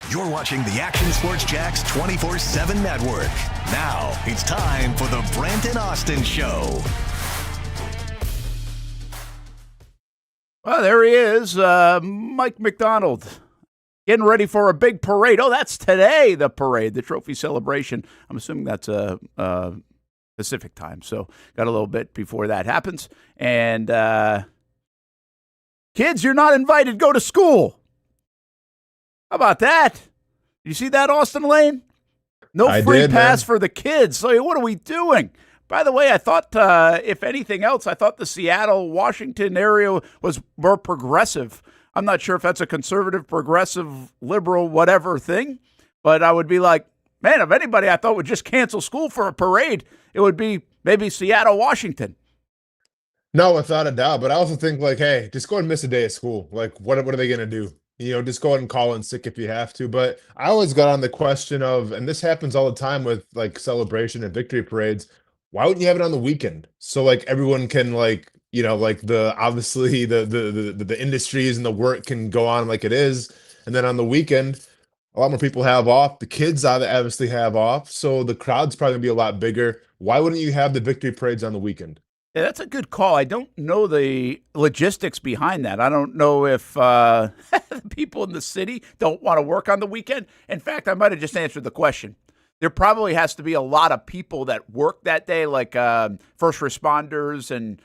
You're watching the Action Sports Jax 24/7 network. Now it's time for the Brent and Austen Show. Well, there he is, Mike McDonald, getting ready for a big parade. Oh, that's today, the parade, the trophy celebration. I'm assuming that's Pacific time, so got a little bit before that happens. And kids, you're not invited. Go to school. How about that? You see that, Austen Lane? No free pass for the kids. So what are we doing? By the way, I thought, if anything else, I thought the Seattle-Washington area was more progressive. I'm not sure if that's a conservative, progressive, liberal, whatever thing, but I would be like, man, if anybody I thought would just cancel school for a parade, it would be maybe Seattle-Washington. No, without a doubt. But I also think, like, hey, just go and miss a day of school. Like, what are they going to do? You know, just go ahead and call in sick if you have to. But I always got on the question of, and this happens all the time with, like, celebration and victory parades, why wouldn't you have it on the weekend? So, like, everyone can, like, you know, like, obviously the industries and the work can go on like it is. And then on the weekend, a lot more people have off. The kids obviously have off. So the crowd's probably going to be a lot bigger. Why wouldn't you have the victory parades on the weekend? Yeah, that's a good call. I don't know the logistics behind that. I don't know if people in the city don't want to work on the weekend. In fact, I might have just answered the question. There probably has to be a lot of people that work that day, like first responders and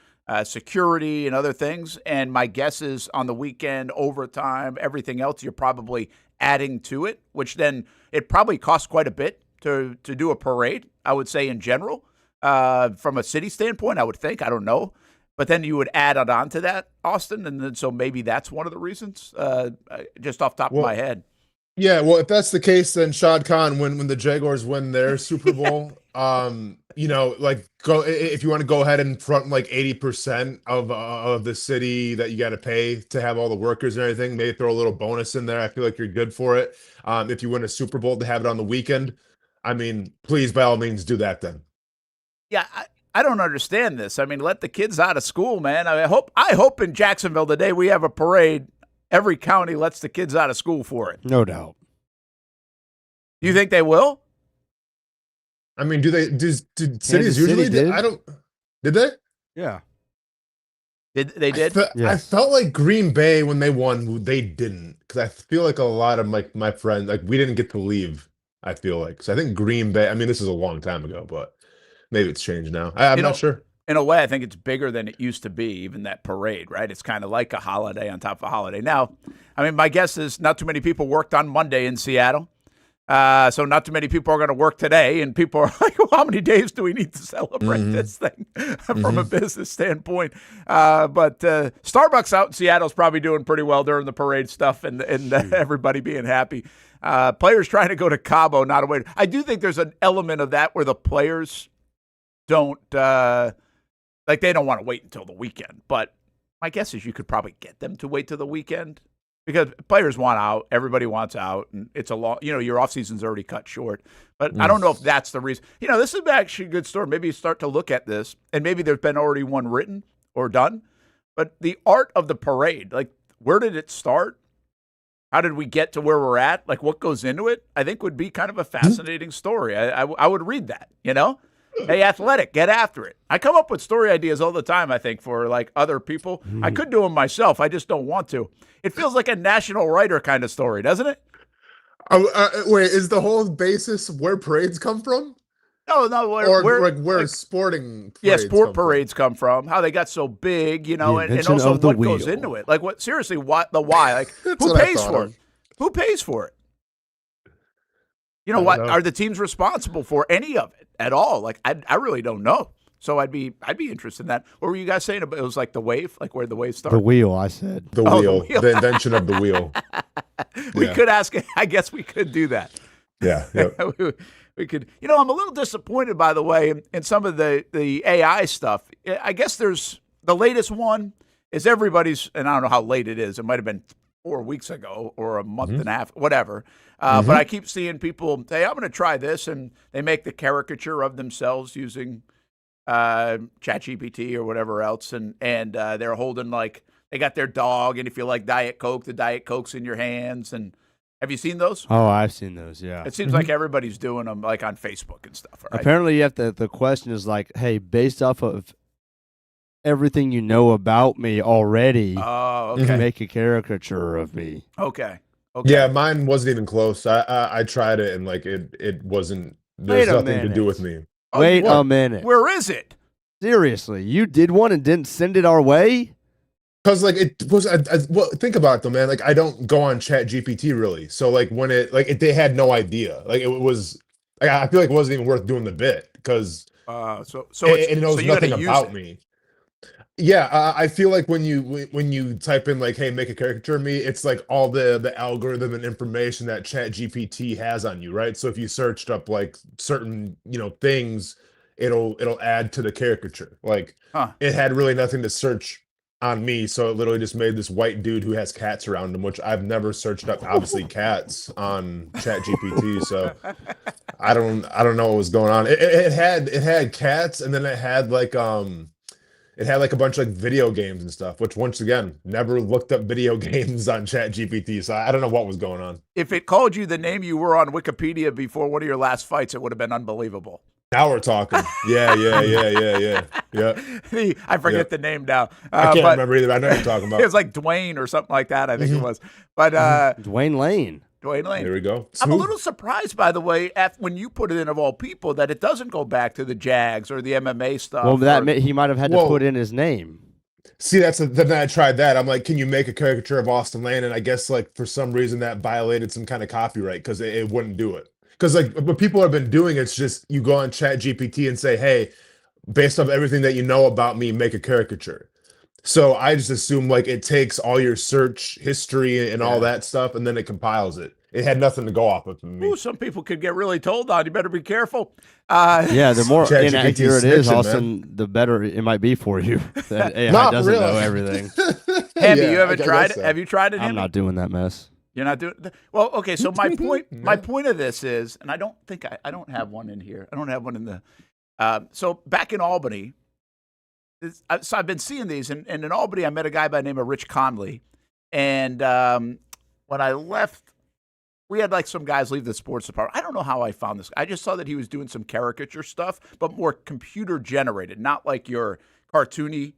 security and other things. And my guess is on the weekend, overtime, everything else, you're probably adding to it, which then it probably costs quite a bit to do a parade, I would say, in general. From a city standpoint, I would think. I don't know. But then you would add it on to that, Austen, and then so maybe that's one of the reasons, just off the top of my head. Yeah, well, if that's the case, then Shad Khan, when the Jaguars win their Super Bowl, you know, like, go if you want to go ahead and front like 80% of the city that you got to pay to have all the workers and everything, maybe throw a little bonus in there. I feel like you're good for it. If you win a Super Bowl to have it on the weekend, I mean, please, by all means, do that then. Yeah, I don't understand this. I mean, let the kids out of school, man. I hope in Jacksonville today we have a parade. Every county lets the kids out of school for it. No doubt. You think they will? I mean, do cities usually? Did they? Yeah. They did? I felt like Green Bay when they won, they didn't, because I feel like a lot of my friends, like, we didn't get to leave. I feel like, so I think Green Bay. I mean, this is a long time ago, but maybe it's changed now. I'm not sure. In a way, I think it's bigger than it used to be, even that parade, right? It's kind of like a holiday on top of a holiday. Now, I mean, my guess is not too many people worked on Monday in Seattle. So not too many people are going to work today. And people are like, well, how many days do we need to celebrate this thing from a business standpoint? But Starbucks out in Seattle is probably doing pretty well during the parade stuff and everybody being happy. Players trying to go to Cabo, not a way. I do think there's an element of that where the players don't they don't want to wait until the weekend. But my guess is you could probably get them to wait till the weekend because players want out, everybody wants out, and it's a long. You know, your off season's already cut short. But I don't know if that's the reason. You know, this is actually a good story. Maybe you start to look at this, and maybe there's been already one written or done. But the art of the parade, like, where did it start? How did we get to where we're at? Like, what goes into it? I think would be kind of a fascinating story. I would read that, you know? Hey, Athletic, get after it. I come up with story ideas all the time, I think, for, like, other people. I could do them myself. I just don't want to. It feels like a national writer kind of story, doesn't it? Wait, is the whole basis where parades come from? No, where sporting parades parades come from, how they got so big, you know, and also what goes into it. Like, what? Seriously, what the why? Like, who pays for it? Who pays for it? You know, what are the teams responsible for any of it at all? Like, I really don't know. So I'd be interested in that. What were you guys saying about it? Was like the wave, like where the wave started? The wheel, I said. The wheel, the invention of the wheel. We could ask. I guess we could do that. Yeah. Yep. We could. You know, I'm a little disappointed, by the way, in some of the AI stuff. I guess there's the latest one is everybody's, and I don't know how late it is. It might have been 4 weeks ago or a month and a half, whatever. But I keep seeing people say, I'm going to try this, and they make the caricature of themselves using ChatGPT or whatever else, and they're holding, like, they got their dog, and if you like Diet Coke, the Diet Coke's in your hands, and Have you seen those? Oh, I've seen those. Yeah. It seems like everybody's doing them like on Facebook and stuff. Right? Apparently, you have to. The question is like, hey, based off of everything you know about me already, Oh, okay. make a caricature of me. Okay. Yeah, mine wasn't even close. I tried it and like it wasn't. There's nothing to do with me. Wait a minute. Where is it? Seriously, you did one and didn't send it our way? Because like it was, well, think about it though, man. Like I don't go on Chat GPT really, so like when they had no idea. Like it was, like, I feel like it wasn't even worth doing the bit because So it knows you gotta nothing use about it. me. Yeah, I feel like when you type in like, hey, make a caricature of me, it's like all the algorithm and information that Chat GPT has on you, right? So if you searched up like certain things, it'll add to the caricature. Like it had really nothing to search on me, so it literally just made this white dude who has cats around him, which I've never searched up obviously cats on Chat GPT. So I don't know what was going on. It had cats, and then it had like a bunch of like video games and stuff, which once again, never looked up video games on Chat GPT. So I don't know what was going on. If it called you the name you were on Wikipedia before one of your last fights, it would have been unbelievable. Now we're talking. Yeah. I forget the name now. I can't remember either. I know what you're talking about. It was like Dwayne or something like that, I think it was. But Dwayne Lane. Dwayne Lane. There we go. I'm a little surprised, by the way, when you put it in of all people, that it doesn't go back to the Jags or the MMA stuff. Well, he might have had to put in his name. See, then I tried that. I'm like, can you make a caricature of Austen Lane? And I guess like for some reason that violated some kind of copyright because it wouldn't do it. Because like what people have been doing, it's just you go on Chat GPT and say, hey, based off everything that you know about me, make a caricature. So I just assume like it takes all your search history and all that stuff, and then it compiles it. It had nothing to go off of me. Ooh, some people could get really told on. You better be careful. The more inaccurate it is, snitching, Austin, the better it might be for you. That AI Not doesn't really. know everything. Hamby, you haven't tried it? so. Have you tried it, I'm Hamby? not doing that mess. You're not doing well. Okay, so my point of this is, and I don't think I don't have one in here. I don't have one in the. So back in Albany, so I've been seeing these, and in Albany, I met a guy by the name of Rich Conley, and when I left, we had like some guys leave the sports department. I don't know how I found this. I just saw that he was doing some caricature stuff, but more computer generated, not like your cartoony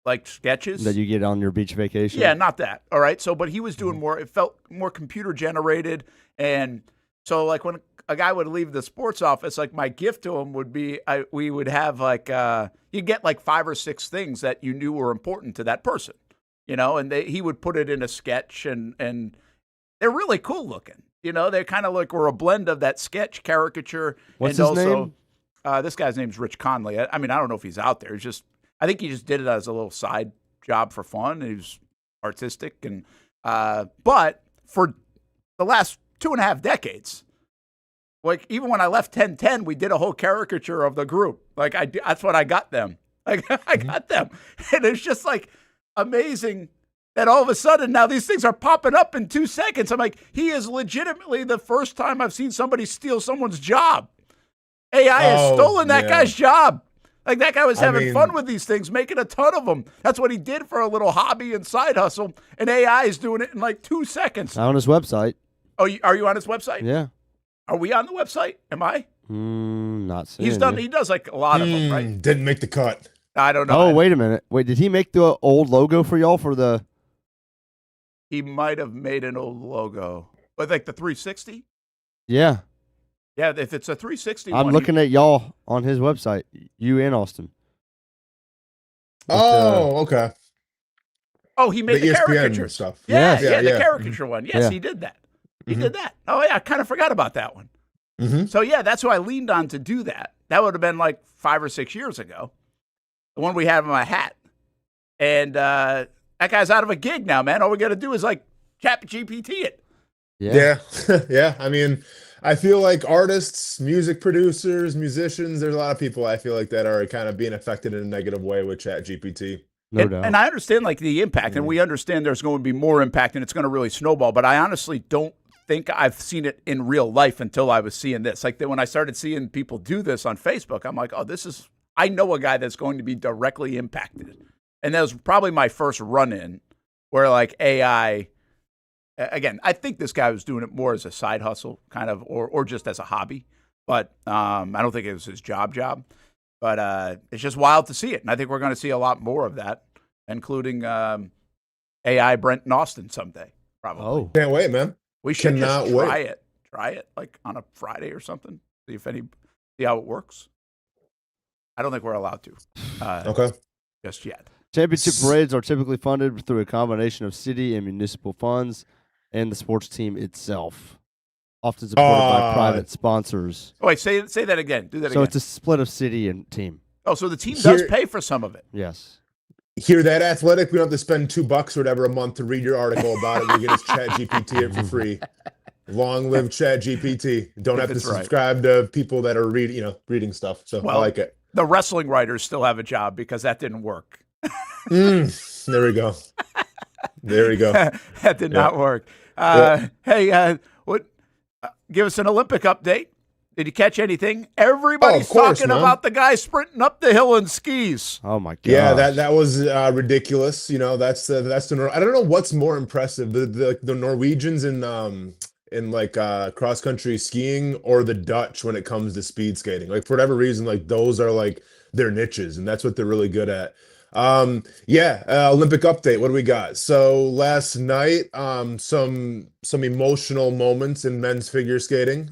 like sketches that you get on your beach vacation. Yeah, not that. All right. So, but he was doing more. It felt more computer generated, and so like when a guy would leave the sports office, like my gift to him would be, we would have like you get like 5 or 6 things that you knew were important to that person, and he would put it in a sketch, and they're really cool looking. They kind of like were a blend of that sketch caricature. What's and his also, name? This guy's name's Rich Conley. I mean, I don't know if he's out there. I think he just did it as a little side job for fun. He was artistic, and but for the last 2.5 decades, like even when I left 1010, we did a whole caricature of the group. Like that's what I got them. Like I got them, and it's just like amazing that all of a sudden now these things are popping up in 2 seconds. I'm like, he is legitimately the first time I've seen somebody steal someone's job. AI has stolen that guy's job. Like that guy was having fun with these things, making a ton of them. That's what he did for a little hobby and side hustle. And AI is doing it in like 2 seconds. On his website. Oh, are you on his website? Yeah. Are we on the website? Am I? Not seeing He does like a lot of them, right? Didn't make the cut. I don't know. Oh, wait a minute. Wait, did he make the old logo for y'all for the? He might have made an old logo, but like the 360. Yeah. Yeah, if it's a 360 I'm looking at y'all on his website, you and Austin. Okay. Oh, he made the ESPN caricature stuff. Yeah, Yes. the caricature one. Yes, he did that. He did that. Oh, yeah, I kind of forgot about that one. So, yeah, that's who I leaned on to do that. That would have been like 5 or 6 years ago, the one we had in my hat. And that guy's out of a gig now, man. All we got to do is like Chat GPT it. Yeah. Yeah. I mean, I feel like artists, music producers, musicians, there's a lot of people I feel like that are kind of being affected in a negative way with Chat GPT. No doubt. And I understand like the impact, and we understand there's going to be more impact, and it's going to really snowball. But I honestly don't think I've seen it in real life until I was seeing this. Like when I started seeing people do this on Facebook, I'm like, oh, I know a guy that's going to be directly impacted. And that was probably my first run-in where like AI again, I think this guy was doing it more as a side hustle, kind of, or just as a hobby. But I don't think it was his job. But it's just wild to see it, and I think we're going to see a lot more of that, including AI Brent and Austen someday, probably. Oh, Can't wait, man. We should Cannot just try wait. it. Try it like on a Friday or something. See how it works. I don't think we're allowed to. Okay. Just yet. championship parades are typically funded through a combination of city and municipal funds and the sports team itself, often supported by private sponsors. Oh, wait, say that again. Do that again. So it's a split of city and team. Oh, so the team does pay for some of it. Yes. Hear that, Athletic? We don't have to spend $2 or whatever a month to read your article about it. We get his Chat GPT it for free. Long live Chat GPT. Don't have to subscribe to people that are reading stuff. So I like it. The wrestling writers still have a job because that didn't work. There we go. There we go. That did not work. Hey, give us an Olympic update. Did you catch anything? Everybody's talking about the guy sprinting up the hill in skis. Oh my god! Yeah, that was ridiculous. That's the. I don't know what's more impressive, the Norwegians in like cross country skiing or the Dutch when it comes to speed skating. Like for whatever reason, like those are like their niches, and that's what they're really good at. Olympic update. What do we got? So last night, some emotional moments in men's figure skating.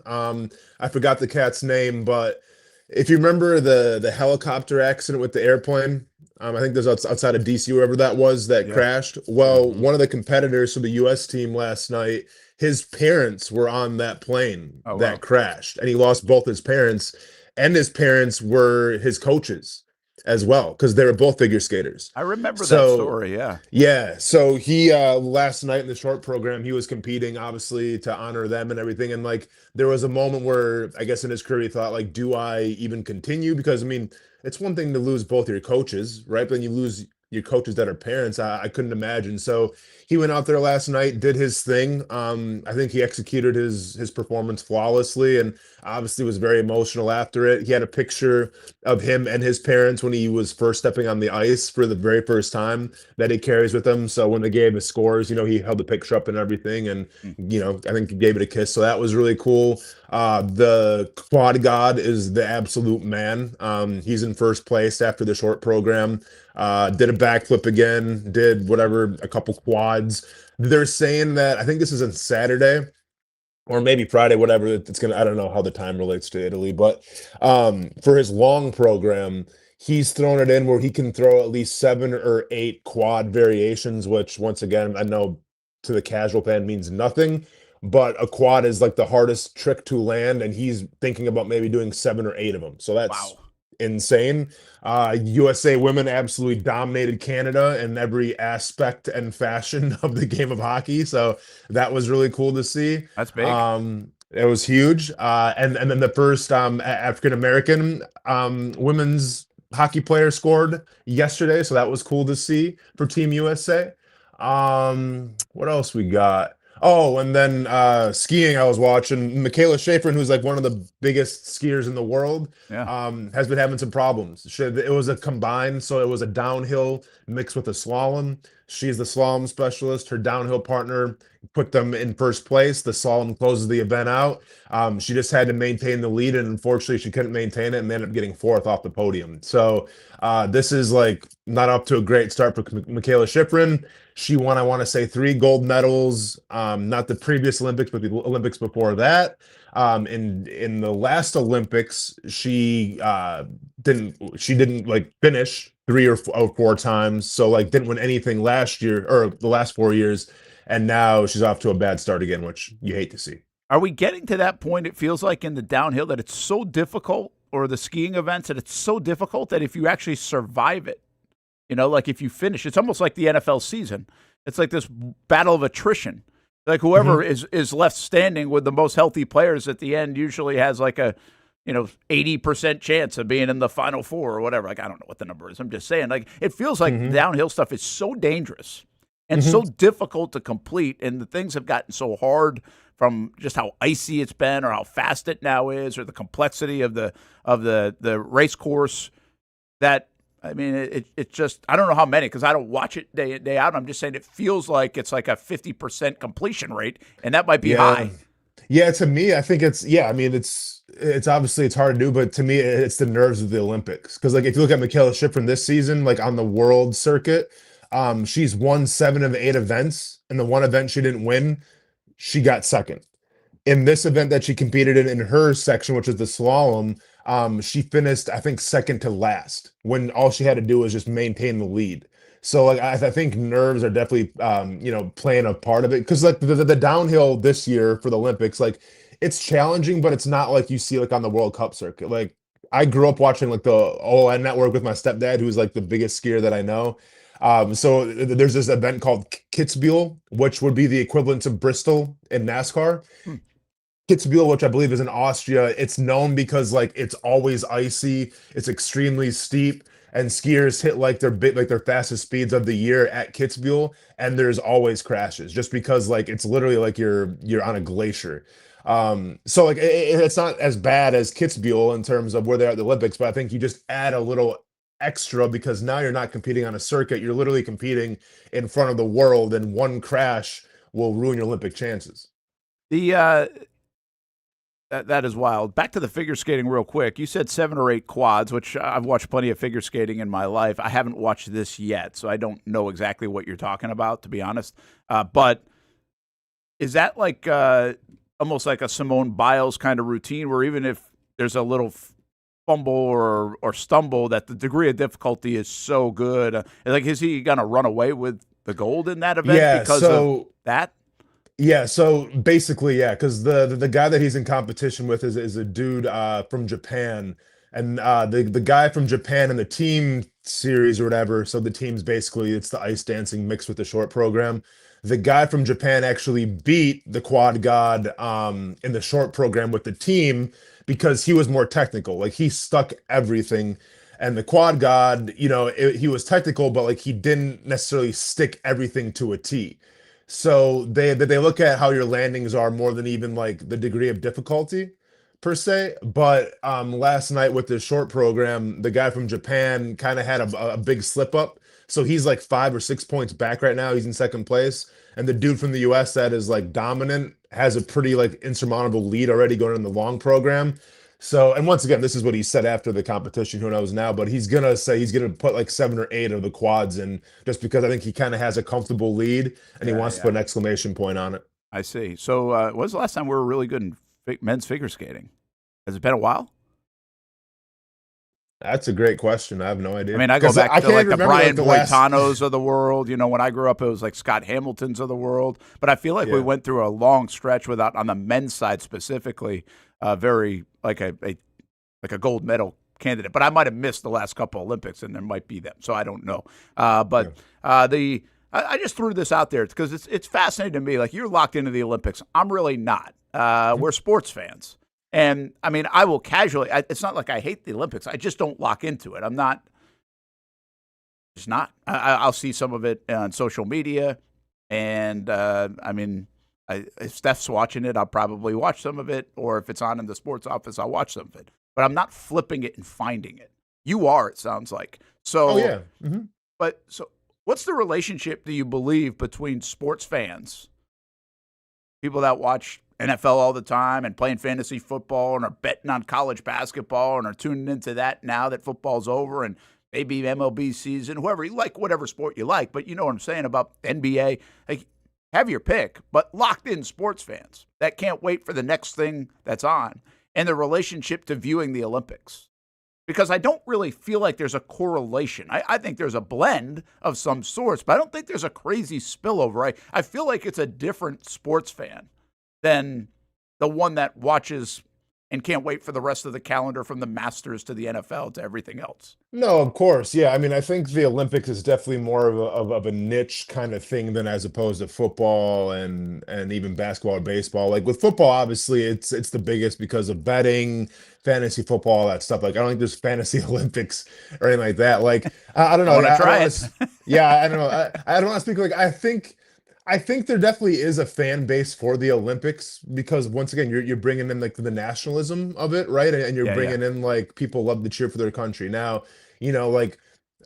I forgot the cat's name, but if you remember the helicopter accident with the airplane, I think there's outside of DC, wherever that was, that crashed. Well, one of the competitors for the U.S. team last night, his parents were on that plane that crashed, and he lost both his parents, and his parents were his coaches as well, because they were both figure skaters. I remember that story, yeah. Yeah, so he, last night in the short program, he was competing, obviously, to honor them and everything, and, like, there was a moment where, I guess in his career, he thought, like, do I even continue? Because, I mean, it's one thing to lose both your coaches, right? But then you lose your coaches that are parents. I couldn't imagine. So he went out there last night, did his thing. I think he executed his performance flawlessly, and obviously was very emotional after it. He had a picture of him and his parents when he was first stepping on the ice for the very first time that he carries with him. So when they gave his scores, he held the picture up and everything, and I think he gave it a kiss. So that was really cool. The quad god is the absolute man. He's in first place after the short program. Did a backflip again, did a couple quads. They're saying that, I think this is on Saturday or maybe Friday, whatever. I don't know how the time relates to Italy, but for his long program, he's thrown it in where he can throw at least 7 or 8 quad variations, which once again, I know to the casual fan means nothing, but a quad is like the hardest trick to land, and he's thinking about maybe doing 7 or 8 of them. So that's insane. USA women absolutely dominated Canada in every aspect and fashion of the game of hockey. So that was really cool to see. That's big. It was huge. And then the first African-American women's hockey player scored yesterday. So that was cool to see for Team USA. What else we got? Oh, and then skiing, I was watching Michaela Schifrin, who's like one of the biggest skiers in the world, has been having some problems. It was a combined, so it was a downhill mixed with a slalom. She's the slalom specialist. Her downhill partner put them in first place. The slalom closes the event out. She just had to maintain the lead, and unfortunately she couldn't maintain it and ended up getting 4th off the podium. So this is like not up to a great start for Michaela Schifrin. She won, I want to say, 3 gold medals, not the previous Olympics, but the Olympics before that. In the last Olympics, she didn't like finish 3 or 4 times, so like didn't win anything last year or the last 4 years, and now she's off to a bad start again, which you hate to see. Are we getting to that point, it feels like, in the downhill that it's so difficult, or the skiing events, that it's so difficult that if you actually survive it, like if you finish, it's almost like the NFL season. It's like this battle of attrition. Like whoever is left standing with the most healthy players at the end usually has like a 80% chance of being in the Final Four or whatever. Like, I don't know what the number is. I'm just saying, like, it feels like downhill stuff is so dangerous and so difficult to complete, and the things have gotten so hard from just how icy it's been, or how fast it now is, or the complexity of the race course, that I mean, it just, I don't know how many because I don't watch it day in, day out. I'm just saying it feels like it's like a 50% completion rate, and that might be high. Yeah, to me, I think I mean, it's obviously it's hard to do, but to me, it's the nerves of the Olympics. Because like if you look at Michaela Schifrin this season, like on the world circuit, she's won 7 of 8 events, and the one event she didn't win, she got second. In this event that she competed in her section, which is the slalom, she finished, I think, second to last when all she had to do was just maintain the lead. So like I think nerves are definitely playing a part of it because like the downhill this year for the Olympics, like it's challenging, but it's not like you see like on the World Cup circuit. Like I grew up watching like the ON network with my stepdad, who's like the biggest skier that I know. So there's this event called Kitzbühel, which would be the equivalent to Bristol in NASCAR. Kitzbühel, which I believe is in Austria, it's known because like it's always icy, it's extremely steep, and skiers hit like their fastest speeds of the year at Kitzbühel, and there's always crashes just because like it's literally like you're on a glacier. So like it's not as bad as Kitzbühel in terms of where they're at the Olympics, but I think you just add a little extra because now you're not competing on a circuit, you're literally competing in front of the world, and one crash will ruin your Olympic chances. That is wild. Back to the figure skating real quick. You said 7 or 8 quads, which I've watched plenty of figure skating in my life. I haven't watched this yet, so I don't know exactly what you're talking about, to be honest. But is that like almost like a Simone Biles kind of routine where even if there's a little fumble or stumble, that the degree of difficulty is so good? Like, is he going to run away with the gold in that event because of that? Yeah, so basically, yeah, because the guy that he's in competition with is a dude from Japan, and the guy from Japan in the team series or whatever. So the team's basically it's the ice dancing mixed with the short program. The guy from Japan actually beat the quad god in the short program with the team because he was more technical. Like he stuck everything. And the quad god, he was technical, but like he didn't necessarily stick everything to a T. So they look at how your landings are more than even like the degree of difficulty per se. But last night with the short program, the guy from Japan kind of had a big slip up. So he's like 5 or 6 points back right now. He's in second place. And the dude from the US that is like dominant has a pretty like insurmountable lead already going in the long program. So, and once again, this is what he said after the competition, who knows now, but he's going to say he's going to put like 7 or 8 of the quads in just because I think he kind of has a comfortable lead and he wants to put an exclamation point on it. I see. So when was the last time we were really good in men's figure skating? Has it been a while? That's a great question. I have no idea. I mean, I go back to like the Brian Boitanos of the world. When I grew up, it was like Scott Hamiltons of the world. But I feel like we went through a long stretch without, on the men's side specifically, very like a gold medal candidate. But I might have missed the last couple Olympics, and there might be them. So I don't know. I just threw this out there because it's fascinating to me. Like, you're locked into the Olympics. I'm really not. We're sports fans. And, I mean, I will casually – it's not like I hate the Olympics. I just don't lock into it. I'm not – just not. I'll see some of it on social media. And, I mean, if Steph's watching it, I'll probably watch some of it. Or if it's on in the sports office, I'll watch some of it. But I'm not flipping it and finding it. You are, it sounds like. So, But so what's the relationship, do you believe, between sports fans, people that watch NFL all the time and playing fantasy football and are betting on college basketball and are tuning into that now that football's over and maybe MLB season, whoever you like, whatever sport you like, but you know what I'm saying about NBA. Like, have your pick, but locked in sports fans that can't wait for the next thing that's on, and the relationship to viewing the Olympics. Because I don't really feel like there's a correlation. I think there's a blend of some sorts, but I don't think there's a crazy spillover. I feel like it's a different sports fan than the one that watches and can't wait for the rest of the calendar, from the Masters to the NFL to everything else. No, of course. Yeah. I mean, I think the Olympics is definitely more of a niche kind of thing than as opposed to football and even basketball or baseball. Like with football, obviously it's the biggest because of betting, fantasy football, all that stuff. Like, I don't think there's fantasy Olympics or anything like that. Like, I don't know. I want to try it. Yeah. I don't know. I don't want to speak like, I think there definitely is a fan base for the Olympics because once again, you're bringing in like the nationalism of it, right? And you're bringing in like people love to cheer for their country. Now, like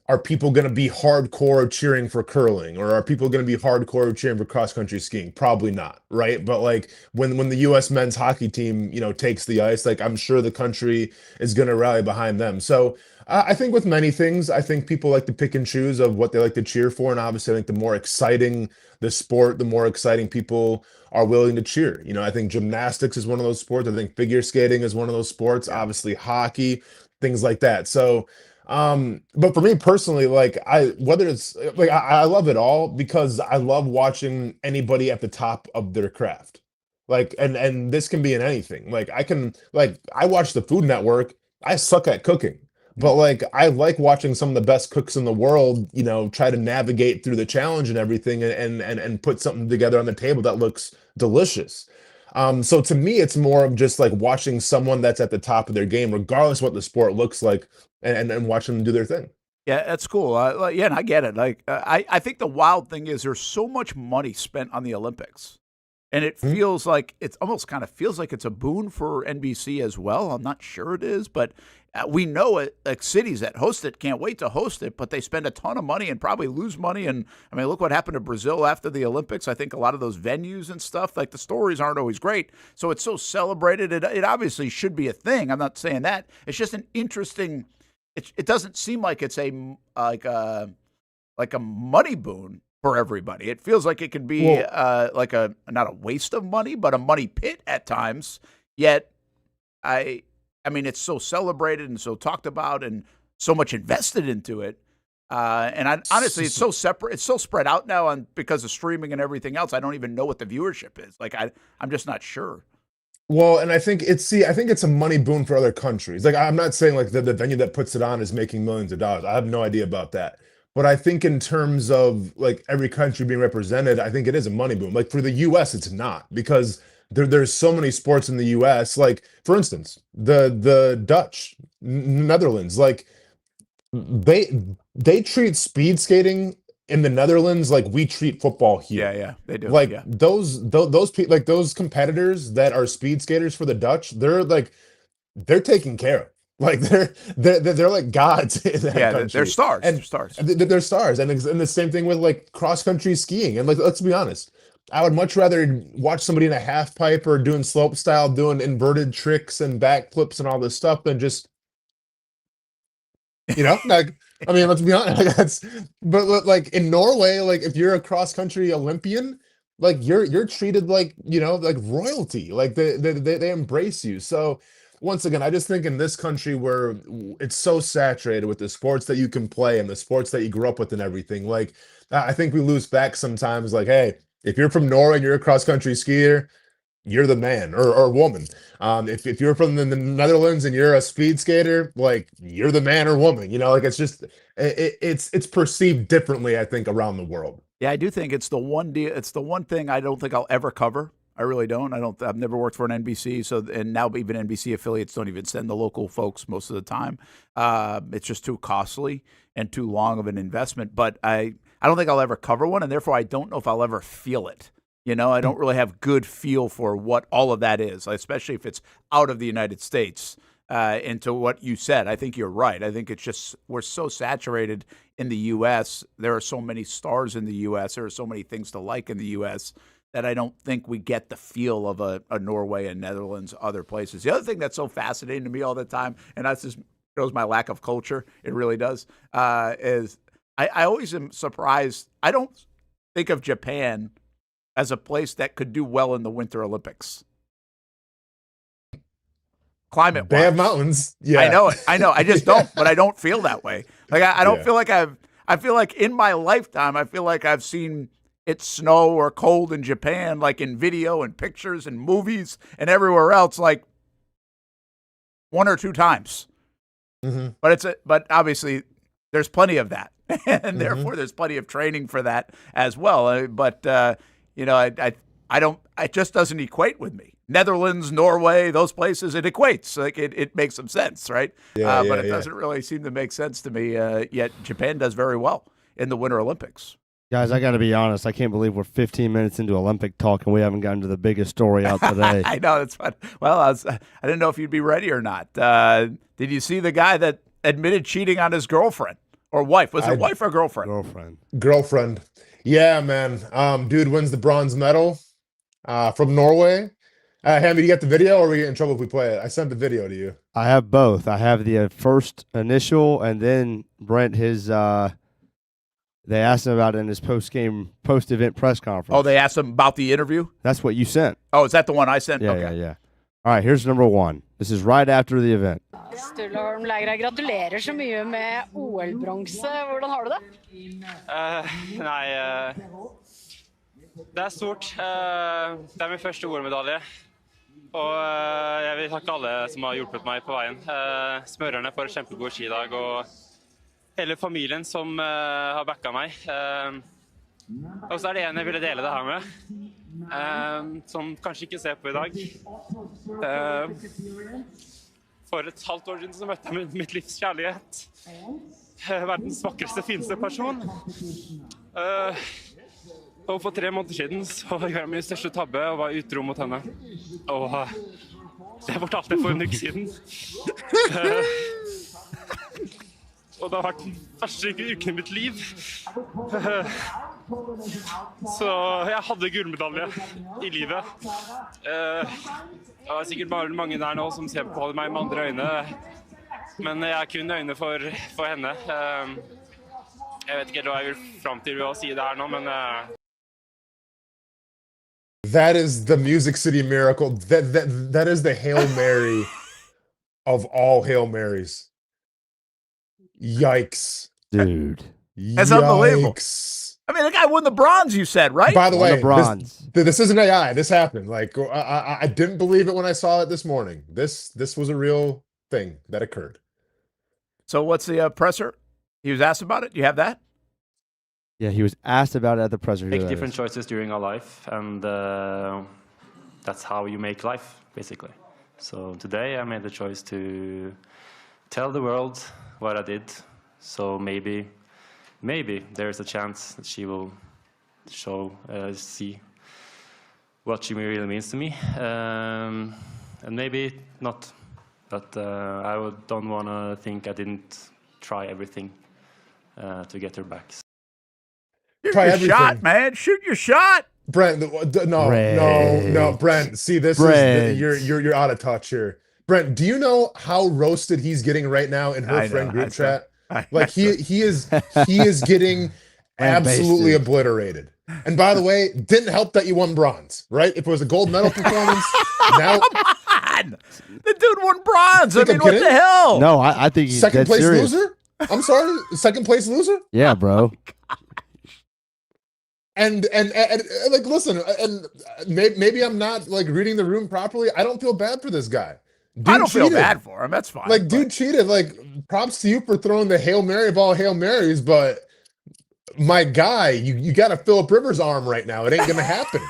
are people going to be hardcore cheering for curling, or are people going to be hardcore cheering for cross country skiing? Probably not, right? But like when the U.S. men's hockey team, takes the ice, like I'm sure the country is going to rally behind them. So I think with many things, I think people like to pick and choose of what they like to cheer for, and obviously I think the more exciting the sport, the more exciting people are willing to cheer. I think gymnastics is one of those sports. I think figure skating is one of those sports. Obviously hockey, things like that. So but for me personally, like whether it's like I love it all because I love watching anybody at the top of their craft. Like and this can be in anything. Like I watch the Food Network. I suck at cooking. But like I like watching some of the best cooks in the world, try to navigate through the challenge and everything and put something together on the table that looks delicious. So to me, it's more of just like watching someone that's at the top of their game, regardless what the sport looks like, and watching them do their thing. Yeah, that's cool. Yeah, and I get it. Like, I think the wild thing is there's so much money spent on the Olympics, and it feels like it's almost kind of feels like it's a boon for NBC as well. I'm not sure it is, but we know it. Like cities that host it can't wait to host it, but they spend a ton of money and probably lose money. And I mean, look what happened to Brazil after the Olympics. I think a lot of those venues and stuff, like the stories aren't always great. So it's so celebrated. It obviously should be a thing. I'm not saying that. It's just an interesting. It doesn't seem like it's like a money boon for everybody. It feels like it could be like not a waste of money, but a money pit at times. Yet I mean, it's so celebrated and so talked about and so much invested into it. Honestly, it's so separate. It's so spread out now because of streaming and everything else. I don't even know what the viewership is. Like, I'm just not sure. Well, and I think it's a money boon for other countries. Like, I'm not saying like the venue that puts it on is making millions of dollars. I have no idea about that. But I think in terms of like every country being represented, I think it is a money boom. Like for the US, it's not because there's so many sports in the US. Like, for instance, the Dutch, Netherlands, like they treat speed skating in the Netherlands like we treat football here. Yeah, they do. Like yeah. those people, like those competitors that are speed skaters for the Dutch, they're taken care of. Like they're like gods in that country. They're stars. And they're stars. They're stars. And the same thing with like cross country skiing. And like, let's be honest, I would much rather watch somebody in a half pipe or doing slope style, doing inverted tricks and backflips and all this stuff than just, like, I mean, let's be honest. But like in Norway, like if you're a cross country Olympian, like you're treated like, like royalty. Like they embrace you. So once again, I just think in this country where it's so saturated with the sports that you can play and the sports that you grew up with and everything, like I think we lose back sometimes. Like, hey, if you're from Norway and you're a cross country skier, you're the man or woman. If you're from the Netherlands and you're a speed skater, like you're the man or woman. Like it's just it's perceived differently, I think, around the world. Yeah, I do think it's the one deal. It's the one thing I don't think I'll ever cover. I really don't. I've never worked for an NBC, and now even NBC affiliates don't even send the local folks most of the time. It's just too costly and too long of an investment. But I don't think I'll ever cover one, and therefore I don't know if I'll ever feel it. I don't really have good feel for what all of that is, especially if it's out of the United States. And to what you said, I think you're right. I think it's just we're so saturated in the U.S. There are so many stars in the U.S. There are so many things to like in the U.S. that I don't think we get the feel of a Norway and Netherlands, other places. The other thing that's so fascinating to me all the time, and that just shows my lack of culture, it really does, is I always am surprised. I don't think of Japan as a place that could do well in the Winter Olympics. Climate-wise. They have mountains. Yeah. I know. I just don't, but I don't feel that way. Like I don't feel like I feel like in my lifetime, I feel like I've seen it snow or cold in Japan, like in video and pictures and movies and everywhere else, like one or two times. Mm-hmm. But obviously there's plenty of that. And therefore there's plenty of training for that as well. I don't, it just doesn't equate with me. Netherlands, Norway, those places, it equates. Like it makes some sense, right? But it doesn't really seem to make sense to me. Yet Japan does very well in the Winter Olympics. Guys, I got to be honest. I can't believe we're 15 minutes into Olympic talk and we haven't gotten to the biggest story out today. I know, that's fun. Well, I didn't know if you'd be ready or not. Did you see the guy that admitted cheating on his girlfriend? Or wife? Was it wife or girlfriend? Girlfriend. Yeah, man. Dude wins the bronze medal from Norway. Hammy, you got the video, or are we get in trouble if we play it? I sent the video to you. I have both. I have the first initial, and then Brent his. They asked him about it in his post-event press conference. Oh, they asked him about the interview? That's what you sent. Oh, is that the one I sent? Yeah, okay. yeah. All right, here's number one. This is right after the event. Sturla Holm-Lægra, gratulerer så mye med OL-bronse. Hvordan har du det? Det stort. Det min første OL-medalje. Og jeg vil takke alle som har hjulpet meg på veien. Smørerne for en kjempegod skidag, og hele familien som har backa meg. Og så det en jeg ville dele det her med, som kanskje ikke ser på I dag. For et halvt år siden så møtte jeg mitt livs kjærlighet. Verdens vakreste, fineste person. Og for 3 måneder siden så gjorde jeg min største tabbe og var utro mot henne. Og det fortalte jeg for en uke siden. Og det har vært den første uken I mitt liv. Så jeg hadde gullmedalje I livet. Det var sikkert bare mange der nå som ser på meg med andre øyne. Men jeg har kun øyne for henne. Jeg vet ikke hva jeg vil frem til ved å si det her nå, men... That is the Music City Miracle. That is the Hail Mary of all Hail Marys. Yikes. Dude. That's unbelievable. I mean, the guy won the bronze, you said, right? By the way, bronze. This isn't AI. This happened. Like, I didn't believe it when I saw it this morning. This was a real thing that occurred. So what's the presser? He was asked about it? You have that? Yeah, he was asked about it at the presser. Make different choices during our life, and that's how you make life, basically. So today I made the choice to tell the world what I did. So maybe there's a chance that she will see what she really means to me, and maybe not. But I don't want to think I didn't try everything to get her back. Shoot your shot, man. Shoot your shot. Brent, no, Brent. See, this is you're out of touch here. Brent, do you know how roasted he's getting right now in her friend group chat? Like he is getting absolutely obliterated. And by the way, didn't help that you won bronze, right? If it was a gold medal performance, now come on, the dude won bronze. I mean, what the hell? No, I think he's second place serious. loser. I'm sorry, second place loser. Yeah, bro. And like, listen, and maybe I'm not like reading the room properly. I don't feel bad for this guy. Dude I don't cheated. feel bad for him. That's fine. Like, dude cheated. Like, props to you for throwing the Hail Mary of all Hail Marys, but my guy, you got a Phillip Rivers arm right now. It ain't gonna happen.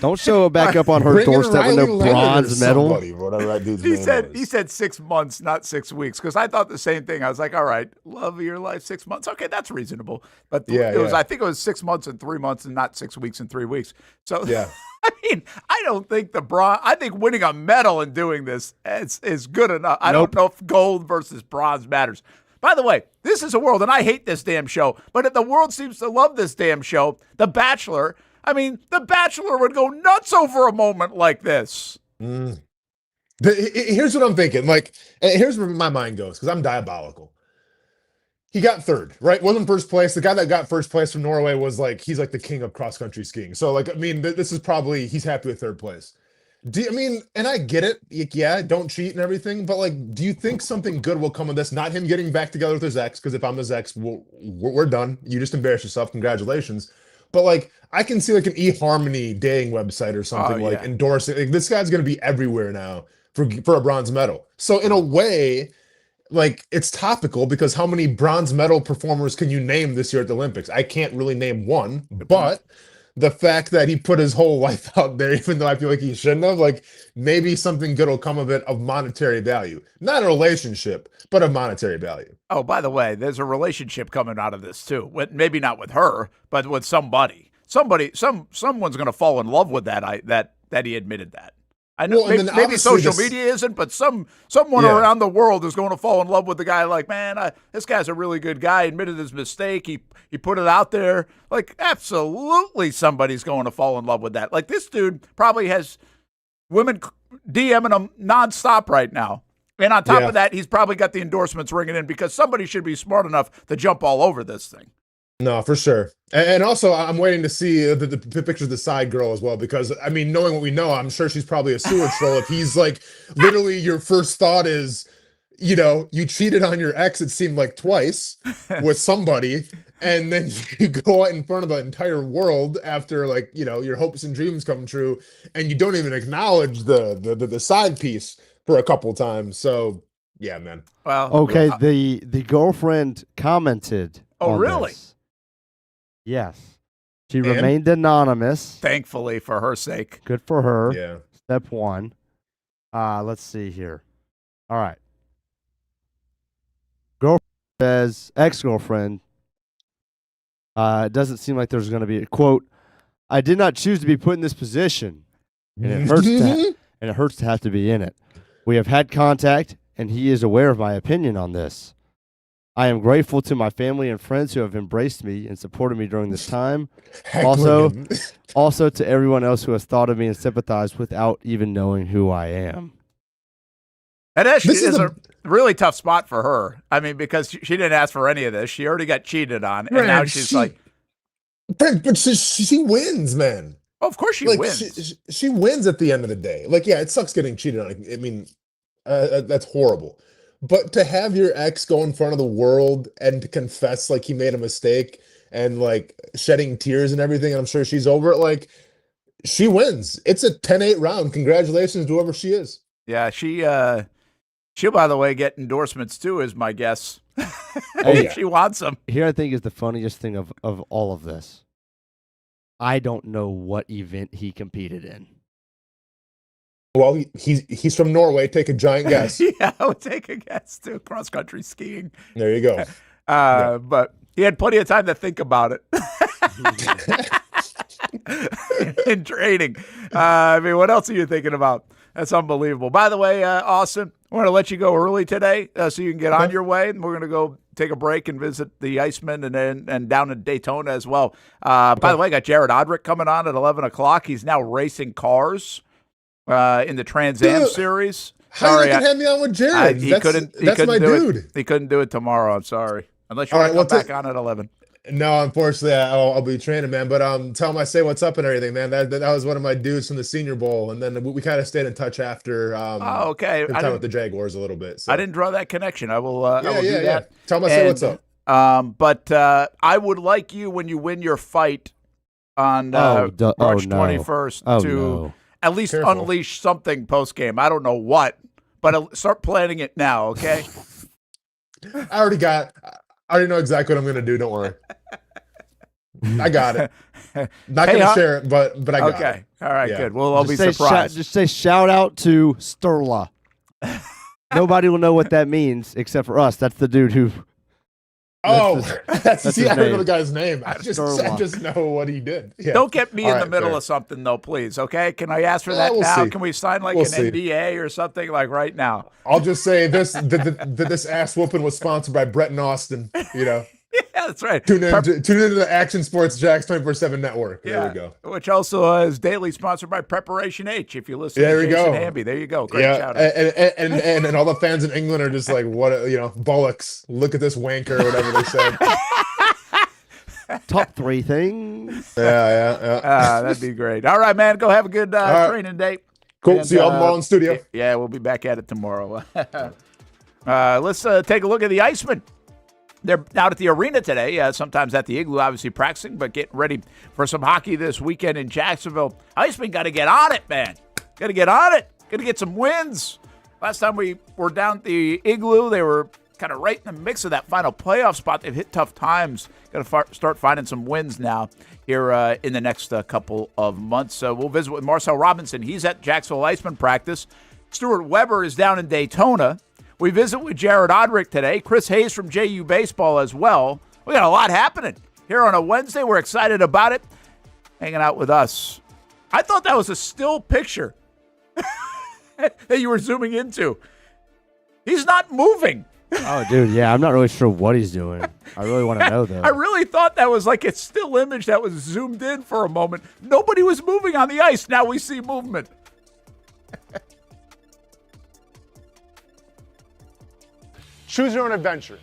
Don't show it back up on her doorstep with no bronze medal. He said 6 months, not 6 weeks, because I thought the same thing. I was like, all right, love of your life, 6 months. Okay, that's reasonable. But I think it was 6 months and 3 months and not 6 weeks and 3 weeks. So, yeah. I mean, I don't think I think winning a medal and doing this is good enough. I don't know if gold versus bronze matters. By the way, this is a world, and I hate this damn show, but the world seems to love this damn show, The Bachelor. I mean, The Bachelor would go nuts over a moment like this. Here's what I'm thinking. Like, here's where my mind goes, because I'm diabolical. He got third, right? Wasn't first place. The guy that got first place from Norway was like, he's like the king of cross-country skiing. So, like, I mean, this is probably, he's happy with third place. And I get it. Yeah, don't cheat and everything. But, like, do you think something good will come of this? Not him getting back together with his ex, because if I'm his ex, we're done. You just embarrassed yourself. Congratulations. But, like, I can see, like, an eHarmony dating website or something, endorsing. Like, this guy's going to be everywhere now for a bronze medal. So, in a way, like, it's topical, because how many bronze medal performers can you name this year at the Olympics? I can't really name one, but the fact that he put his whole life out there, even though I feel like he shouldn't have, like, maybe something good will come of it of monetary value. Not a relationship, but of monetary value. Oh, by the way, there's a relationship coming out of this too. Maybe not with her, but with somebody. Someone's going to fall in love with that he admitted that. I know Well, and then maybe obviously social this- media isn't, but someone Yeah. around the world is going to fall in love with the guy. Like, man, this guy's a really good guy. He admitted his mistake. He put it out there. Like, absolutely, somebody's going to fall in love with that. Like, this dude probably has women DMing him nonstop right now. And on top Yeah. of that, he's probably got the endorsements ringing in because somebody should be smart enough to jump all over this thing. No, for sure. And also, I'm waiting to see the picture of the side girl as well, because, I mean, knowing what we know, I'm sure she's probably a sewer troll. If he's like, literally your first thought is, you know, you cheated on your ex, it seemed like twice with somebody, and then you go out in front of the entire world after, like, you know, your hopes and dreams come true, and you don't even acknowledge the side piece for a couple times. So, yeah, man. Well, Okay, the girlfriend commented. Oh, on really? this. Yes. She remained anonymous. thankfully, for her sake. Good for her. Yeah. Step one. Let's see here. All right. Girlfriend says, ex-girlfriend, it doesn't seem like there's going to be a quote. I did not choose to be put in this position, and it hurts to have to be in it. We have had contact, and he is aware of my opinion on this. I am grateful to my family and friends who have embraced me and supported me during this time. Also to everyone else who has thought of me and sympathized without even knowing who I am. That actually is a a really tough spot for her. I mean, because she didn't ask for any of this. She already got cheated on, and now she's like, but she wins, man. oh, of course she Like, wins. she wins at the end of the day. Like, yeah, it sucks getting cheated on. I mean, that's horrible. But to have your ex go in front of the world and to confess like he made a mistake and like shedding tears and everything, and I'm sure she's over it, like, she wins. It's a 10-8 round. Congratulations to whoever she is. Yeah, she'll, by the way, get endorsements too, is my guess. yeah. She wants them. Here I think is the funniest thing of all of this. I don't know what event he competed in. Well, he's from Norway. Take a giant guess. Yeah, I would take a guess too. Cross country skiing. There you go. But he had plenty of time to think about it in training. I mean, what else are you thinking about? That's unbelievable. By the way, Austin, we're going to let you go early today so you can get on your way. And we're going to go take a break and visit the Iceman and down in Daytona as well. By the way, I got Jared Odrick coming on at 11 o'clock. He's now racing cars in the Trans Am series. How you can have me on with Jared? That's my dude. He couldn't do it tomorrow. I'm sorry. Unless you All want right, to come back on at 11. No, unfortunately, I'll be training, man. But tell him I say what's up and everything, man. That was one of my dudes from the Senior Bowl, and then we kind of stayed in touch after. Oh, okay. Time with the Jaguars a little bit. So. I didn't draw that connection. I will. I will do that. Yeah. Tell him I say what's up. But I would like you when you win your fight on March 21st to at least unleash something post game. I don't know what, but start planning it now. Okay. I already know exactly what I'm going to do. Don't worry. I got it. Not going to share it, but I got it. Okay. All right, good. We'll all be surprised. Just say shout out to Sterla. Nobody will know what that means except for us. That's the dude who. That's his I don't know name. the guy's name. I just know what he did. Yeah. Don't get me in the middle fair. of something, though, please. Okay? Can I ask for that we'll now? see. Can we sign like We'll an see. NDA or something like right now? I'll just say this: this ass whooping was sponsored by Brent and Austen. You know, Yeah, that's right. tune into the Action Sports Jacks 24/7 network. Yeah, There we go. Which also is daily sponsored by Preparation H. If you listen There to we Jason go. Hamby, there you go. Great shout out. And all the fans in England are just like, what, bollocks. Look at this wanker, or whatever they said. Top 3 things. Yeah. That'd be great. All right, man. Go have a good training day. Cool. And, See y'all tomorrow in studio. Yeah, we'll be back at it tomorrow. Let's take a look at the Iceman. They're out at the arena today, sometimes at the Igloo, obviously practicing, but getting ready for some hockey this weekend in Jacksonville. Iceman got to get on it, man. Got to get on it. Got to get some wins. Last time we were down at the Igloo, they were kind of right in the mix of that final playoff spot. They've hit tough times. Got to start finding some wins now here in the next couple of months. We'll visit with Marcel Robinson. He's at Jacksonville Iceman practice. Stuart Weber is down in Daytona. We visit with Jared Odrick today. Chris Hayes from JU Baseball as well. We got a lot happening here on a Wednesday. We're excited about it. Hanging out with us. I thought that was a still picture that you were zooming into. He's not moving. Oh, dude, yeah, I'm not really sure what he's doing. I really want to know, though. I really thought that was like a still image that was zoomed in for a moment. Nobody was moving on the ice. Now we see movement. Choose your own adventure.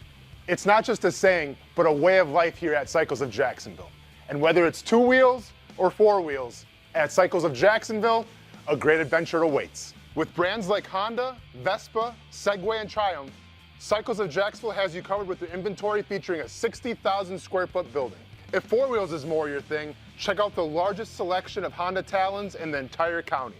It's not just a saying, but a way of life here at Cycles of Jacksonville. And whether it's 2 wheels or 4 wheels, at Cycles of Jacksonville, a great adventure awaits. With brands like Honda, Vespa, Segway, and Triumph, Cycles of Jacksonville has you covered with their inventory featuring a 60,000 square foot building. If 4 wheels is more your thing, check out the largest selection of Honda Talons in the entire county.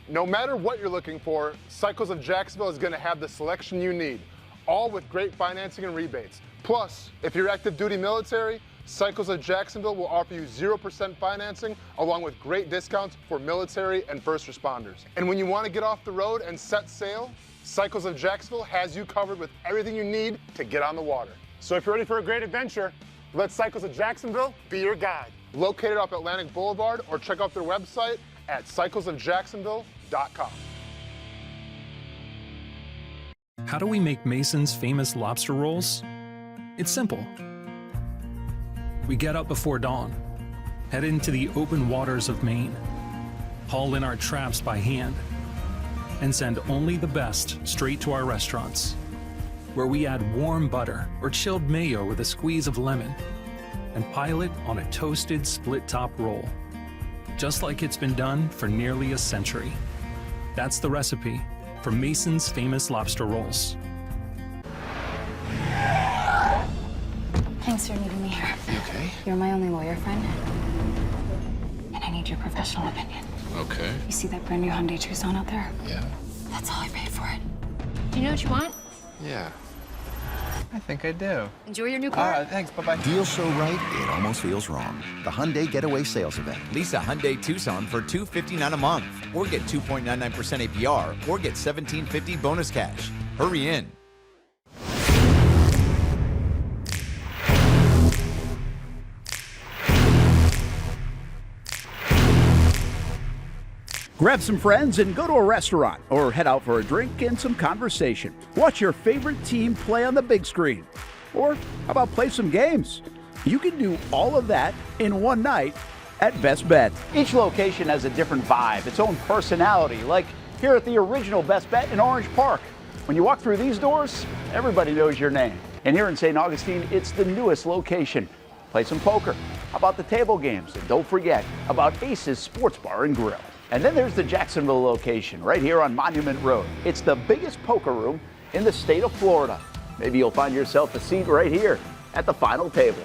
No matter what you're looking for, Cycles of Jacksonville is going to have the selection you need, all with great financing and rebates. Plus, if you're active duty military, Cycles of Jacksonville will offer you 0% financing along with great discounts for military and first responders. And when you want to get off the road and set sail, Cycles of Jacksonville has you covered with everything you need to get on the water. So if you're ready for a great adventure, let Cycles of Jacksonville be your guide. Located off Atlantic Boulevard, or check out their website at cyclesofjacksonville.com. How do we make Mason's famous lobster rolls? It's simple. We get up before dawn, head into the open waters of Maine, haul in our traps by hand, and send only the best straight to our restaurants, where we add warm butter or chilled mayo with a squeeze of lemon and pile it on a toasted split-top roll, just like it's been done for nearly a century. That's the recipe for Mason's famous lobster rolls. Thanks for meeting me here. You okay? You're my only lawyer friend, and I need your professional opinion. Okay. You see that brand new Hyundai Tucson out there? Yeah. That's all I paid for it. Do you know what you want? Yeah. I think I do. Enjoy your new car. Thanks. Bye-bye. Deal so right, it almost feels wrong. The Hyundai Getaway Sales Event. Lease a Hyundai Tucson for $259 a month, or get 2.99% APR, or get $1,750 bonus cash. Hurry in. Grab some friends and go to a restaurant, or head out for a drink and some conversation. Watch your favorite team play on the big screen. Or how about play some games? You can do all of that in one night at Best Bet. Each location has a different vibe, its own personality, like here at the original Best Bet in Orange Park. When you walk through these doors, everybody knows your name. And here in St. Augustine, it's the newest location. Play some poker. How about the table games? And don't forget about Ace's Sports Bar and Grill. And then there's the Jacksonville location right here on Monument Road. It's the biggest poker room in the state of Florida. Maybe you'll find yourself a seat right here at the final table.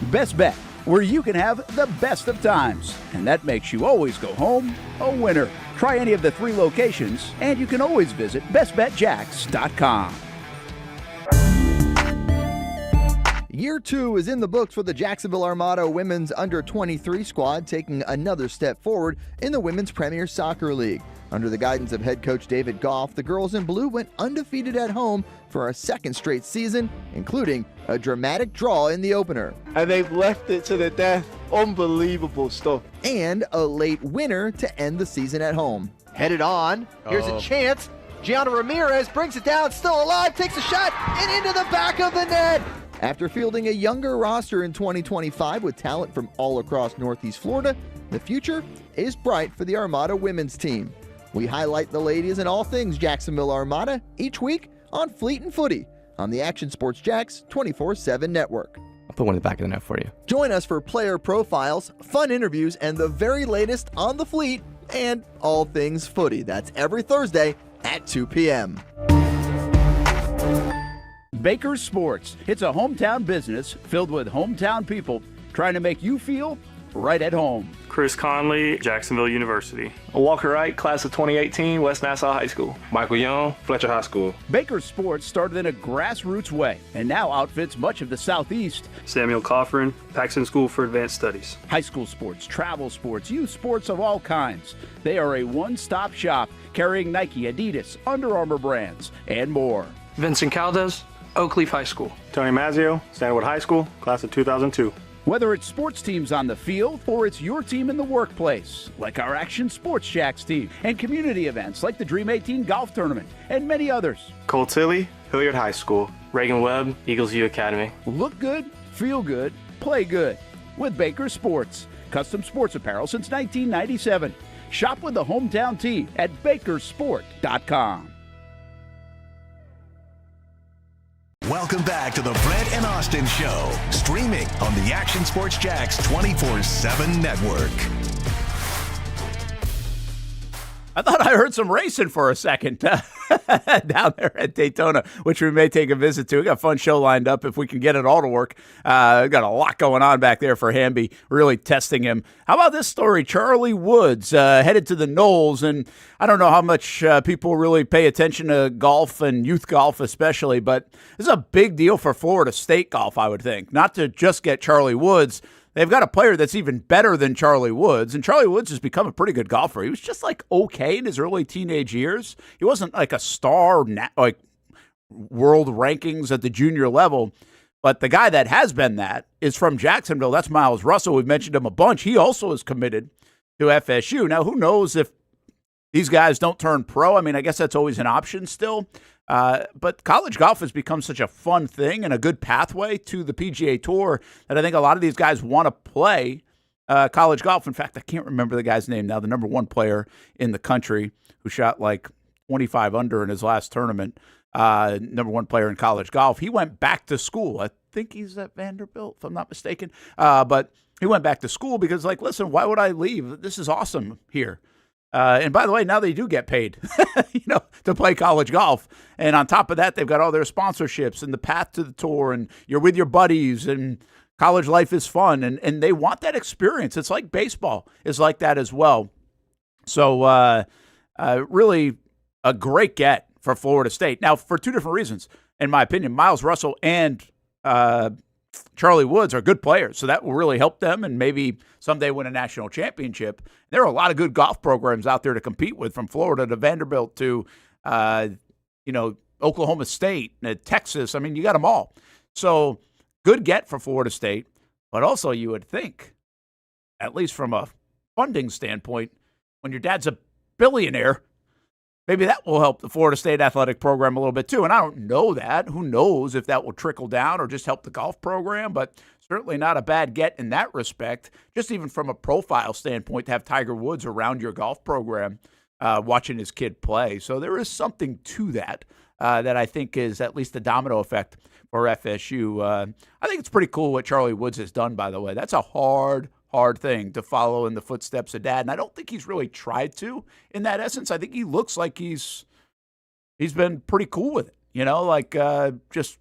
Best Bet, where you can have the best of times. And that makes you always go home a winner. Try any of the 3 locations, and you can always visit bestbetjacks.com. Year 2 is in the books for the Jacksonville Armada women's under-23 squad, taking another step forward in the Women's Premier Soccer League. Under the guidance of head coach David Goff, the girls in blue went undefeated at home for a second straight season, including a dramatic draw in the opener. And they've left it to the death. Unbelievable stuff. And a late winner to end the season at home. Headed on. Here's a chance. Gianna Ramirez brings it down, still alive, takes a shot, and into the back of the net. After fielding a younger roster in 2025 with talent from all across Northeast Florida, the future is bright for the Armada women's team. We highlight the ladies and all things Jacksonville Armada each week on Fleet and Footy on the Action Sports Jacks 24/7 network. I'll put one in the back of the net for you. Join us for player profiles, fun interviews, and the very latest on the Fleet and all things footy. That's every Thursday at 2 p.m. Baker's Sports. It's a hometown business filled with hometown people trying to make you feel right at home. Chris Conley, Jacksonville University. Walker Wright, class of 2018, West Nassau High School. Michael Young, Fletcher High School. Baker's Sports started in a grassroots way and now outfits much of the Southeast. Samuel Coffrin, Paxton School for Advanced Studies. High school sports, travel sports, youth sports of all kinds. They are a one-stop shop carrying Nike, Adidas, Under Armour brands, and more. Vincent Caldes, Oak Leaf High School. Tony Mazzio, Stanwood High School, class of 2002. Whether it's sports teams on the field or it's your team in the workplace, like our Action Sports Jacks team, and community events like the Dream 18 Golf Tournament, and many others. Cole Tilley, Hilliard High School. Reagan Webb, Eagles View Academy. Look good, feel good, play good with Baker Sports. Custom sports apparel since 1997. Shop with the hometown team at bakersport.com. Welcome back to the Brent and Austin Show, streaming on the Action Sports Jacks 24/7 network. I thought I heard some racing for a second down there at Daytona, which we may take a visit to. We got a fun show lined up if we can get it all to work. We got a lot going on back there for Hamby, really testing him. How about this story? Charlie Woods headed to the Knolls, and I don't know how much people really pay attention to golf and youth golf especially, but this is a big deal for Florida State golf, I would think. Not to just get Charlie Woods. They've got a player that's even better than Charlie Woods, and Charlie Woods has become a pretty good golfer. He was just like okay in his early teenage years. He wasn't like a star, like world rankings at the junior level, but the guy that has been that is from Jacksonville. That's Miles Russell. We've mentioned him a bunch. He also is committed to FSU. Now, who knows if these guys don't turn pro? I mean, I guess that's always an option still. But college golf has become such a fun thing and a good pathway to the PGA Tour that I think a lot of these guys want to play college golf. In fact, I can't remember the guy's name now, the number one player in the country who shot like 25 under in his last tournament, number one player in college golf. He went back to school. I think he's at Vanderbilt, if I'm not mistaken. But he went back to school because, like, listen, why would I leave? This is awesome here. And by the way, now they do get paid, to play college golf. And on top of that, they've got all their sponsorships and the path to the tour, and you're with your buddies, and college life is fun. And they want that experience. It's like baseball is like that as well. So really a great get for Florida State. Now, for two different reasons, in my opinion, Miles Russell and Charlie Woods are good players, so that will really help them and maybe someday win a national championship. There are a lot of good golf programs out there to compete with, from Florida to Vanderbilt to, Oklahoma State, Texas. I mean, you got them all. So good get for Florida State, but also you would think, at least from a funding standpoint, when your dad's a billionaire, maybe that will help the Florida State athletic program a little bit too. And I don't know that. Who knows if that will trickle down or just help the golf program, but certainly not a bad get in that respect. Just even from a profile standpoint, to have Tiger Woods around your golf program, watching his kid play. So there is something to that that I think is at least a domino effect for FSU. I think it's pretty cool what Charlie Woods has done, by the way. That's a hard thing to follow in the footsteps of dad. And I don't think he's really tried to in that essence. I think he looks like he's been pretty cool with it, just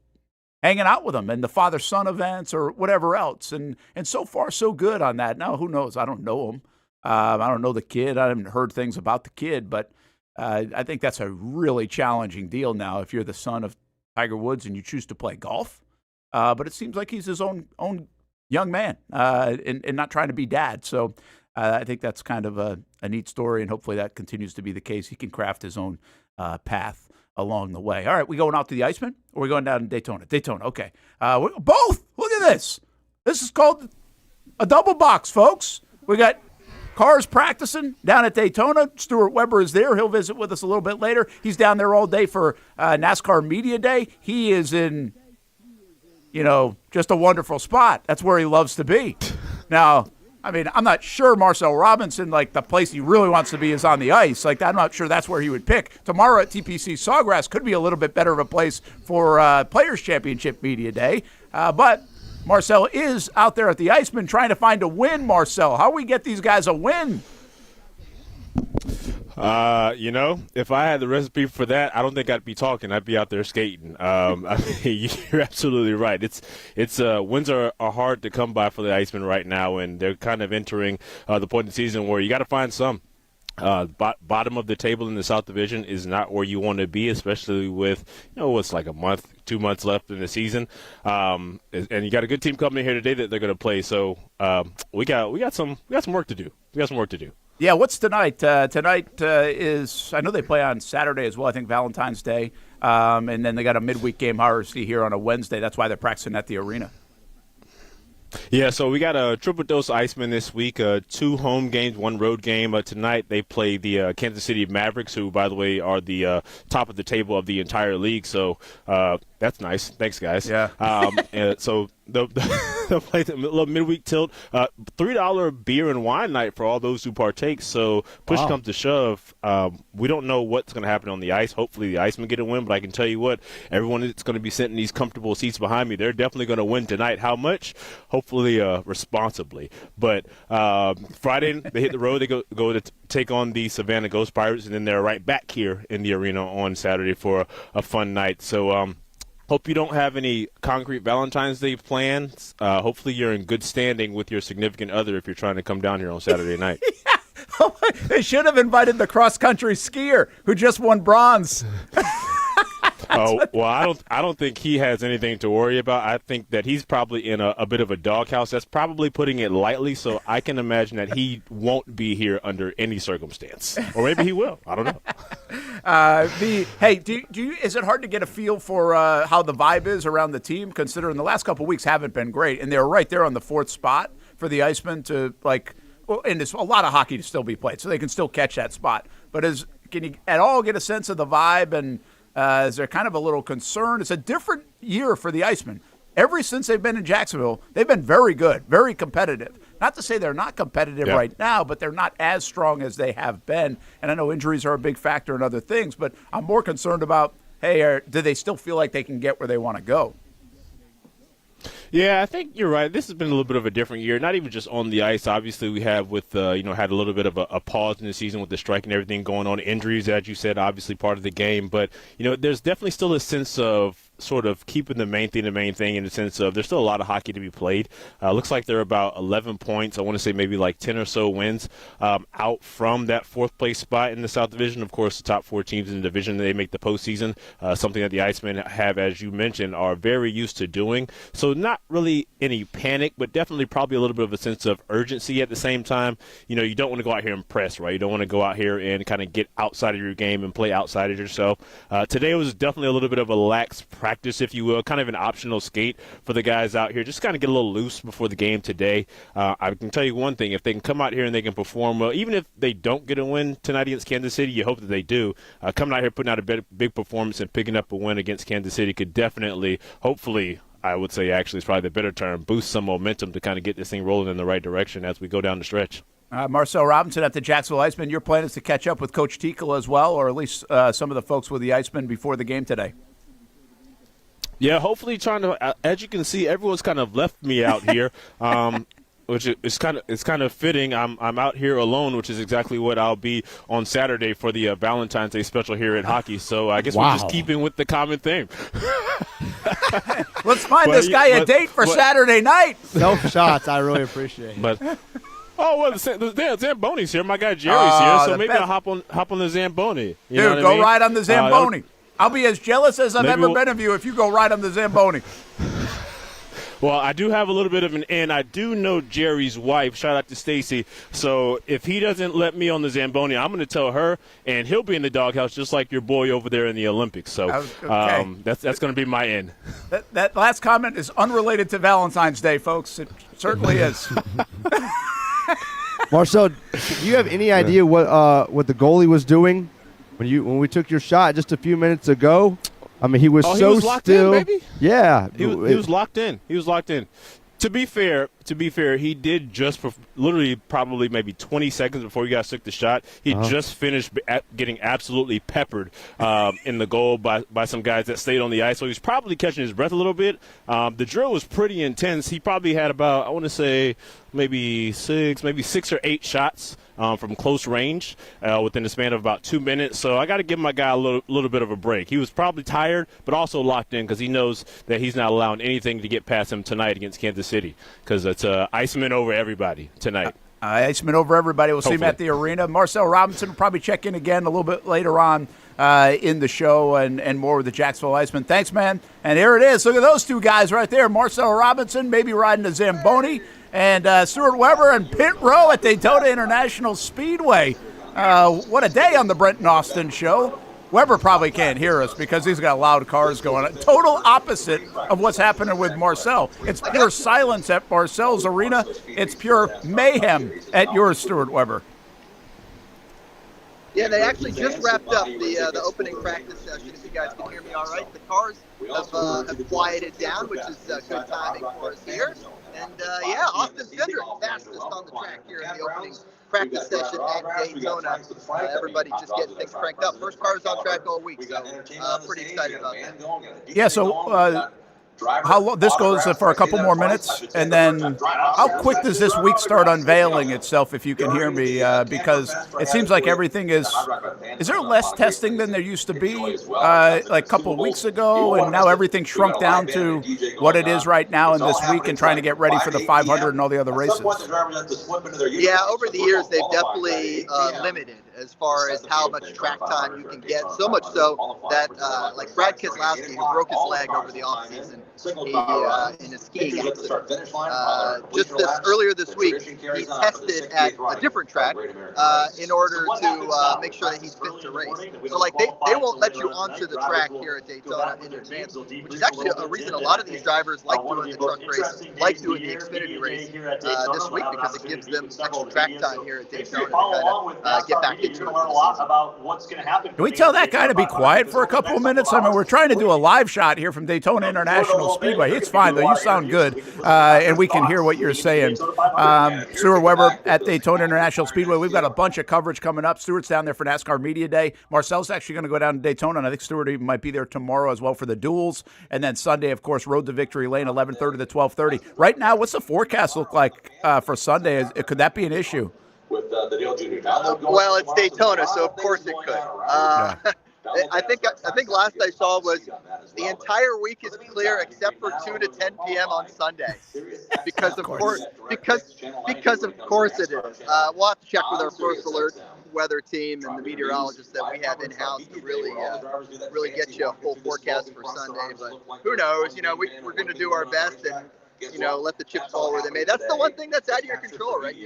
hanging out with him and the father-son events or whatever else. And so far, so good on that. Now, who knows? I don't know him. I don't know the kid. I haven't heard things about the kid, but I think that's a really challenging deal now if you're the son of Tiger Woods and you choose to play golf. But it seems like he's his own young man and not trying to be dad. So I think that's kind of a neat story, and hopefully that continues to be the case. He can craft his own path along the way. All right, we going out to the Iceman, or we going down to Daytona? Daytona, okay. Both. Look at this. This is called a double box, folks. We got cars practicing down at Daytona. Stuart Weber is there. He'll visit with us a little bit later. He's down there all day for NASCAR Media Day. He is in just a wonderful spot. That's where he loves to be. Now, I mean, I'm not sure Marcel Robinson, the place he really wants to be is on the ice. I'm not sure that's where he would pick. Tomorrow at TPC Sawgrass could be a little bit better of a place for Players Championship Media Day. But Marcel is out there at the Iceman trying to find a win, Marcel. How we get these guys a win? If I had the recipe for that, I don't think I'd be talking. I'd be out there skating. You're absolutely right. It's wins are hard to come by for the Icemen right now, and they're kind of entering the point in the season where you got to find some. Bottom of the table in the South Division is not where you want to be, especially with what's like a month, 2 months left in the season, and you got a good team coming here today that they're going to play. So we got some work to do. We got some work to do. Yeah, what's tonight? Tonight is, I know they play on Saturday as well, I think Valentine's Day. And then they got a midweek game, Hardesty, here on a Wednesday. That's why they're practicing at the arena. Yeah, so we got a triple dose of Iceman this week, 2 home games, 1 road game. Tonight they play the Kansas City Mavericks, who, by the way, are the top of the table of the entire league. So that's nice. Thanks, guys. Yeah. So they'll play the little midweek tilt. $3 beer and wine night for all those who partake. So push comes to shove. We don't know what's going to happen on the ice. Hopefully the Icemen get a win, but I can tell you what, everyone that's going to be sitting in these comfortable seats behind me, they're definitely going to win tonight. How much? Hopefully responsibly. But Friday they hit the road. They go to take on the Savannah Ghost Pirates, and then they're right back here in the arena on Saturday for a fun night. So hope you don't have any concrete Valentine's Day plans. Hopefully you're in good standing with your significant other if you're trying to come down here on Saturday night. They should have invited the cross-country skier who just won bronze. Oh, well, I don't think he has anything to worry about. I think that he's probably in a bit of a doghouse. That's probably putting it lightly, so I can imagine that he won't be here under any circumstance. Or maybe he will. I don't know. Is it hard to get a feel for how the vibe is around the team, considering the last couple of weeks haven't been great, and they're right there on the 4th spot for the Icemen to, and there's a lot of hockey to still be played, so they can still catch that spot. But can you at all get a sense of the vibe, and is there kind of a little concern? It's a different year for the Icemen. Ever since they've been in Jacksonville, they've been very good, very competitive. Not to say they're not competitive right now, but they're not as strong as they have been. And I know injuries are a big factor and other things, but I'm more concerned about, do they still feel like they can get where they want to go? Yeah, I think you're right. This has been a little bit of a different year, not even just on the ice. Obviously, we have had a little bit of a pause in the season with the strike and everything going on. Injuries, as you said, obviously part of the game. But, there's definitely still a sense of sort of keeping the main thing in the sense of there's still a lot of hockey to be played. Looks like they're about 11 points. I want to say maybe like 10 or so wins out from that 4th place spot in the South Division. Of course, the top 4 teams in the division, they make the postseason, something that the Icemen have, as you mentioned, are very used to doing. So not really any panic, but definitely probably a little bit of a sense of urgency at the same time. You don't want to go out here and press, right? You don't want to go out here and kind of get outside of your game and play outside of yourself. Today was definitely a little bit of a lax practice, if you will, kind of an optional skate for the guys out here. Just kind of get a little loose before the game today. I can tell you one thing, if they can come out here and they can perform well, even if they don't get a win tonight against Kansas City, you hope that they do. Coming out here, putting out a big performance and picking up a win against Kansas City could definitely, hopefully, I would say actually it's probably the better term, boost some momentum to kind of get this thing rolling in the right direction as we go down the stretch. Marcel Robinson at the Jacksonville Icemen, your plan is to catch up with Coach Tickle as well, or at least some of the folks with the Icemen before the game today. Yeah, hopefully trying to, as you can see, everyone's kind of left me out here, which is kind of fitting. I'm out here alone, which is exactly what I'll be on Saturday for the Valentine's Day special here at hockey. So I guess we're just keeping with the common theme. Let's find this guy a date for Saturday night. Self shots, I really appreciate. But the Zamboni's here. My guy Jerry's here, so maybe I'll hop on the Zamboni. Dude, go ride on the Zamboni. I'll be as jealous as I've ever been of you if you go ride on the Zamboni. Well, I do have a little bit of an in. I do know Jerry's wife. Shout out to Stacy. So if he doesn't let me on the Zamboni, I'm going to tell her, and he'll be in the doghouse just like your boy over there in the Olympics. So that's going to be my in. That last comment is unrelated to Valentine's Day, folks. It certainly is. Marcel, do you have any idea what the goalie was doing when we took your shot just a few minutes ago? I mean, he was he was locked still. In, baby? Yeah, he was locked in. He was locked in. To be fair, he did just literally probably maybe 20 seconds before you guys took the shot. He just finished getting absolutely peppered in the goal by some guys that stayed on the ice. So he was probably catching his breath a little bit. The drill was pretty intense. He probably had about, I want to say, maybe 6 or 8 shots from close range within the span of about 2 minutes. So I got to give my guy a little bit of a break. He was probably tired, but also locked in because he knows that he's not allowing anything to get past him tonight against Kansas City because it's Iceman over everybody tonight. Iceman over everybody. We'll see him at the arena. Marcel Robinson will probably check in again a little bit later on in the show and more with the Jacksonville Icemen. Thanks, man. And here it is. Look at those two guys right there. Marcel Robinson maybe riding a Zamboni, and Stuart Weber and Pit Row at Daytona International Speedway. What a day on the Brent and Austin show. Weber probably can't hear us because he's got loud cars going on. Total opposite of what's happening with Marcel. It's pure silence at Marcel's arena. It's pure mayhem at yours, Stuart Weber. Yeah, they actually just wrapped up the opening practice session. If you guys can hear me all right, the cars have quieted down, which is good timing for us here. And yeah, Austin Cindric, fastest on the track here in the opening practice session at Daytona. Everybody just getting things cranked up. First cars on track all week, so pretty excited about that. Yeah, so how long this goes for a couple more minutes, and then how quick does this week start unveiling itself, if you can hear me, because it seems like everything is there less testing than there used to be like a couple of weeks ago, and now everything shrunk down to what it is right now in this week and trying to get ready for the 500 and all the other races? Yeah, over the years they've definitely limited as far as how much track time you can get, so much so that like Brad Keselowski, who broke his leg over the offseason in a skiing accident, just earlier this week, he tested at a different track in order to make sure that he's fit to race. So like they won't let you onto the track here at Daytona in advance, which is actually a reason a lot of these drivers like doing the truck race, like doing the Xfinity race this week, because it gives them extra track time here at Daytona to kind of get back into it for the season. Can we tell that guy to be quiet for a couple of minutes? I mean, we're trying to do a live shot here from Daytona International Speedway. It's fine, though. You sound good, and we can hear what you're saying. Stuart Weber at Daytona International Speedway. We've got a bunch of coverage coming up. Stuart's down there for NASCAR Media Day. Marcel's actually going to go down to Daytona, and I think Stuart even might be there tomorrow as well for the duels. And then Sunday, of course, Road to Victory Lane, 11:30 to 12:30. Right now, what's the forecast look like for Sunday? Could that be an issue? Well, it's Daytona, so of course it could. I think last I saw was the entire week is clear except for 2 to 10 p.m. on Sunday, because of course it is. We'll have to check with our First Alert weather team and the meteorologists that we have in house to really get you a full forecast for Sunday. But who knows? You know, we're going to do our best and let the chips fall where they may. That's the one thing that's out of your control, right?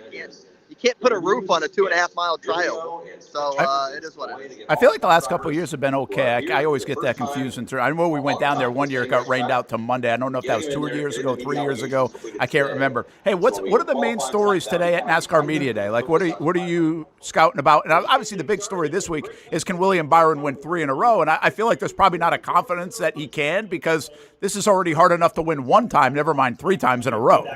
You can't put a roof on a 2.5 mile trial, so it is what it is. I feel like the last couple of years have been okay. I always get that confused. I know we went down there one year, it got rained out to Monday. I don't know if that was 2 years ago, 3 years ago. I can't remember. Hey, what are the main stories today at NASCAR Media Day? Like, what are you scouting about? And obviously, the big story this week is, can William Byron win 3 in a row? And I feel like there's probably not a confidence that he can, because this is already hard enough to win one time, never mind 3 times in a row.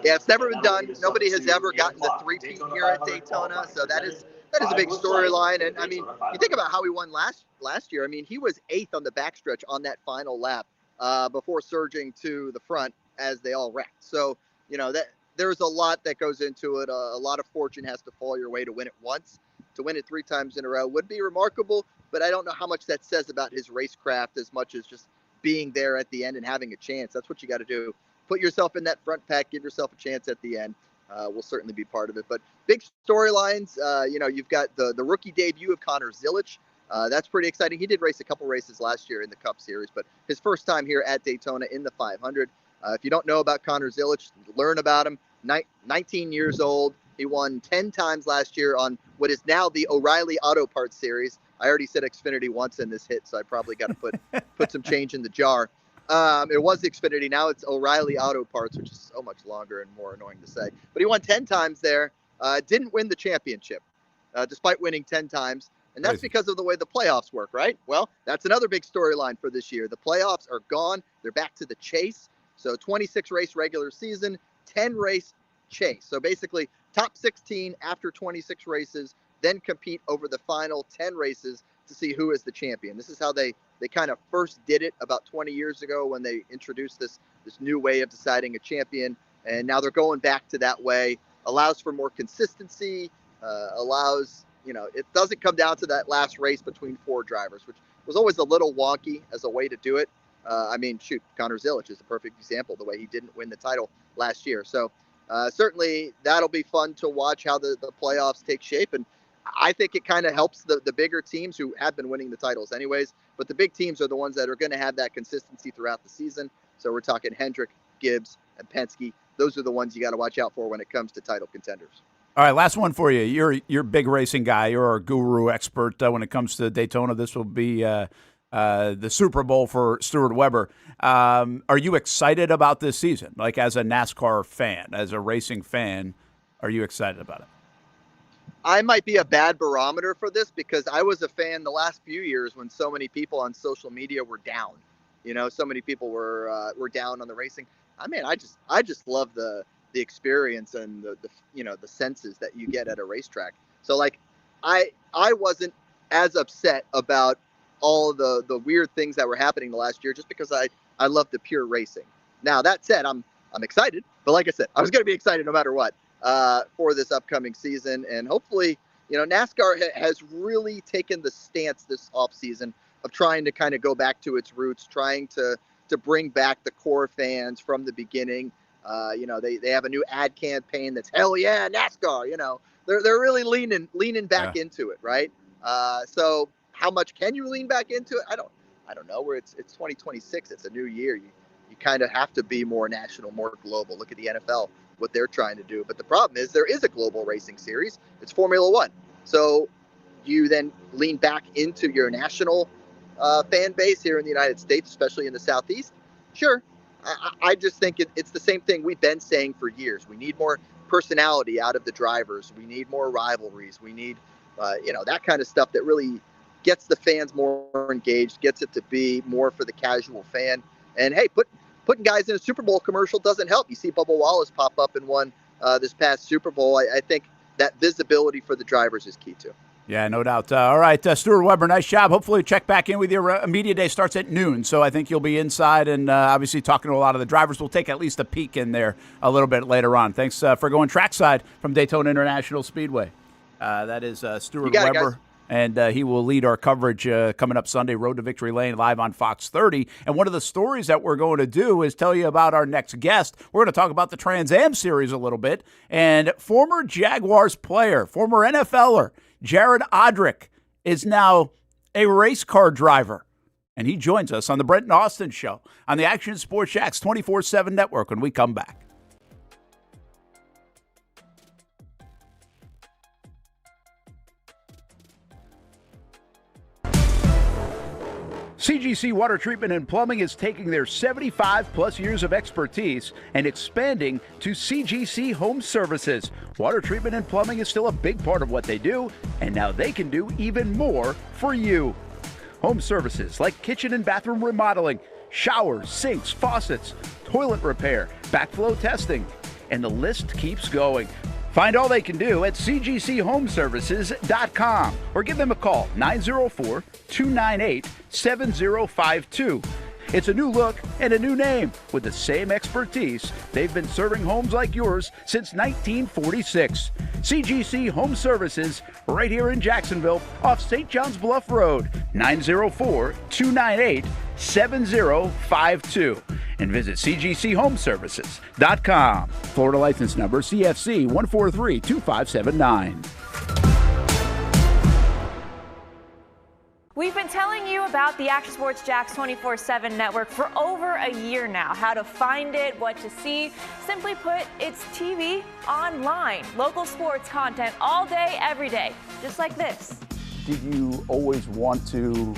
Yeah, it's never been done. Nobody has ever gotten the 3-peat here at Daytona, so that is a big storyline. And I mean, you think about how he won last year. I mean, he was 8th on the backstretch on that final lap before surging to the front as they all wrecked. So that there's a lot that goes into it. A lot of fortune has to fall your way to win it once. To win it 3 times in a row would be remarkable, but I don't know how much that says about his racecraft as much as just being there at the end and having a chance. That's what you got to do. Put yourself in that front pack, give yourself a chance at the end. Will certainly be part of it. But big storylines, you've got the rookie debut of Connor Zilisch. That's pretty exciting. He did race a couple races last year in the Cup Series, but his first time here at Daytona in the 500. If you don't know about Connor Zilisch, learn about him. 19 years old. He won 10 times last year on what is now the O'Reilly Auto Parts Series. I already said Xfinity once in this hit, so I probably got to put some change in the jar. It was Xfinity. Now it's O'Reilly Auto Parts, which is so much longer and more annoying to say. But he won 10 times there. Didn't win the championship, despite winning 10 times. And that's because of the way the playoffs work, right? Well, that's another big storyline for this year. The playoffs are gone. They're back to the chase. So 26 race regular season, 10 race chase. So basically top 16 after 26 races, then compete over the final 10 races to see who is the champion. This is how they kind of first did it about 20 years ago when they introduced this new way of deciding a champion. And now they're going back to that way. Allows for more consistency, it doesn't come down to that last race between 4 drivers, which was always a little wonky as a way to do it. Connor Zilisch is a perfect example, the way he didn't win the title last year. So certainly that'll be fun to watch how the playoffs take shape. And I think it kind of helps the bigger teams who have been winning the titles anyways, but the big teams are the ones that are going to have that consistency throughout the season. So we're talking Hendrick, Gibbs, and Penske. Those are the ones you got to watch out for when it comes to title contenders. All right, last one for you. You're a big racing guy. You're our guru expert when it comes to Daytona. This will be the Super Bowl for Stuart Weber. Are you excited about this season? Like as a NASCAR fan, as a racing fan, are you excited about it? I might be a bad barometer for this because I was a fan the last few years when so many people on social media were down. So many people were down on the racing. I mean, I just love the experience and the senses that you get at a racetrack. So like, I wasn't as upset about all of the weird things that were happening the last year just because I love the pure racing. Now that said, I'm excited, but like I said, I was going to be excited no matter what for this upcoming season, and hopefully, NASCAR has really taken the stance this off season of trying to kind of go back to its roots, trying to bring back the core fans from the beginning. They have a new ad campaign that's hell yeah NASCAR. They're really leaning back into it, right? So how much can you lean back into it? I don't know. Where it's 2026, it's a new year. You kind of have to be more national, more global. Look at the NFL, what they're trying to do. But the problem is there is a global racing series. It's Formula One. So you then lean back into your national fan base here in the United States, especially in the Southeast. Sure. I just think it's the same thing we've been saying for years. We need more personality out of the drivers. We need more rivalries. We need, that kind of stuff that really gets the fans more engaged, gets it to be more for the casual fan. And hey, putting guys in a Super Bowl commercial doesn't help. You see Bubba Wallace pop up in one this past Super Bowl. I think that visibility for the drivers is key too. Yeah, no doubt. All right, Stuart Weber, nice job. Hopefully check back in with your media day starts at noon, so I think you'll be inside and obviously talking to a lot of the drivers. We'll take at least a peek in there a little bit later on. Thanks for going trackside from Daytona International Speedway. That is Stuart Weber. And he will lead our coverage coming up Sunday, Road to Victory Lane, live on Fox 30. And one of the stories that we're going to do is tell you about our next guest. We're going to talk about the Trans Am Series a little bit. And former Jaguars player, former NFLer, Jared Odrick, is now a race car driver. And he joins us on the Brent and Austen Show on the Action Sports Jax 24/7 network when we come back. CGC Water Treatment and Plumbing is taking their 75-plus years of expertise and expanding to CGC Home Services. Water treatment and plumbing is still a big part of what they do, and now they can do even more for you. Home services like kitchen and bathroom remodeling, showers, sinks, faucets, toilet repair, backflow testing, and the list keeps going. Find all they can do at cgchomeservices.com or give them a call, 904-298-7052. It's a new look and a new name with the same expertise. They've been serving homes like yours since 1946. CGC Home Services, right here in Jacksonville, off St. John's Bluff Road, 904-298-7052. And visit cgchomeservices.com. Florida license number CFC 1432579. We've been telling you about the Action Sports Jax 24/7 network for over a year now. How to find it, what to see. Simply put, it's TV online. Local sports content all day, every day. Just like this. Did you always want to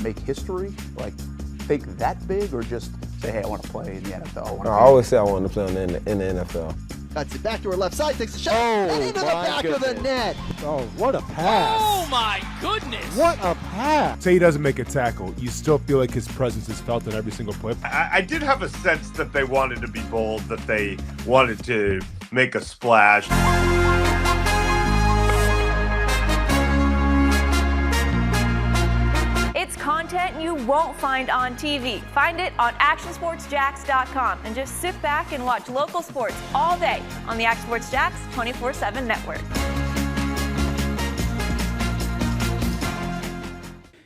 make history? Like, think that big, or just say, hey, I want to play in the NFL? I always say I want to play in the NFL. That's it. Back to her left side. Takes a shot. And into the back of the net. Oh, what a pass. Oh, my goodness. What a pass. Say he doesn't make a tackle, you still feel like his presence is felt in every single play. I did have a sense that they wanted to be bold, that they wanted to make a splash. It's content you won't find on TV. Find it on actionsportsjax.com and just sit back and watch local sports all day on the Action Sports Jax 24/7 network.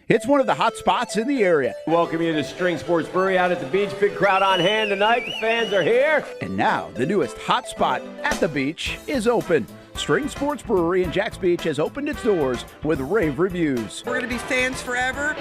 It's one of the hot spots in the area. Welcome you to String Sports Brewery out at the beach. Big crowd on hand tonight. The fans are here. And now the newest hot spot at the beach is open. String Sports Brewery in Jax Beach has opened its doors with rave reviews. We're going to be fans forever.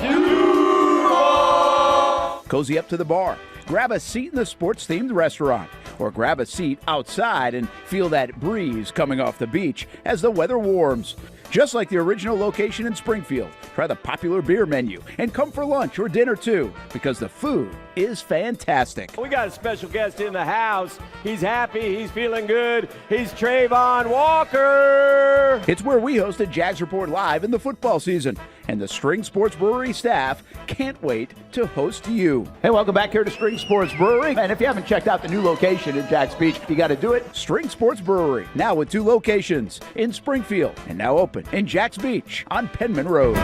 Cozy up to the bar. Grab a seat in the sports-themed restaurant. or grab a seat outside and feel that breeze coming off the beach as the weather warms. Just like the original location in Springfield, try the popular beer menu and come for lunch or dinner too, because the food is fantastic. We got a special guest in the house. He's happy. He's feeling good. He's Trayvon Walker. It's where we hosted Jags Report Live in the football season, and the String Sports Brewery staff can't wait to host you. Hey, welcome back here to String Sports Brewery. And if you haven't checked out the new location in Jags Beach, you got to do it. String Sports Brewery, now with 2 locations in Springfield and now open in Jags Beach on Penman Road.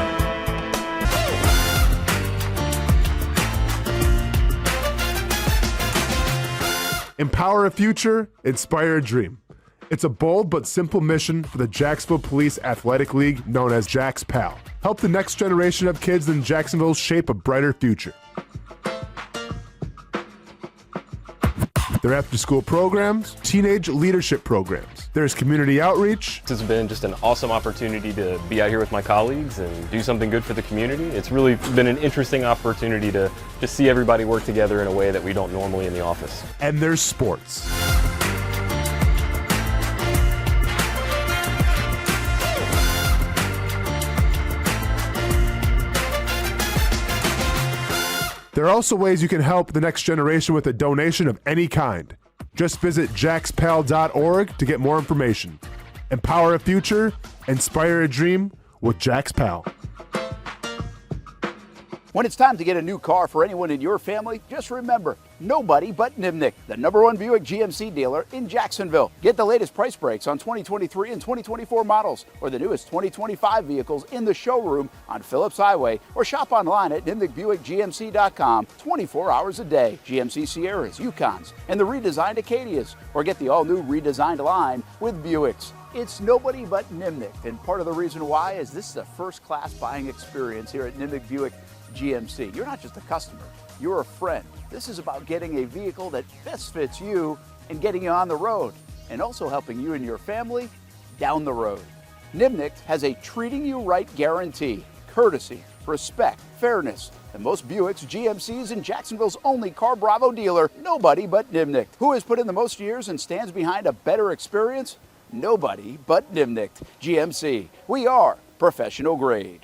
Empower a future, inspire a dream. It's a bold but simple mission for the Jacksonville Police Athletic League known as Jax PAL. Help the next generation of kids in Jacksonville shape a brighter future. Their after-school programs, teenage leadership programs. There's community outreach. This has been just an awesome opportunity to be out here with my colleagues and do something good for the community. It's really been an interesting opportunity to just see everybody work together in a way that we don't normally in the office. And there's sports. There are also ways you can help the next generation with a donation of any kind. Just visit jaxpal.org to get more information. Empower a future, inspire a dream with Jax PAL. When it's time to get a new car for anyone in your family, just remember, nobody but Nimnick, the #1 Buick GMC dealer in Jacksonville. Get the latest price breaks on 2023 and 2024 models or the newest 2025 vehicles in the showroom on Phillips Highway, or shop online at nimnickbuickgmc.com 24 hours a day. GMC Sierras, Yukons, and the redesigned Acadias, or get the all-new redesigned line with Buicks. It's nobody but Nimnick, and part of the reason why is this is a first-class buying experience here at Nimnick Buick GMC. You're not just a customer, you're a friend. This is about getting a vehicle that best fits you and getting you on the road, and also helping you and your family down the road. Nimnick has a treating you right guarantee, courtesy, respect, fairness, and most Buicks, GMCs, and Jacksonville's only Car Bravo dealer, nobody but Nimnick. Who has put in the most years and stands behind a better experience? Nobody but Nimnick GMC. We are professional grade.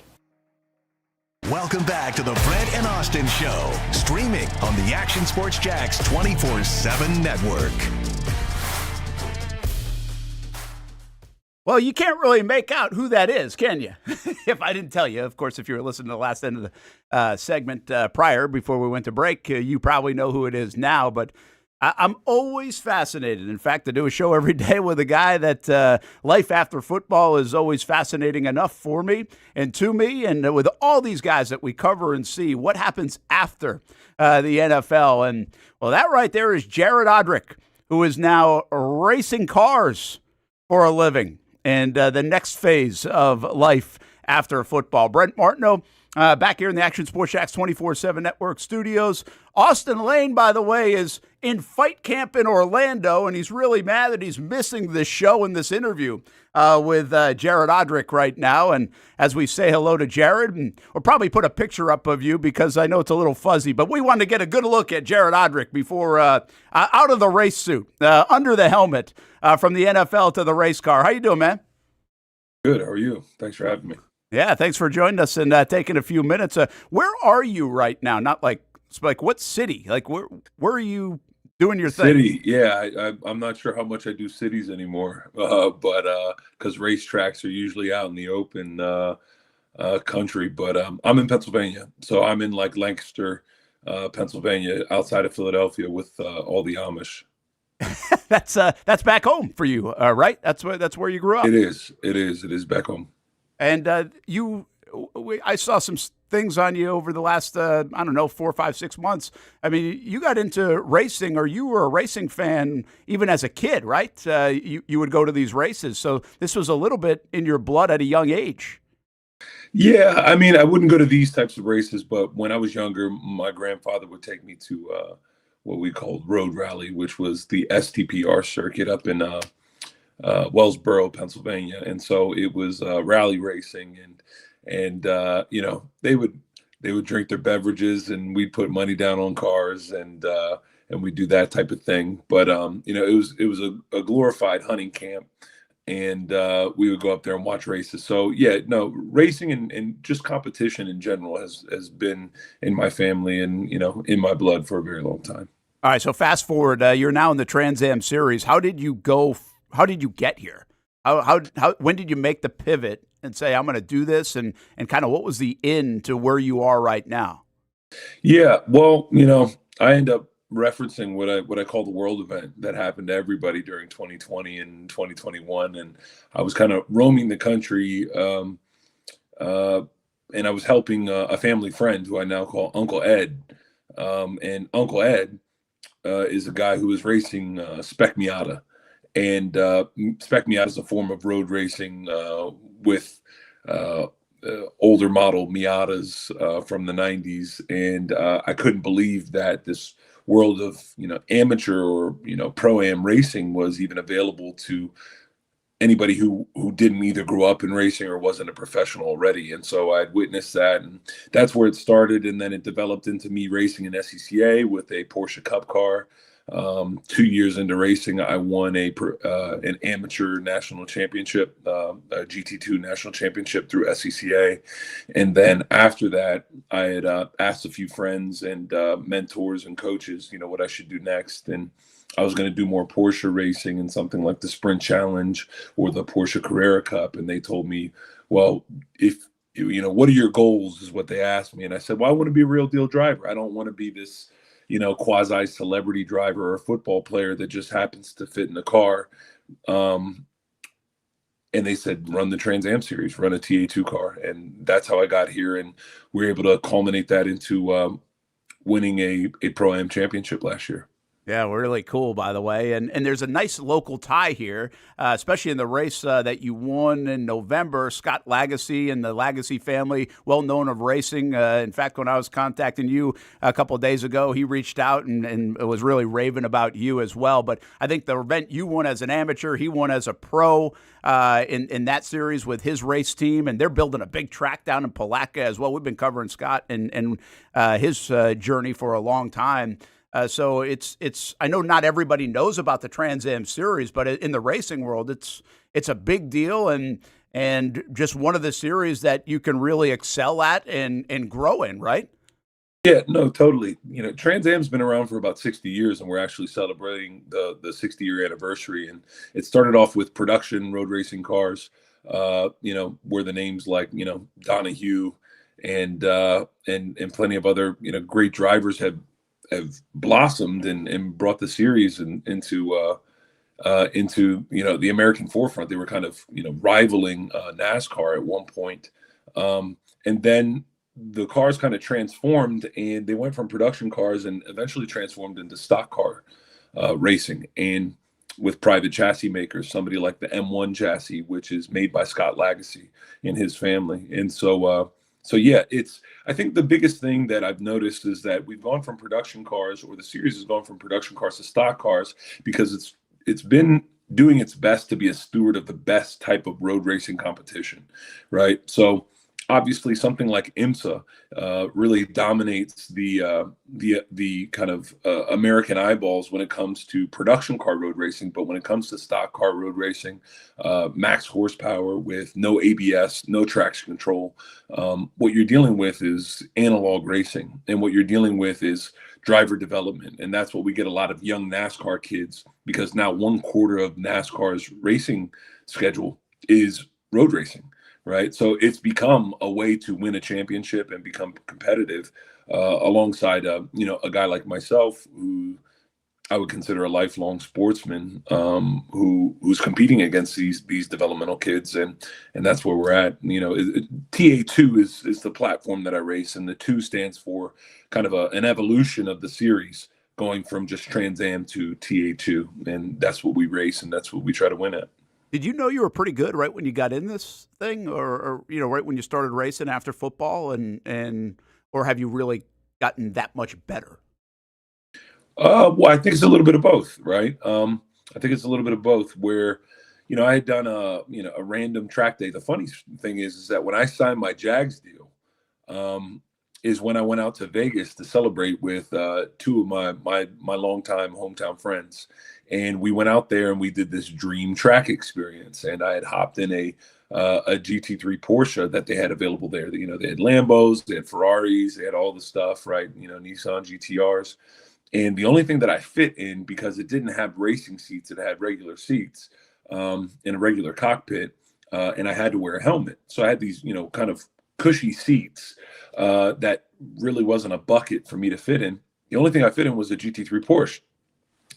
Welcome back to the Brent and Austen Show, streaming on the Action Sports Jax 24/7 network. Well, you can't really make out who that is, can you? If I didn't tell you. Of course, if you were listening to the last end of the segment prior, before we went to break, you probably know who it is now, but I'm always fascinated. In fact, I do a show every day with a guy that life after football is always fascinating enough for me and to me. And with all these guys that we cover and see what happens after the NFL. And, well, that right there is Jared Odrick, who is now racing cars for a living and the next phase of life after football. Brent Martineau, back here in the Action Sports Jax 24/7 network studios. Austen Lane, by the way, is in fight camp in Orlando, and he's really mad that he's missing this show and this interview with Jared Odrick right now. And as we say hello to Jared, and we'll probably put a picture up of you because I know it's a little fuzzy, but we wanted to get a good look at Jared Odrick before out of the race suit, under the helmet, from the NFL to the race car. How you doing, man? Good. How are you? Thanks for having me. Yeah, thanks for joining us and taking a few minutes. Where are you right now? Not like what city? Like where are you doing your thing? City, yeah. I'm not sure how much I do cities anymore, but because racetracks are usually out in the open country. But I'm in Pennsylvania, so I'm in like Lancaster, Pennsylvania, outside of Philadelphia, with all the Amish. That's back home for you, right? That's where you grew up. It is back home. And I saw some things on you over the last, 4, 5, 6 months. I mean, you got into racing, or you were a racing fan even as a kid, right? You would go to these races. So this was a little bit in your blood at a young age. Yeah, I mean, I wouldn't go to these types of races, but when I was younger, my grandfather would take me to what we called Road Rally, which was the STPR circuit up in Wellsboro, Pennsylvania. And so it was rally racing, and they would drink their beverages, and we'd put money down on cars, and we do that type of thing. But it was a glorified hunting camp, and we would go up there and watch races. So yeah, no, racing and just competition in general has been in my family and in my blood for a very long time. All right, so fast forward, you're now in the Trans Am Series. How did you go? How did you get here? How when did you make the pivot and say I'm going to do this, and kind of what was the in to where you are right now? Yeah, well, I end up referencing what I call the world event that happened to everybody during 2020 and 2021, and I was kind of roaming the country, and I was helping a family friend who I now call Uncle Ed, and Uncle Ed is a guy who is racing Spec Miata, and Spec Miata is a form of road racing with older model Miatas from the 90s, and I couldn't believe that this world of amateur or pro-am racing was even available to anybody who didn't either grow up in racing or wasn't a professional already. And so I'd witnessed that, and that's where it started. And then it developed into me racing in SCCA with a Porsche Cup car. 2 years into racing, I won an amateur national championship, a GT2 national championship through SCCA. And then after that, I had asked a few friends and mentors and coaches, what I should do next. And I was going to do more Porsche racing and something like the Sprint Challenge or the Porsche Carrera Cup. And they told me, well, what are your goals is what they asked me. And I said, well, I want to be a real deal driver. I don't want to be this, quasi celebrity driver or a football player that just happens to fit in the car. And they said, run the Trans Am Series, run a TA2 car. And that's how I got here. And we were able to culminate that into winning a Pro-Am championship last year. Yeah, really cool, by the way. And there's a nice local tie here, especially in the race that you won in November. Scott Lagasse and the Lagasse family, well known of racing. In fact, when I was contacting you a couple of days ago, he reached out and was really raving about you as well. But I think the event you won as an amateur, he won as a pro in that series with his race team. And they're building a big track down in Palatka as well. We've been covering Scott and his journey for a long time. So it's I know not everybody knows about the Trans Am Series, but in the racing world, it's a big deal and just one of the series that you can really excel at and grow in, right? Yeah, no, totally. Trans Am's been around for about 60 years, and we're actually celebrating the 60-year anniversary. And it started off with production road racing cars, where the names like Donahue and plenty of other great drivers have blossomed and brought the series into the American forefront. They were kind of rivaling NASCAR at one point, and then the cars kind of transformed, and they went from production cars and eventually transformed into stock car racing, and with private chassis makers, somebody like the M1 chassis, which is made by Scott Lagasse and his family. And so yeah, I think the biggest thing that I've noticed is that we've gone from production cars, or the series has gone from production cars to stock cars, because it's been doing its best to be a steward of the best type of road racing competition, right? So obviously something like IMSA really dominates the kind of American eyeballs when it comes to production car road racing. But when it comes to stock car road racing, max horsepower with no ABS, no traction control, what you're dealing with is analog racing, and what you're dealing with is driver development. And that's what we get a lot of young NASCAR kids, because now 1/4 of NASCAR's racing schedule is road racing. Right. So it's become a way to win a championship and become competitive alongside, a guy like myself, who I would consider a lifelong sportsman, who's competing against these developmental kids. And that's where we're at. TA2 is the platform that I race. And the 2 stands for kind of an evolution of the series, going from just Trans Am to TA2. And that's what we race, and that's what we try to win at. Did you know you were pretty good right when you got in this thing, or right when you started racing after football, or have you really gotten that much better? Well, I think it's a little bit of both, right? I think it's a little bit of both. Where, I had done a random track day. The funny thing is that when I signed my Jags deal, is when I went out to Vegas to celebrate with two of my longtime hometown friends. And we went out there and we did this dream track experience. And I had hopped in a GT3 Porsche that they had available there. They had Lambos, they had Ferraris, they had all the stuff, right? Nissan GTRs. And the only thing that I fit in, because it didn't have racing seats, it had regular seats in a regular cockpit, and I had to wear a helmet. So I had these, kind of cushy seats that really wasn't a bucket for me to fit in. The only thing I fit in was a GT3 Porsche.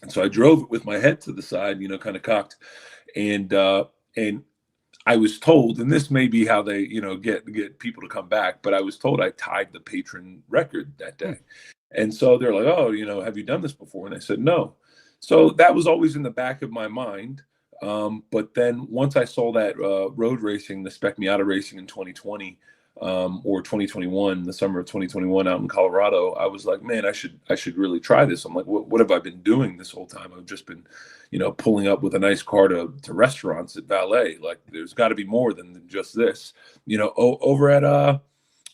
And so I drove it with my head to the side, kind of cocked. And I was told, and this may be how they, get people to come back, but I was told I tied the patron record that day. And so they're like, oh, have you done this before? And I said, no. So that was always in the back of my mind. But then once I saw that road racing, the Spec Miata racing in 2020 or 2021, the summer of 2021 out in Colorado, I was like, man, I should really try this. I'm like, what have I been doing this whole time? I've just been, pulling up with a nice car to restaurants at valet. Like, there's got to be more than just this. Over at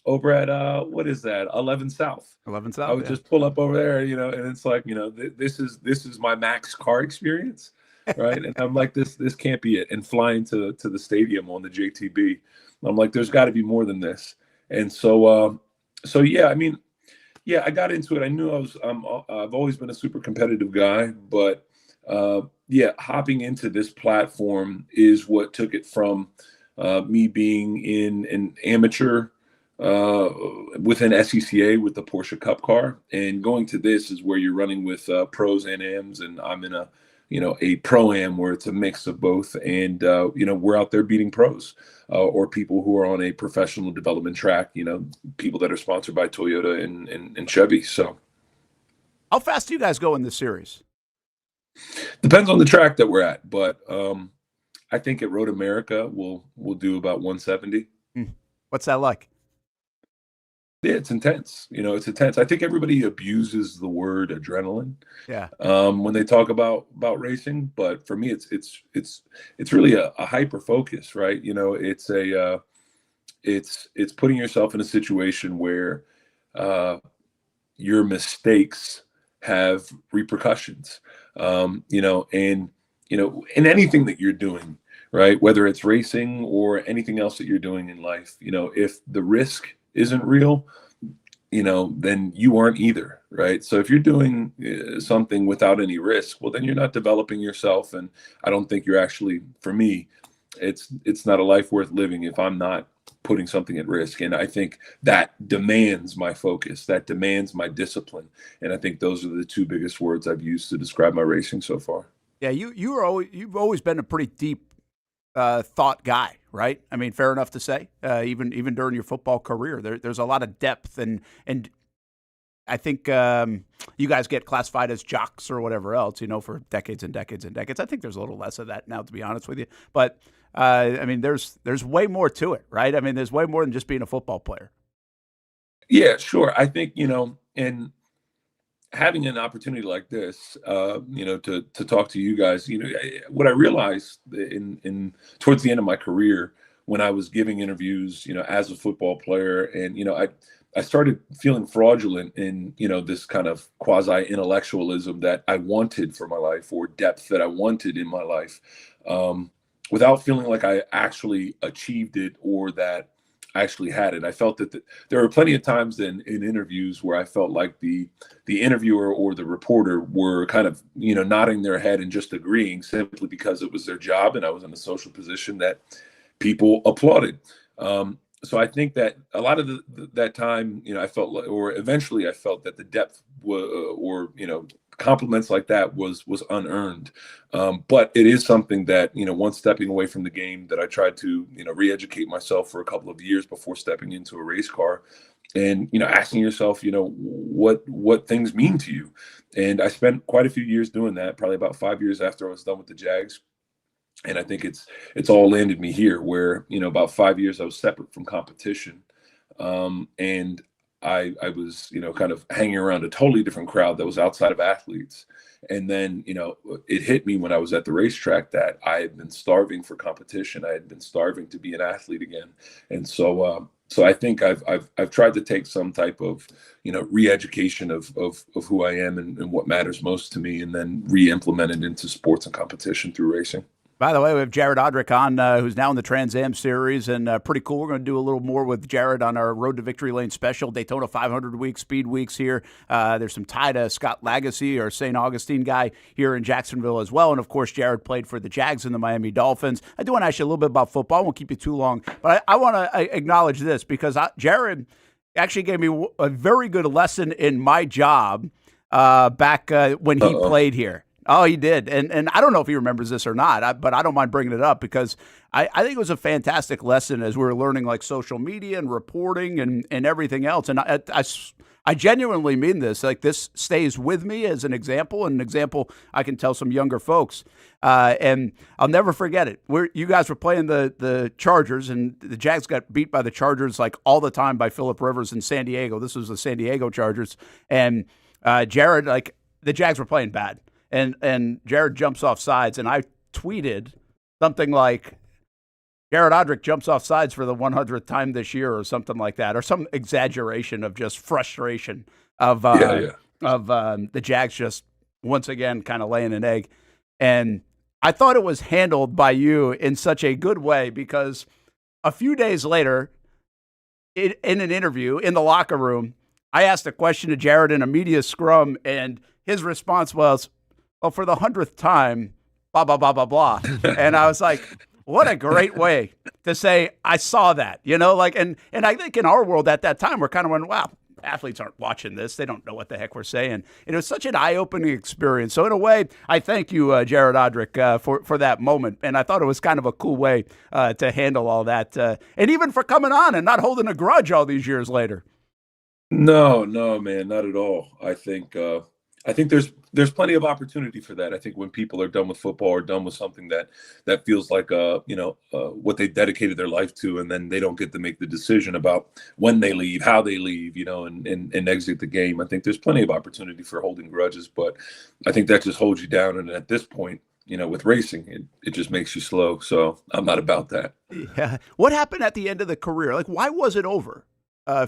what is that? 11 South. 11 South. I would just pull up over there, and it's like, this is my max car experience, right? And I'm like, this can't be it. And flying to the stadium on the JTB, I'm like, there's got to be more than this. And so yeah, I mean, yeah, I got into it. I knew I've always been a super competitive guy, but yeah, hopping into this platform is what took it from me being in an amateur within SCCA with the Porsche Cup car, and going to this is where you're running with pros and AMs, and I'm in a pro-am where it's a mix of both, and we're out there beating pros or people who are on a professional development track, people that are sponsored by Toyota and Chevy. So how fast do you guys go in this series? Depends on the track that we're at, but I think at Road America we'll do about 170. What's that like? Yeah, it's intense. It's intense. I think everybody abuses the word adrenaline. Yeah. When they talk about racing, but for me, it's really a hyper focus, right? It's putting yourself in a situation where your mistakes have repercussions. In anything that you're doing, right? Whether it's racing or anything else that you're doing in life, if the risk isn't real, then you aren't either, right? So if you're doing something without any risk, well, then you're not developing yourself. And I don't think you're actually, for me, it's not a life worth living if I'm not putting something at risk. And I think that demands my focus, that demands my discipline. And I think those are the two biggest words I've used to describe my racing so far. Yeah, you've always been a pretty deep thought guy, right? I mean, fair enough to say, even during your football career, there's a lot of depth, and I think you guys get classified as jocks or whatever else, for decades and decades and decades. I think there's a little less of that now, to be honest with you. But I mean, there's way more to it, right? I mean, there's way more than just being a football player. Yeah, sure. I think and having an opportunity like this, to talk to you guys, what I realized in towards the end of my career, when I was giving interviews, as a football player, and I started feeling fraudulent in this kind of quasi intellectualism that I wanted for my life, or depth that I wanted in my life, without feeling like I actually achieved it or that I actually had it. I felt that there were plenty of times in interviews where I felt like the interviewer or the reporter were kind of, nodding their head and just agreeing simply because it was their job and I was in a social position that people applauded. So I think that a lot of that time, I felt like, or eventually I felt that the depth compliments like that was unearned. But it is something that, once stepping away from the game, that I tried to, re-educate myself for a couple of years before stepping into a race car and, asking yourself, what things mean to you. And I spent quite a few years doing that, probably about 5 years after I was done with the Jags. And I think it's all landed me here where, about 5 years I was separate from competition. And I was, kind of hanging around a totally different crowd that was outside of athletes. And then, it hit me when I was at the racetrack that I had been starving for competition. I had been starving to be an athlete again. And so So I think I've tried to take some type of, re-education of who I am and what matters most to me, and then re-implement it into sports and competition through racing. By the way, we have Jared Odrick on, who's now in the Trans Am Series, and pretty cool. We're going to do a little more with Jared on our Road to Victory Lane special, Daytona 500 week, Speed Weeks here. There's some tie to Scott Lagasse, our St. Augustine guy here in Jacksonville as well. And, of course, Jared played for the Jags and the Miami Dolphins. I do want to ask you a little bit about football. I won't keep you too long, but I want to acknowledge this because Jared actually gave me a very good lesson in my job back when he played here. Oh, he did. And I don't know if he remembers this or not, but I don't mind bringing it up because I think it was a fantastic lesson as we were learning like social media and reporting and everything else. And I genuinely mean this. Like, this stays with me as an example, and an example I can tell some younger folks. And I'll never forget it. You guys were playing the Chargers, and the Jags got beat by the Chargers like all the time by Phillip Rivers in San Diego. This was the San Diego Chargers. And Jared, like, the Jags were playing bad. And Jared jumps off sides, and I tweeted something like, Jared Odrick jumps off sides for the 100th time this year or something like that, or some exaggeration of just frustration of the Jags just once again kind of laying an egg. And I thought it was handled by you in such a good way because a few days later, in an interview in the locker room, I asked a question to Jared in a media scrum, and his response was, well, for the 100th time, blah, blah, blah, blah, blah. And I was like, what a great way to say, I saw that, like, and I think in our world at that time, we're kind of wondering, wow, athletes aren't watching this. They don't know what the heck we're saying. And it was such an eye-opening experience. So in a way, I thank you, Jared Odrick, for that moment. And I thought it was kind of a cool way to handle all that. And even for coming on and not holding a grudge all these years later. No, man, not at all. I think there's plenty of opportunity for that. I think when people are done with football or done with something that feels like what they dedicated their life to, and then they don't get to make the decision about when they leave, how they leave, and exit the game. I think there's plenty of opportunity for holding grudges, but I think that just holds you down. And at this point, with racing, it just makes you slow. So I'm not about that. Yeah. What happened at the end of the career? Like, why was it over?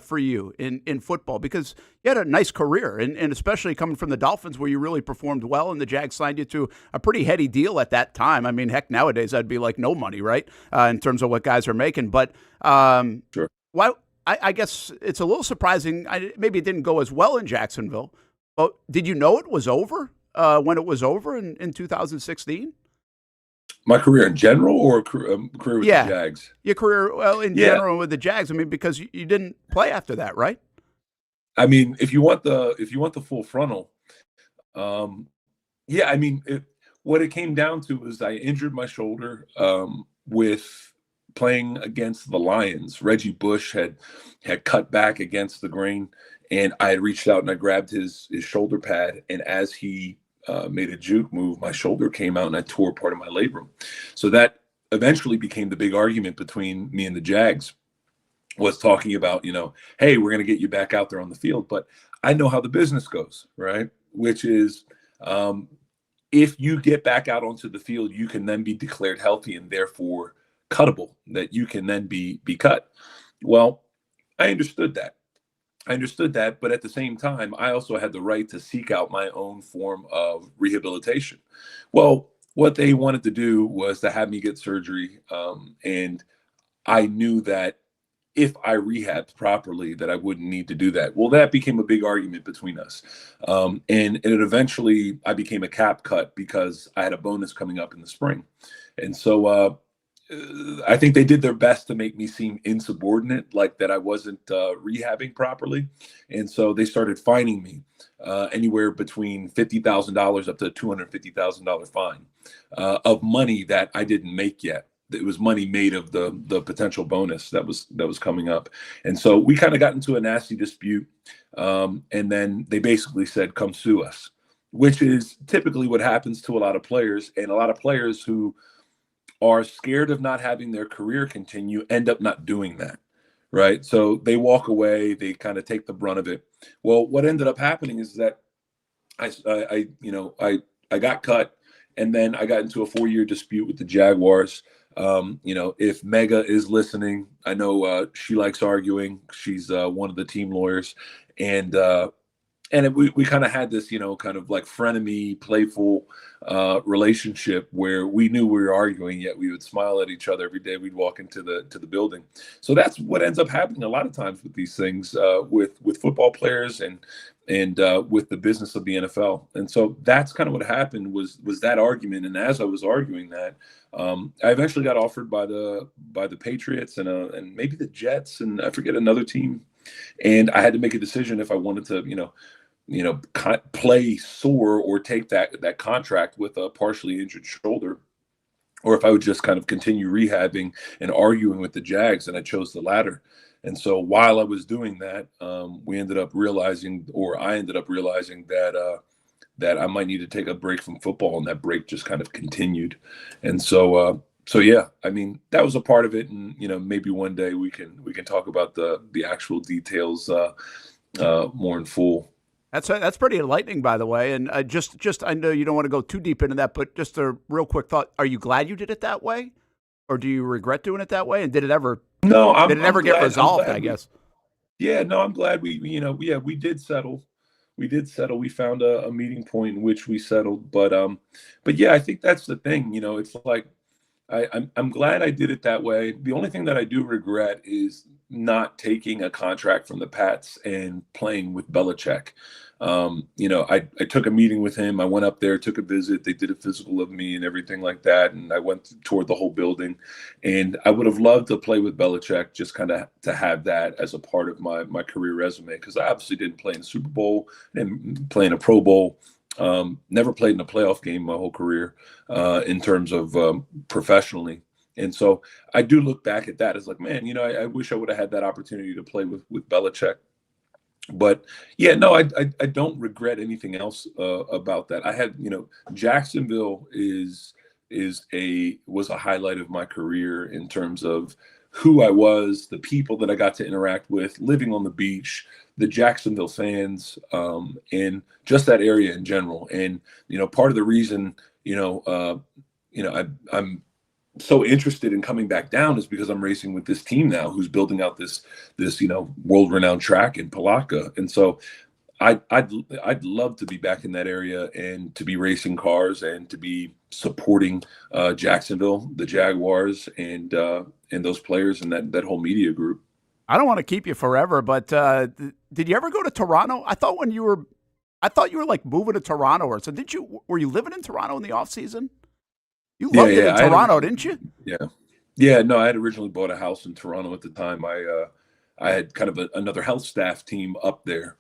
For you in football, because you had a nice career, and especially coming from the Dolphins where you really performed well, and the Jags signed you to a pretty heady deal at that time. I mean, heck, nowadays that'd be like no money, right? In terms of what guys are making. But sure. Why? I guess it's a little surprising. Maybe it didn't go as well in Jacksonville. But did you know it was over when it was over in 2016? My career in general, or career with the Jags? Your career, in general with the Jags. I mean, because you didn't play after that, right? I mean, if you want the full frontal, I mean, what it came down to was I injured my shoulder with playing against the Lions. Reggie Bush had cut back against the grain, and I had reached out and I grabbed his shoulder pad, and as he made a juke move, my shoulder came out and I tore part of my labrum. So that eventually became the big argument between me and the Jags, was talking about, hey, we're going to get you back out there on the field. But I know how the business goes, right? Which is if you get back out onto the field, you can then be declared healthy and therefore cuttable, that you can then be cut. Well, I understood that. But at the same time, I also had the right to seek out my own form of rehabilitation. Well, what they wanted to do was to have me get surgery. And I knew that if I rehabbed properly, that I wouldn't need to do that. Well, that became a big argument between us. And it eventually, I became a cap cut because I had a bonus coming up in the spring. And so I think they did their best to make me seem insubordinate, like that I wasn't rehabbing properly. And so they started fining me anywhere between $50,000 up to a $250,000 fine of money that I didn't make yet. It was money made of the potential bonus that was coming up. And so we kind of got into a nasty dispute. And then they basically said, come sue us, which is typically what happens to a lot of players. And a lot of players who are scared of not having their career continue end up not doing that, right? So they walk away, they kind of take the brunt of it. Well, what ended up happening is that I got cut, and then I got into a 4-year dispute with the Jaguars. If Mega is listening, I know she likes arguing. She's one of the team lawyers, and we kind of had this, kind of like frenemy, playful relationship where we knew we were arguing, yet we would smile at each other every day we'd walk into the building. So that's what ends up happening a lot of times with these things, with football players and with the business of the NFL. And so that's kind of what happened was that argument. And as I was arguing that, I eventually got offered by the Patriots and maybe the Jets and I forget another team. And I had to make a decision if I wanted to, play sore or take that contract with a partially injured shoulder, or if I would just kind of continue rehabbing and arguing with the Jags. And I chose the latter. And so while I was doing that, I ended up realizing that I might need to take a break from football, and that break just kind of continued. And so yeah, I mean, that was a part of it. And, maybe one day we can talk about the actual details more in full. That's pretty enlightening, by the way. And just I know you don't want to go too deep into that, but just a real quick thought: are you glad you did it that way, or do you regret doing it that way? And did it ever? No, did it ever get resolved? I guess. Yeah, no, I'm glad we did settle. We did settle. We found a meeting point in which we settled. But yeah, I think that's the thing. It's like I'm glad I did it that way. The only thing that I do regret is not taking a contract from the Pats and playing with Belichick. I took a meeting with him. I went up there, took a visit. They did a physical of me and everything like that. And I went toward the whole building. And I would have loved to play with Belichick, just kind of to have that as a part of my career resume, because I obviously didn't play in the Super Bowl and play in a Pro Bowl. Never played in a playoff game my whole career in terms of professionally. And so I do look back at that as like, man, I wish I would have had that opportunity to play with Belichick. But yeah, no, I don't regret anything else about that. I had, Jacksonville was a highlight of my career in terms of who I was, the people that I got to interact with, living on the beach, the Jacksonville fans, and just that area in general. And, part of the reason, I'm so interested in coming back down is because I'm racing with this team now who's building out this world-renowned track in Palatka. And so I'd love to be back in that area and to be racing cars and to be supporting Jacksonville, the Jaguars, and those players and that whole media group. I don't want to keep you forever, but did you ever go to Toronto? I thought you were like moving to Toronto or so. Were you living in Toronto in the off season? You loved it in Toronto, didn't you? Yeah. Yeah. No, I had originally bought a house in Toronto at the time. I had kind of another health staff team up there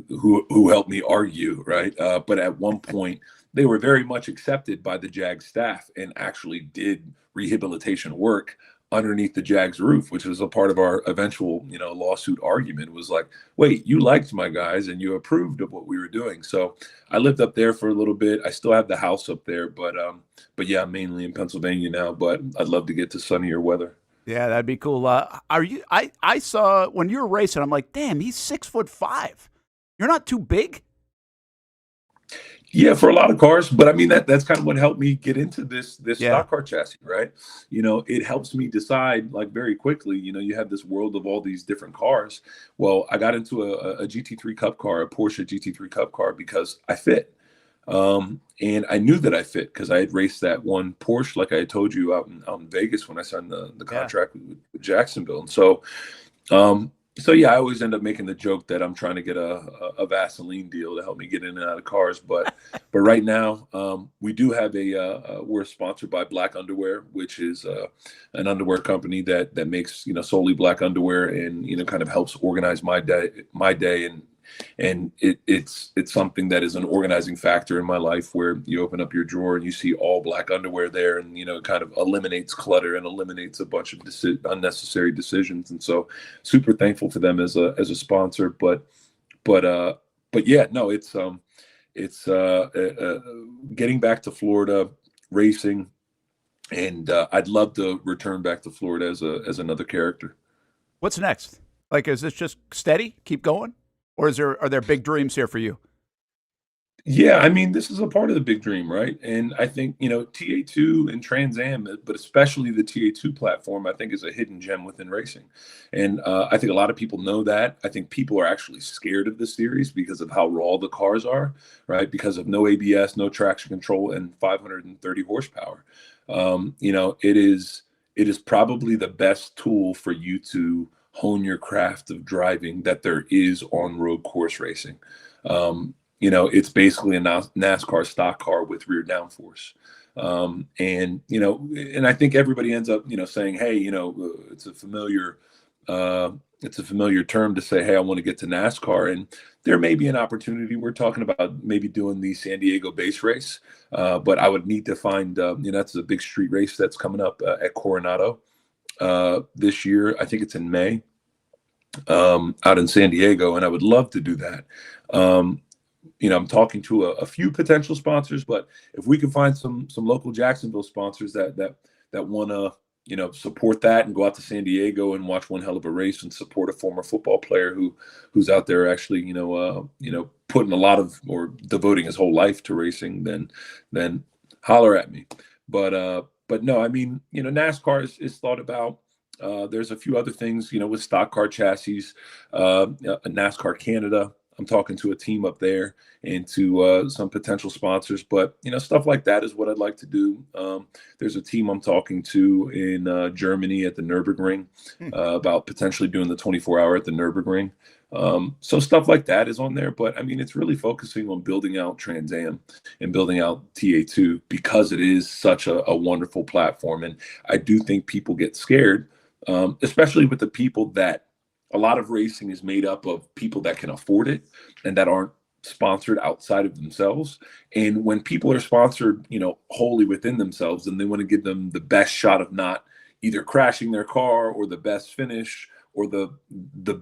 who helped me argue, right? But at one point, they were very much accepted by the Jag staff and actually did rehabilitation work underneath the Jags roof, which was a part of our eventual, lawsuit argument. Was like, wait, you liked my guys and you approved of what we were doing. So I lived up there for a little bit. I still have the house up there, but yeah, I'm mainly in Pennsylvania now, but I'd love to get to sunnier weather. Yeah, that'd be cool. I saw when you were racing, I'm like, damn, he's 6'5". You're not too big. Yeah, for a lot of cars, but I mean that's kind of what helped me get into this stock car chassis, right? It helps me decide like very quickly. You have this world of all these different cars. Well, I got into a GT3 Cup car, a Porsche GT3 Cup car, because I fit, and I knew that I fit because I had raced that one Porsche, like I had told you, out in Vegas when I signed the contract with Jacksonville, and so. So yeah, I always end up making the joke that I'm trying to get a Vaseline deal to help me get in and out of cars. But right now, we do have we're sponsored by Black Underwear, which is an underwear company that makes solely black underwear and kind of helps organize my day and it's something that is an organizing factor in my life, where you open up your drawer and you see all black underwear there, and it kind of eliminates clutter and eliminates a bunch of unnecessary decisions. And so super thankful for them as a sponsor. But yeah, no, it's getting back to Florida racing, and I'd love to return back to Florida as another character. What's next? Like, is this just steady, keep going? Or are there big dreams here for you? Yeah, I mean, this is a part of the big dream, right? And I think, TA2 and Trans Am, but especially the TA2 platform, I think is a hidden gem within racing. And I think a lot of people know that. I think people are actually scared of the series because of how raw the cars are, right? Because of no ABS, no traction control, and 530 horsepower. It is probably the best tool for you to hone your craft of driving that there is on road course racing. It's basically a NASCAR stock car with rear downforce. And I think everybody ends up, saying, hey, it's a familiar term to say, hey, I want to get to NASCAR. And there may be an opportunity. We're talking about maybe doing the San Diego base race. But I would need to find, that's a big street race that's coming up at Coronado this year. I think it's in May out in San Diego. And I would love to do that. I'm talking to a few potential sponsors, but if we can find some local Jacksonville sponsors that want to, support that and go out to San Diego and watch one hell of a race and support a former football player who's out there actually, putting a lot of or devoting his whole life to racing, then holler at me. But no, I mean, NASCAR is thought about. There's a few other things, with stock car chassis, NASCAR Canada. I'm talking to a team up there and to some potential sponsors, but stuff like that is what I'd like to do. There's a team I'm talking to in Germany at the Nürburgring about potentially doing the 24-hour at the Nürburgring. So stuff like that is on there, but I mean, it's really focusing on building out Trans Am and building out TA2 because it is such a wonderful platform. And I do think people get scared, especially with the people that a lot of racing is made up of people that can afford it and that aren't sponsored outside of themselves. And when people are sponsored, wholly within themselves, and they want to give them the best shot of not either crashing their car or the best finish or the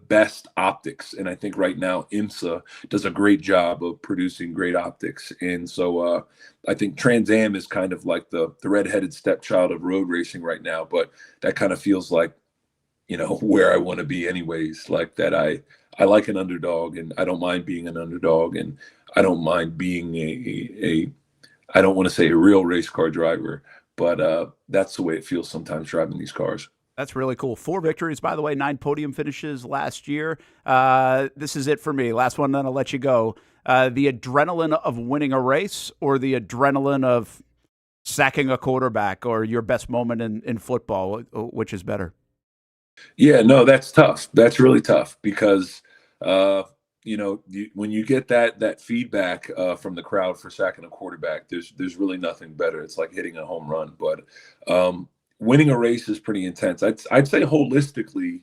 best optics. And I think right now IMSA does a great job of producing great optics. And so I think Trans Am is kind of like the redheaded stepchild of road racing right now, but that kind of feels like, where I want to be anyways. Like that I like an underdog, and I don't mind being an underdog, and I don't mind being I don't want to say a real race car driver, but that's the way it feels sometimes driving these cars. That's really cool. 4 victories, by the way, 9 podium finishes last year. This is it for me. Last one, then I'll let you go. The adrenaline of winning a race or the adrenaline of sacking a quarterback or your best moment in football, which is better? Yeah, no, that's tough. That's really tough because, when you get that feedback from the crowd for sacking a quarterback, there's really nothing better. It's like hitting a home run. But winning a race is pretty intense. I'd say holistically,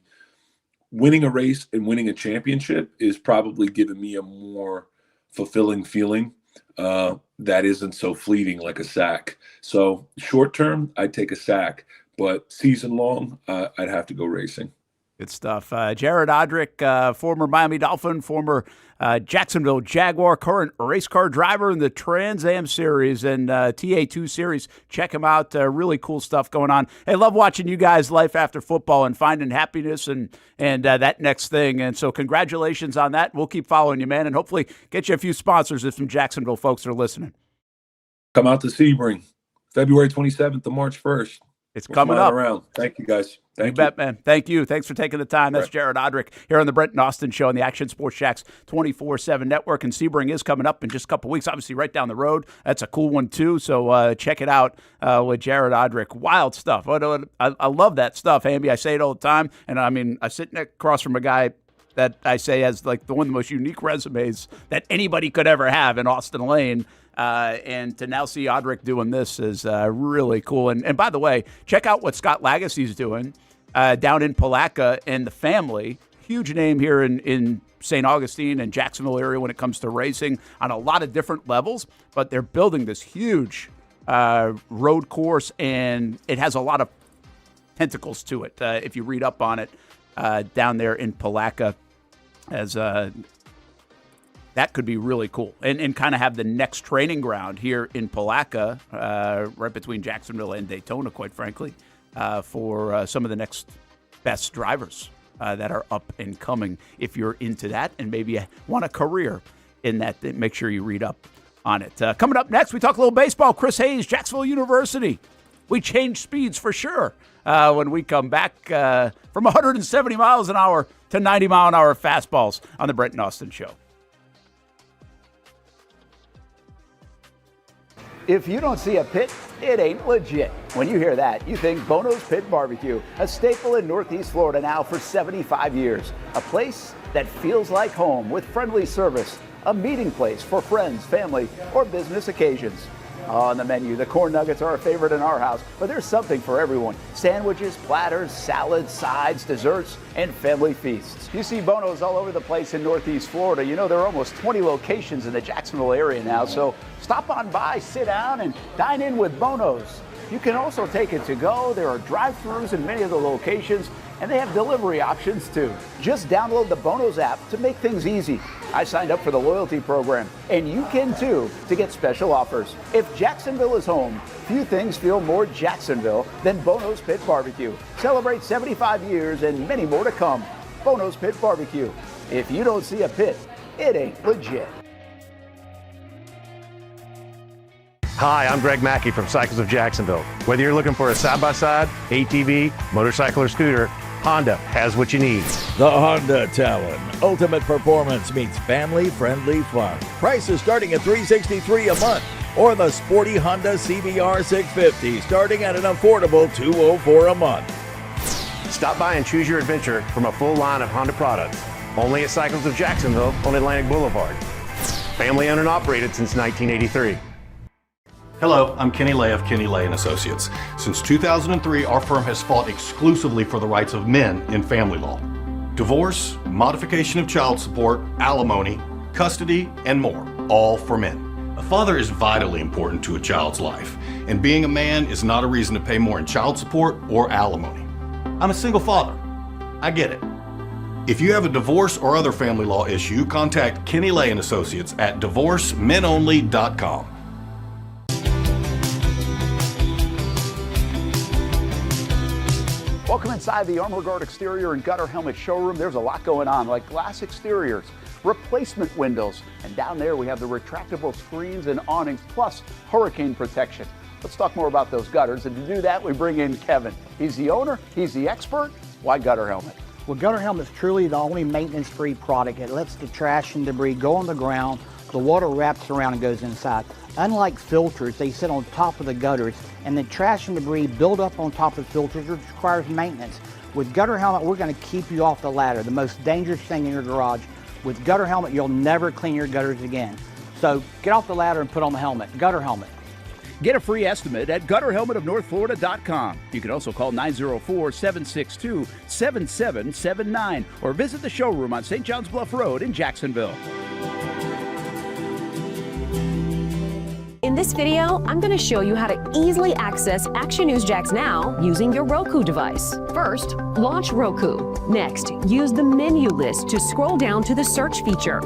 winning a race and winning a championship is probably giving me a more fulfilling feeling that isn't so fleeting like a sack. So short term, I'd take a sack. But season long, I'd have to go racing. Good stuff. Jared Odrick, former Miami Dolphin, former Jacksonville Jaguar, current race car driver in the Trans Am Series and TA2 Series. Check him out. Really cool stuff going on. Hey, love watching you guys' life after football and finding happiness and that next thing. And so congratulations on that. We'll keep following you, man, and hopefully get you a few sponsors if some Jacksonville folks are listening. Come out to Sebring, February 27th to March 1st. It's coming up. Around. Thank you, guys. You bet, man. Thank you. Thanks for taking the time. That's Jared Odrick here on the Brent and Austen Show on the Action Sports Jacks 24/7 Network. And Sebring is coming up in just a couple weeks, obviously right down the road. That's a cool one, too. So check it out with Jared Odrick. Wild stuff. I love that stuff, Hamby. I say it all the time. And, I mean, I sit across from a guy that I say has, like, one of the most unique resumes that anybody could ever have in Austen Lane. And to now see Odrick doing this is really cool. And by the way, check out what Scott Lagasse's doing down in Palatka and the family. Huge name here in St. Augustine and Jacksonville area when it comes to racing on a lot of different levels. But they're building this huge road course, and it has a lot of tentacles to it. If you read up on it down there in Palatka, as that could be really cool. And kind of have the next training ground here in Palatka, right between Jacksonville and Daytona, quite frankly, for some of the next best drivers that are up and coming. If you're into that and maybe want a career in that, then make sure you read up on it. Coming up next, we talk a little baseball. Chris Hayes, Jacksonville University. We change speeds for sure when we come back from 170 miles an hour to 90 mile an hour fastballs on the Brent and Austin Show. If you don't see a pit, it ain't legit. When you hear that, you think Bono's Pit Barbecue, a staple in Northeast Florida now for 75 years. A place that feels like home with friendly service, a meeting place for friends, family, or business occasions. On the menu, the corn nuggets are a favorite in our house, but there's something for everyone. Sandwiches, platters, salads, sides, desserts, and family feasts. You see Bono's all over the place in Northeast Florida. You know, there are almost 20 locations in the Jacksonville area now, so stop on by, sit down, and dine in with Bono's. You can also take it to go. There are drive-thrus in many of the locations, and they have delivery options too. Just download the Bono's app to make things easy. I signed up for the loyalty program, and you can too, to get special offers. If Jacksonville is home, few things feel more Jacksonville than Bono's Pit Barbecue. Celebrate 75 years and many more to come. Bono's Pit Barbecue. If you don't see a pit, it ain't legit. Hi, I'm Greg Mackey from Cycles of Jacksonville. Whether you're looking for a side-by-side, ATV, motorcycle, or scooter, Honda has what you need. The Honda Talon. Ultimate performance meets family-friendly fun. Prices starting at $363 a month. Or the sporty Honda CBR 650 starting at an affordable $204 a month. Stop by and choose your adventure from a full line of Honda products. Only at Cycles of Jacksonville on Atlantic Boulevard. Family owned and operated since 1983. Hello, I'm Kenny Lay of Kenny Lay & Associates. Since 2003, our firm has fought exclusively for the rights of men in family law. Divorce, modification of child support, alimony, custody, and more, all for men. A father is vitally important to a child's life, and being a man is not a reason to pay more in child support or alimony. I'm a single father. I get it. If you have a divorce or other family law issue, contact Kenny Lay & Associates at divorcemenonly.com. Welcome inside the Armor Guard exterior and gutter helmet showroom. There's a lot going on, like glass exteriors, replacement windows, and down there we have the retractable screens and awnings, plus hurricane protection. Let's talk more about those gutters, and to do that, we bring in Kevin. He's the owner, he's the expert. Why Gutter Helmet? Well, Gutter Helmet is truly the only maintenance-free product. It lets the trash and debris go on the ground, the water wraps around and goes inside. Unlike filters, they sit on top of the gutters, and the trash and debris build up on top of filters, which requires maintenance. With Gutter Helmet, we're going to keep you off the ladder, the most dangerous thing in your garage. With Gutter Helmet, you'll never clean your gutters again. So get off the ladder and put on the helmet. Gutter Helmet. Get a free estimate at gutterhelmetofnorthflorida.com. You can also call 904-762-7779 or visit the showroom on St. John's Bluff Road in Jacksonville. In this video, I'm going to show you how to easily access Action News Jax Now using your Roku device. First, launch Roku. Next, use the menu list to scroll down to the search feature.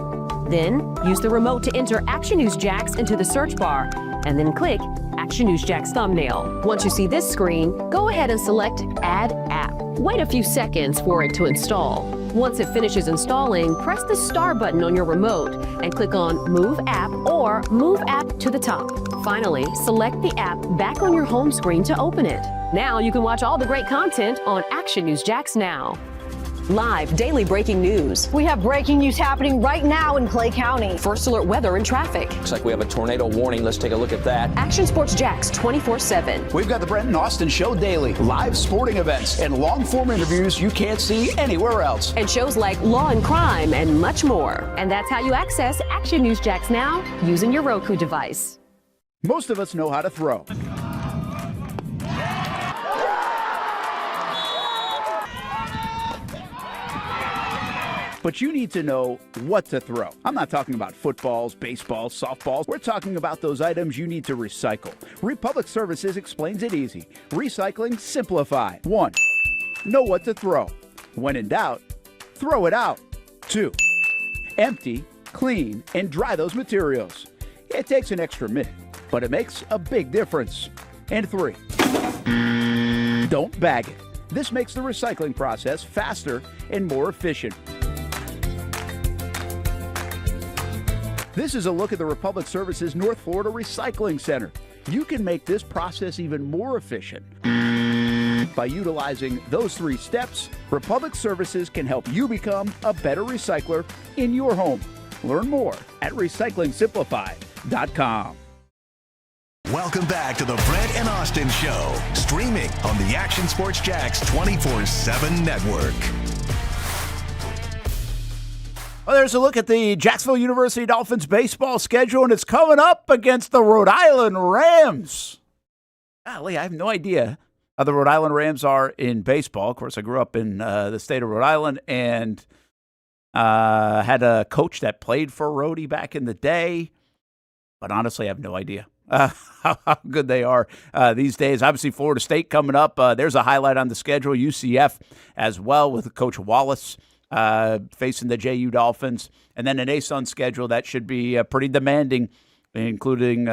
Then, use the remote to enter Action News Jax into the search bar, and then click Action News Jax thumbnail. Once you see this screen, go ahead and select Add App. Wait a few seconds for it to install. Once it finishes installing, press the star button on your remote and click on Move App or Move App to the top. Finally, select the app back on your home screen to open it. Now you can watch all the great content on Action News Jax Now. Live daily breaking news. We have breaking news happening right now in Clay County. First alert weather and traffic. Looks like we have a tornado warning. Let's take a look at that. Action Sports Jax 24/7. We've got the Brent and Austin Show daily, live sporting events, and long-form interviews you can't see anywhere else. And shows like Law and Crime and much more. And that's how you access Action News Jax Now using your Roku device. Most of us know how to throw. But you need to know what to throw. I'm not talking about footballs, baseballs, softballs. We're talking about those items you need to recycle. Republic Services explains it easy. Recycling simplified. 1. Know what to throw. When in doubt, throw it out. 2. Empty, clean, and dry those materials. It takes an extra minute, but it makes a big difference. And 3. Don't bag it. This makes the recycling process faster and more efficient. This is a look at the Republic Services North Florida Recycling Center. You can make this process even more efficient. By utilizing those 3 steps, Republic Services can help you become a better recycler in your home. Learn more at recyclingsimplified.com. Welcome back to the Brent and Austin Show, streaming on the Action Sports Jax 24/7 network. Well, there's a look at the Jacksonville University Dolphins baseball schedule, and it's coming up against the Rhode Island Rams. Golly, I have no idea how the Rhode Island Rams are in baseball. Of course, I grew up in the state of Rhode Island and had a coach that played for Rhodey back in the day. But honestly, I have no idea how good they are these days. Obviously, Florida State coming up. There's a highlight on the schedule. UCF as well with Coach Wallace facing the JU Dolphins. And then an ASUN schedule that should be pretty demanding, including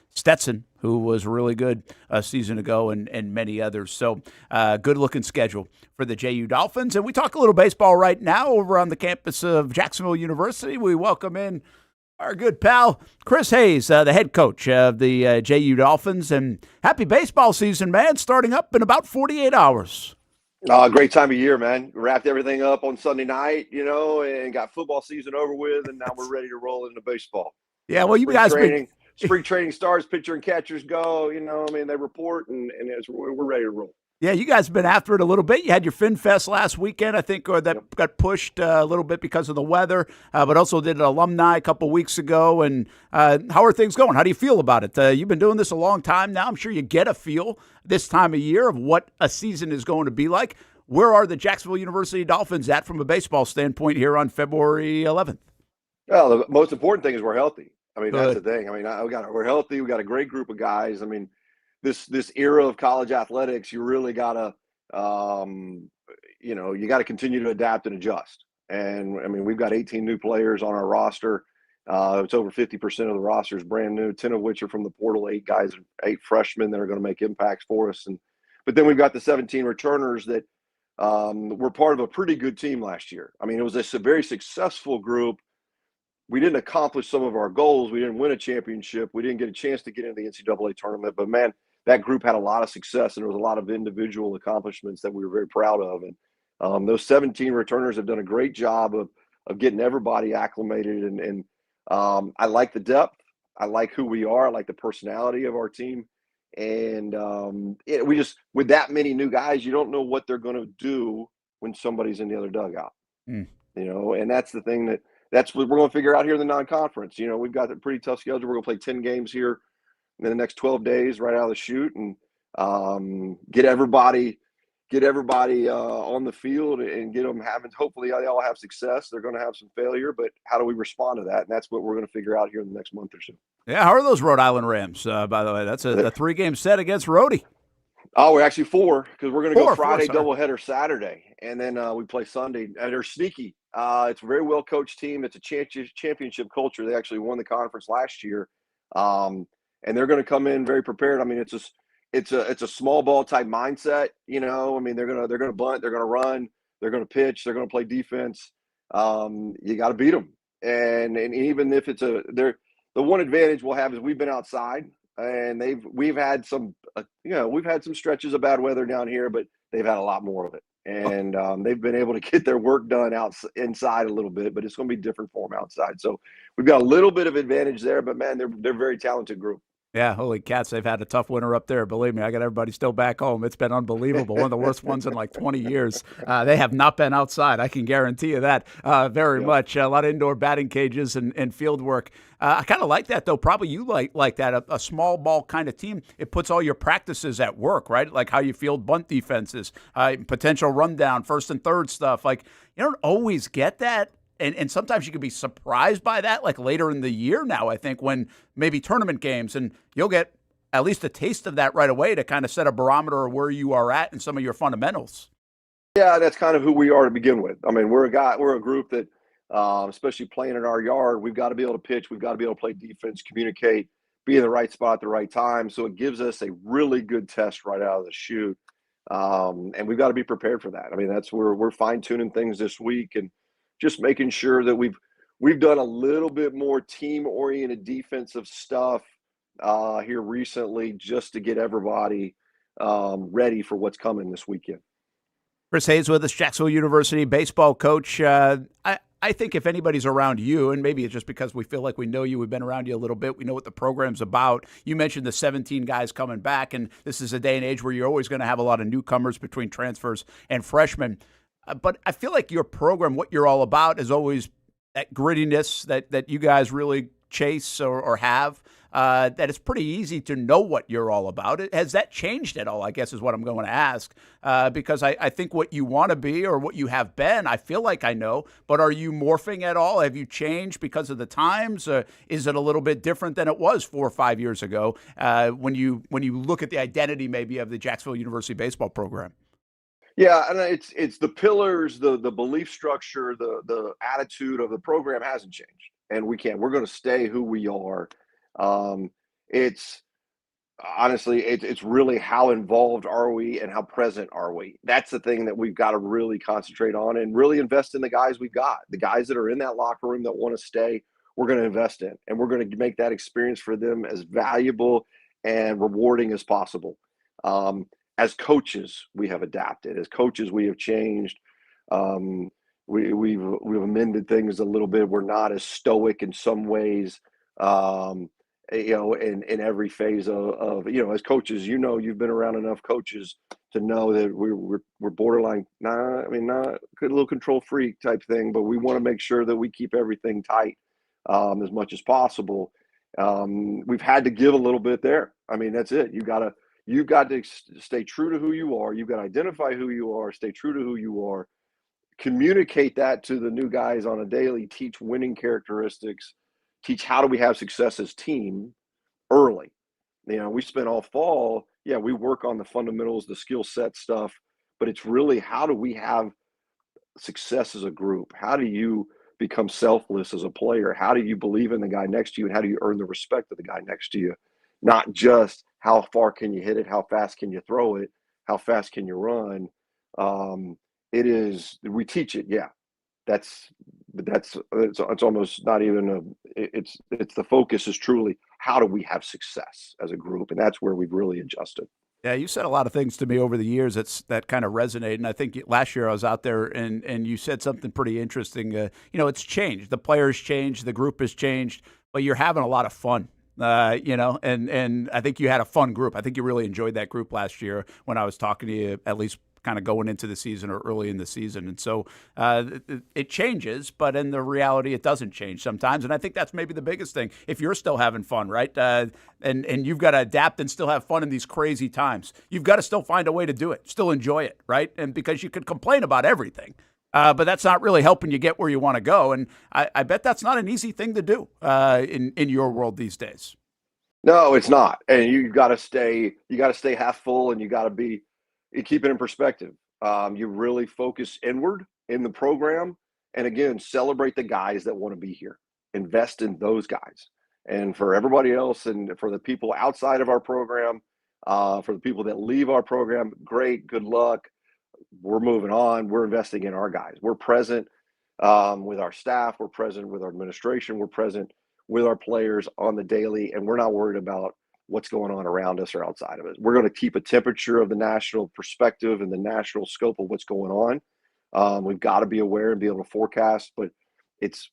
Stetson, who was really good a season ago, and many others. So good-looking schedule for the JU Dolphins. And we talk a little baseball right now over on the campus of Jacksonville University. We welcome in our good pal, Chris Hayes, the head coach of the JU Dolphins. And happy baseball season, man, starting up in about 48 hours. Great time of year, man. Wrapped everything up on Sunday night, and got football season over with, and now we're ready to roll into baseball. Yeah, well, you guys spring training starts, pitcher and catchers go, they report, and we're ready to roll. Yeah, you guys have been after it a little bit. You had your Fin Fest last weekend, I think, or that got pushed a little bit because of the weather, but also did an alumni a couple weeks ago. And how are things going? How do you feel about it? You've been doing this a long time now. I'm sure you get a feel this time of year of what a season is going to be like. Where are the Jacksonville University Dolphins at from a baseball standpoint here on February 11th? Well, the most important thing is we're healthy. That's the thing. We're healthy. We got a great group of guys. This era of college athletics, you really gotta, you got to continue to adapt and adjust. And we've got 18 new players on our roster. It's over 50% of the roster is brand new, 10 of which are from the portal. 8 freshmen that are going to make impacts for us. But then we've got the 17 returners that were part of a pretty good team last year. It was a very successful group. We didn't accomplish some of our goals. We didn't win a championship. We didn't get a chance to get into the NCAA tournament. But man, that group had a lot of success, and there was a lot of individual accomplishments that we were very proud of. And those 17 returners have done a great job of getting everybody acclimated. And I like the depth. I like who we are. I like the personality of our team. And we just, with that many new guys, you don't know what they're going to do when somebody's in the other dugout. And that's the thing that's what we're going to figure out here in the non-conference. We've got a pretty tough schedule. We're going to play 10 games here in the next 12 days right out of the chute, and get everybody on the field and get them hopefully they all have success. They're going to have some failure, but how do we respond to that? And that's what we're going to figure out here in the next month or so. Yeah, how are those Rhode Island Rams, by the way? That's a 3-game set against Rhodey. Oh, we're actually 4, because we're going to go Friday, doubleheader Saturday, and then we play Sunday. And they're sneaky. It's a very well-coached team. It's a championship culture. They actually won the conference last year. And they're going to come in very prepared. It's a small ball type mindset. They're going to bunt, they're going to run, they're going to pitch, they're going to play defense. You got to beat them. And even if the one advantage we'll have is we've been outside, and we've had some stretches of bad weather down here, but they've had a lot more of it. And they've been able to get their work done inside a little bit, but it's going to be different for them outside. So we've got a little bit of advantage there, but man, they're a very talented group. Yeah, holy cats, they've had a tough winter up there. Believe me, I got everybody still back home. It's been unbelievable. One of the worst ones in like 20 years. They have not been outside. I can guarantee you that very much. A lot of indoor batting cages and field work. I kind of like that, though. Probably you like that, a small ball kind of team. It puts all your practices at work, right? Like how you field bunt defenses, potential rundown, first and third stuff. Like, you don't always get that. And sometimes you can be surprised by that, like later in the year now, I think, when maybe tournament games, and you'll get at least a taste of that right away to kind of set a barometer of where you are at and some of your fundamentals. Yeah, that's kind of who we are to begin with. We're a group that, especially playing in our yard, we've got to be able to pitch, we've got to be able to play defense, communicate, be in the right spot at the right time. So it gives us a really good test right out of the chute. And we've got to be prepared for that. That's where we're fine-tuning things this week and just making sure that we've we've done a little bit more team-oriented defensive stuff here recently just to get everybody ready for what's coming this weekend. Chris Hayes with us, Jacksonville University baseball coach. I think if anybody's around you, and maybe it's just because we feel like we know you, we've been around you a little bit, we know what the program's about. You mentioned the 17 guys coming back, and this is a day and age where you're always going to have a lot of newcomers between transfers and freshmen. But I feel like your program, what you're all about, is always that grittiness that you guys really chase or have. That it's pretty easy to know what you're all about. Has that changed at all, I guess, is what I'm going to ask. Because I think what you want to be or what you have been, I feel like I know, but are you morphing at all? Have you changed because of the times? Is it a little bit different than it was 4 or 5 years ago when you look at the identity maybe of the Jacksonville University baseball program? Yeah, and it's the pillars, the belief structure, the attitude of the program hasn't changed. And we're going to stay who we are. It's honestly, it's really how involved are we and how present are we? That's the thing that we've got to really concentrate on and really invest in the guys we've got. The guys that are in that locker room that want to stay, we're going to invest in, and we're going to make that experience for them as valuable and rewarding as possible. As coaches, we have adapted. As coaches, we have changed. We've amended things a little bit. We're not as stoic in some ways. In every phase of as coaches, you've been around enough coaches to know that we're borderline, not a little control freak type thing, but we want to make sure that we keep everything tight as much as possible. We've had to give a little bit there. That's it. You've got to stay true to who you are. You've got to identify who you are, stay true to who you are, communicate that to the new guys on a daily, teach winning characteristics, teach how do we have success as team early. We spent all fall, we work on the fundamentals, the skill set stuff, but it's really how do we have success as a group? How do you become selfless as a player? How do you believe in the guy next to you, and how do you earn the respect of the guy next to you? Not just how far can you hit it, how fast can you throw it, how fast can you run? We teach it, it's almost not even it's the focus is truly how do we have success as a group, and that's where we've really adjusted. Yeah, you said a lot of things to me over the years that kind of resonate, and I think last year I was out there and you said something pretty interesting. It's changed. The players changed, the group has changed, but you're having a lot of fun. And I think you had a fun group. I think you really enjoyed that group last year when I was talking to you, at least kind of going into the season or early in the season. And so it changes, but in the reality, it doesn't change sometimes. And I think that's maybe the biggest thing. If you're still having fun, right? And you've got to adapt and still have fun in these crazy times, you've got to still find a way to do it, still enjoy it, right? And because you could complain about everything, but that's not really helping you get where you want to go. And I bet that's not an easy thing to do in your world these days. No, it's not. And you got to stay half full, and you got to keep it in perspective. You really focus inward in the program. And again, celebrate the guys that want to be here, invest in those guys. And for everybody else, and for the people outside of our program, for the people that leave our program, great, good luck. We're moving on. We're investing in our guys. We're present with our staff. We're present with our administration. We're present with our players on the daily, and we're not worried about what's going on around us or outside of us. We're going to keep a temperature of the national perspective and the national scope of what's going on. We've got to be aware and be able to forecast, but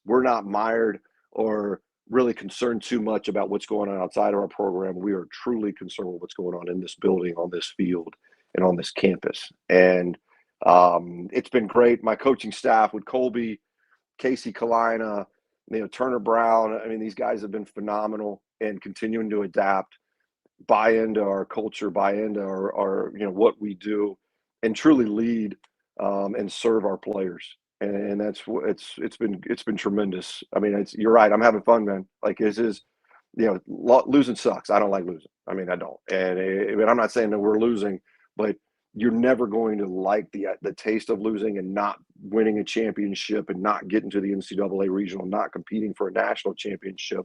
we're not mired or really concerned too much about what's going on outside of our program. We are truly concerned with what's going on in this building, on this field, and on this campus. And it's been great. My coaching staff with Colby, Casey Kalina, Turner Brown, these guys have been phenomenal and continuing to adapt, buy into our culture, buy into our what we do, and truly lead and serve our players. And that's it's been tremendous. You're right. I'm having fun, man. Losing sucks. I don't like losing. I don't. And I'm not saying that we're losing, but you're never going to like the taste of losing and not winning a championship and not getting to the NCAA regional, not competing for a national championship.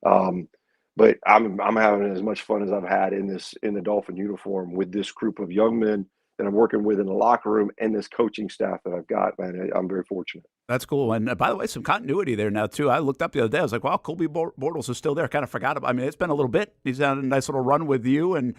But I'm having as much fun as I've had in the Dolphin uniform with this group of young men that I'm working with in the locker room and this coaching staff that I've got, man. I'm very fortunate. That's cool. And by the way, some continuity there now, too. I looked up the other day. I was like, wow, Colby Bortles is still there. Kind of forgot about. I mean, it's been a little bit. He's on a nice little run with you and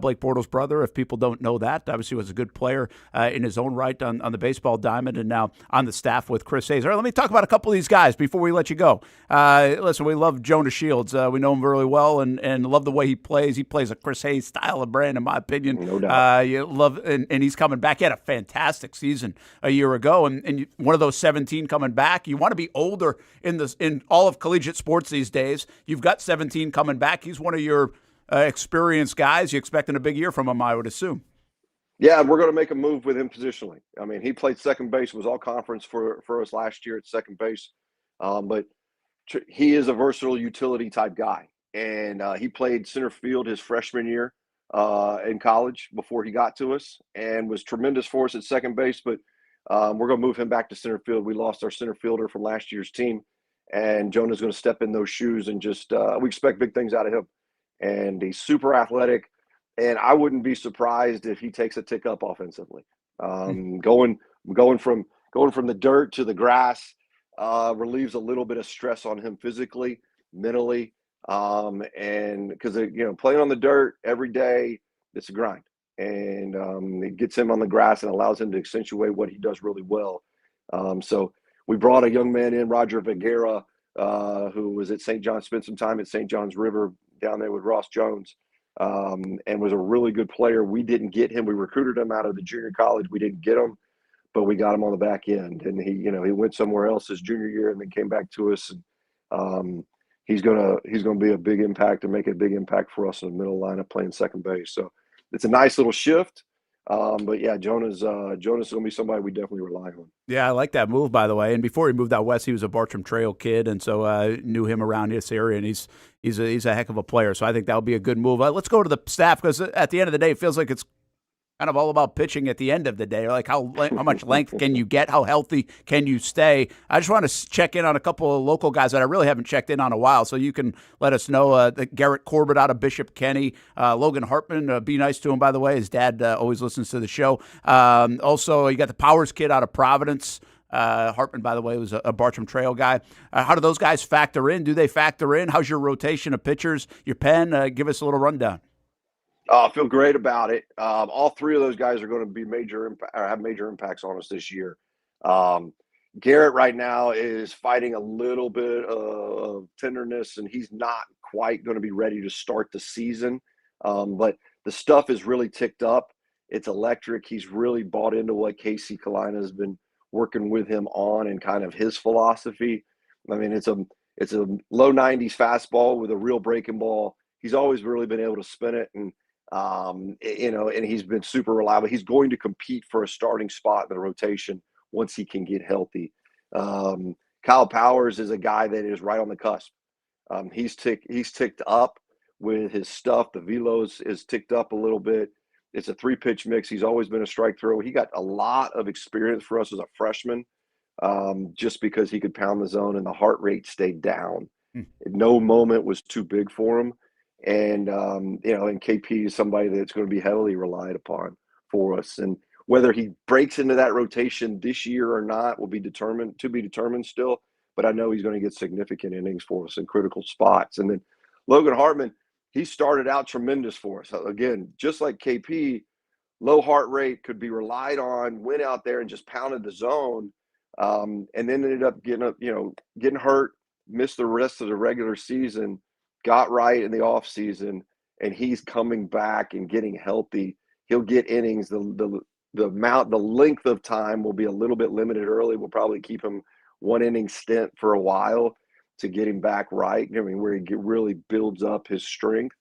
Blake Bortles' brother, if people don't know that. Obviously was a good player in his own right on the baseball diamond and now on the staff with Chris Hayes. All right, let me talk about a couple of these guys before we let you go. Listen, we love Jonah Shields. We know him really well and love the way he plays. He plays a Chris Hayes style of brand, in my opinion. No doubt. You love, and he's coming back. He had a fantastic season a year ago, and one of those 17 coming back. You want to be older in all of collegiate sports these days. You've got 17 coming back. He's one of your experienced guys. You expecting a big year from him, I would assume. Yeah, we're going to make a move with him positionally. I mean, he played second base, was all conference for us last year at second base. But he is a versatile utility type guy. And he played center field his freshman year in college before he got to us and was tremendous for us at second base. But we're going to move him back to center field. We lost our center fielder from last year's team, and Jonah's going to step in those shoes and just we expect big things out of him. And he's super athletic, and I wouldn't be surprised if he takes a tick up offensively. Going from the dirt to the grass relieves a little bit of stress on him physically, mentally, and because playing on the dirt every day, it's a grind. And it gets him on the grass and allows him to accentuate what he does really well. So we brought a young man in, Roger Vergara, who was at St. John's, spent some time at St. John's River down there with Ross Jones, and was a really good player. We didn't get him. We recruited him out of the junior college. We didn't get him, but we got him on the back end. And he went somewhere else his junior year and then came back to us. And he's gonna be a big impact and make a big impact for us in the middle lineup playing second base. So it's a nice little shift. But yeah, Jonah's going to be somebody we definitely rely on. Yeah, I like that move, by the way. And before he moved out west, he was a Bartram Trail kid, and so knew him around this area, and he's a heck of a player. So I think that'll be a good move. Let's go to the staff, because at the end of the day, it feels like it's kind of all about pitching at the end of the day. Like how much length can you get? How healthy can you stay? I just want to check in on a couple of local guys that I really haven't checked in on a while, so you can let us know. Garrett Corbett out of Bishop Kenny, Logan Hartman, be nice to him, by the way. His dad always listens to the show. Also, you got the Powers kid out of Providence. Hartman, by the way, was a Bartram Trail guy. How do those guys factor in? Do they factor in? How's your rotation of pitchers? Your pen? Give us a little rundown. I feel great about it. All three of those guys are going to be have major impacts on us this year. Garrett right now is fighting a little bit of tenderness, and he's not quite going to be ready to start the season. But the stuff is really ticked up. It's electric. He's really bought into what Casey Kalina has been working with him on and kind of his philosophy. I mean, it's a low 90s fastball with a real breaking ball. He's always really been able to spin it, and and he's been super reliable. He's going to compete for a starting spot in the rotation once he can get healthy. Kyle Powers is a guy that is right on the cusp. He's ticked up with his stuff. The velos is ticked up a little bit. It's a 3-pitch mix. He's always been a strike thrower. He got a lot of experience for us as a freshman, just because he could pound the zone and the heart rate stayed down. No moment was too big for him. And, and KP is somebody that's going to be heavily relied upon for us. And whether he breaks into that rotation this year or not will be determined still. But I know he's going to get significant innings for us in critical spots. And then Logan Hartman, he started out tremendous for us. Again, just like KP, low heart rate, could be relied on, went out there and just pounded the zone, and then ended up getting hurt, missed the rest of the regular season. Got right in the off season, and he's coming back and getting healthy. He'll get innings. The length of time will be a little bit limited early. We'll probably keep him one inning stint for a while to get him back right. I mean, where he really builds up his strength.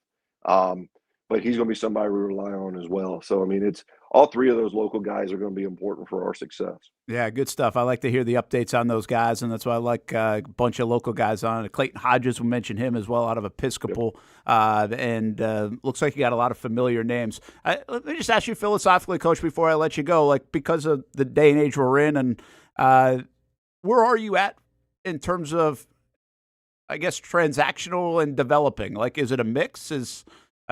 But he's going to be somebody we rely on as well. So, I mean, it's all three of those local guys are going to be important for our success. Yeah, good stuff. I like to hear the updates on those guys, and that's why I like a bunch of local guys on it. Clayton Hodges, we mentioned him as well, out of Episcopal, and looks like you got a lot of familiar names. Let me just ask you philosophically, Coach, before I let you go, like because of the day and age we're in, and where are you at in terms of, I guess, transactional and developing? Like, is it a mix?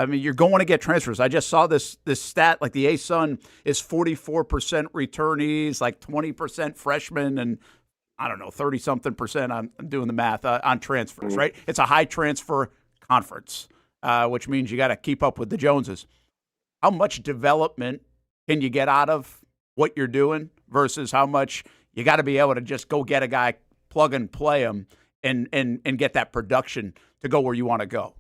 You're going to get transfers. I just saw this stat, like the A-Sun is 44% returnees, like 20% freshmen, and I don't know, 30-something%, I'm doing the math, on transfers, right? It's a high transfer conference, which means you got to keep up with the Joneses. How much development can you get out of what you're doing versus how much you got to be able to just go get a guy, plug and play him, and get that production to go where you want to go?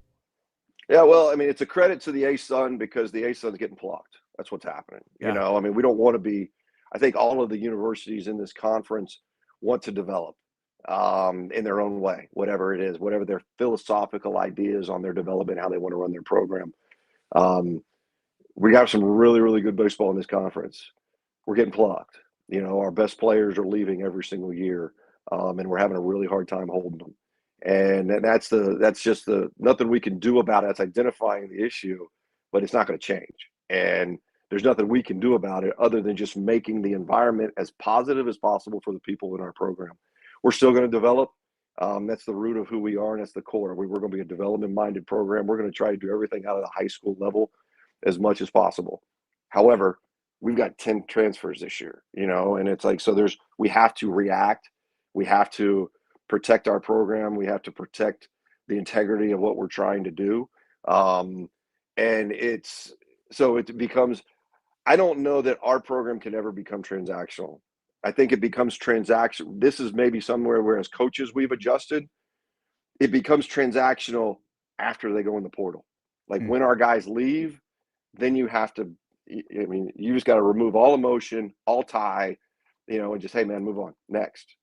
Yeah, well, I mean, it's a credit to the A-Sun because the A-Sun's getting plucked. That's what's happening. Yeah. You know, I mean, we don't want to be – I think all of the universities in this conference want to develop in their own way, whatever it is, whatever their philosophical ideas on their development, how they want to run their program. We got some really, really good baseball in this conference. We're getting plucked. You know, our best players are leaving every single year, and we're having a really hard time holding them. And that's just nothing we can do about it. That's identifying the issue, but it's not going to change. And there's nothing we can do about it other than just making the environment as positive as possible for the people in our program. We're still going to develop. That's the root of who we are, and that's the core. We're going to be a development-minded program. We're going to try to do everything out of the high school level as much as possible. However, we've got 10 transfers this year, you know, and it's like, so we have to react. We have to protect our program. We have to protect the integrity of what we're trying to do. And it becomes, I don't know that our program can ever become transactional. I think it becomes transactional. This is maybe somewhere where as coaches we've adjusted. It becomes transactional after they go in the portal. Like when our guys leave, then you have to, I mean, you just got to remove all emotion, all tie, you know, and just, hey man, move on, next.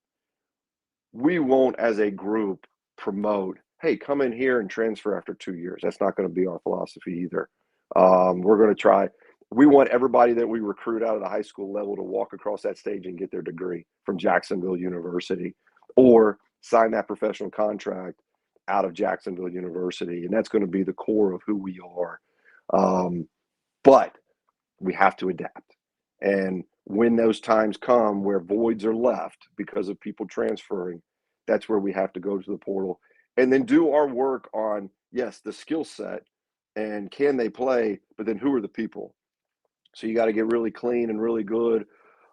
We won't, as a group, promote, hey, come in here and transfer after 2 years. That's not going to be our philosophy either. We're going to try. We want everybody that we recruit out of the high school level to walk across that stage and get their degree from Jacksonville University or sign that professional contract out of Jacksonville University. And that's going to be the core of who we are. But we have to adapt. And when those times come where voids are left because of people transferring, that's where we have to go to the portal and then do our work on, yes, the skill set and can they play, but then who are the people? So you got to get really clean and really good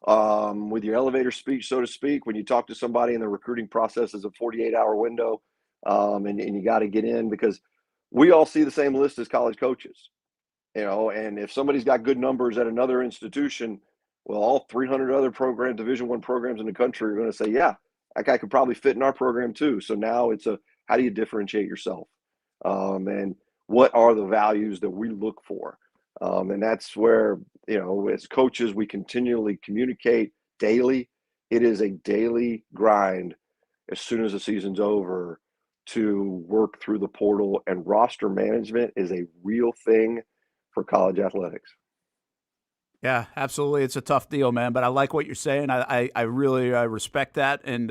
with your elevator speech, so to speak. When you talk to somebody in the recruiting process is a 48-hour window, and you got to get in because we all see the same list as college coaches. You know, and if somebody's got good numbers at another institution, well, all 300 other programs, Division I programs in the country are going to say, yeah, that guy could probably fit in our program too. So now it's how do you differentiate yourself? And what are the values that we look for? And that's where, you know, as coaches, we continually communicate daily. It is a daily grind as soon as the season's over to work through the portal, and roster management is a real thing for college athletics. Yeah, absolutely. It's a tough deal, man, but I like what you're saying. I really respect that. And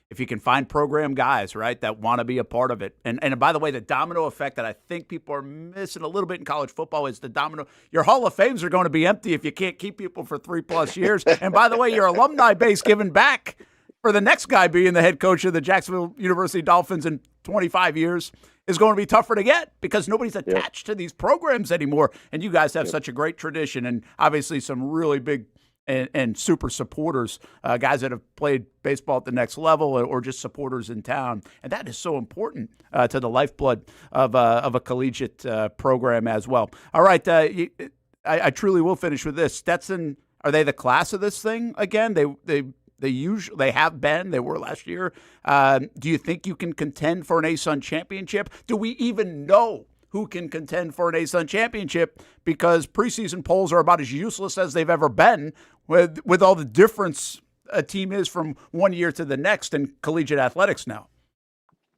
if you can find program guys, right, that want to be a part of it. And by the way, the domino effect that I think people are missing a little bit in college football is the domino. Your Hall of Fames are going to be empty if you can't keep people for 3+ years. And by the way, your alumni base giving back for the next guy being the head coach of the Jacksonville University Dolphins in 25 years is going to be tougher to get because nobody's attached to these programs anymore. And you guys have such a great tradition and obviously some really big and super supporters, guys that have played baseball at the next level or just supporters in town. And that is so important to the lifeblood of a collegiate program as well. All right, I truly will finish with this. Stetson, are they the class of this thing again? They have been. They were last year. Do you think you can contend for an A-Sun championship? Do we even know who can contend for an A-Sun championship? Because preseason polls are about as useless as they've ever been with all the difference a team is from one year to the next in collegiate athletics now.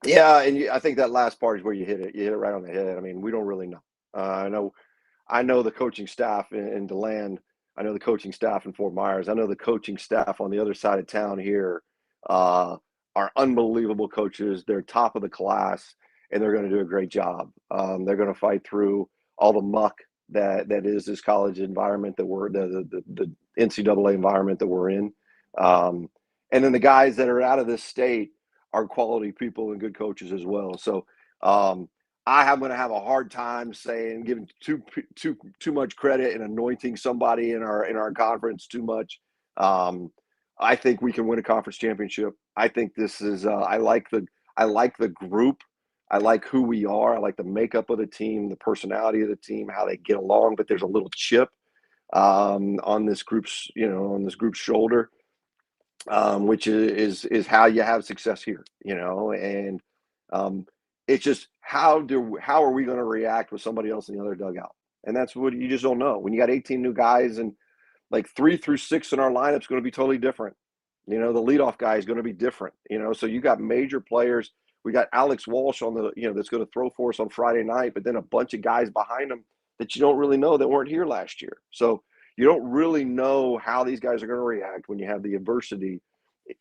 Yeah, and I think that last part is where you hit it. You hit it right on the head. I mean, we don't really know. I know the coaching staff in DeLand. I know the coaching staff in Fort Myers. I know the coaching staff on the other side of town here are unbelievable coaches. They're top of the class, and they're going to do a great job. They're going to fight through all the muck that is this college environment that we're the NCAA environment that we're in. And then the guys that are out of this state are quality people and good coaches as well. So I'm going to have a hard time giving too much credit and anointing somebody in our conference too much. I think we can win a conference championship. I think this is I like the group. I like who we are. I like the makeup of the team, the personality of the team, how they get along. But there's a little chip on this group's shoulder, which is how you have success here. And it's just how are we going to react with somebody else in the other dugout? And that's what you just don't know. When you got 18 new guys and like 3 through 6 in our lineup is going to be totally different. The leadoff guy is going to be different. So you got major players. We got Alex Walsh on the, that's going to throw for us on Friday night, but then a bunch of guys behind him that you don't really know that weren't here last year. So you don't really know how these guys are going to react when you have the adversity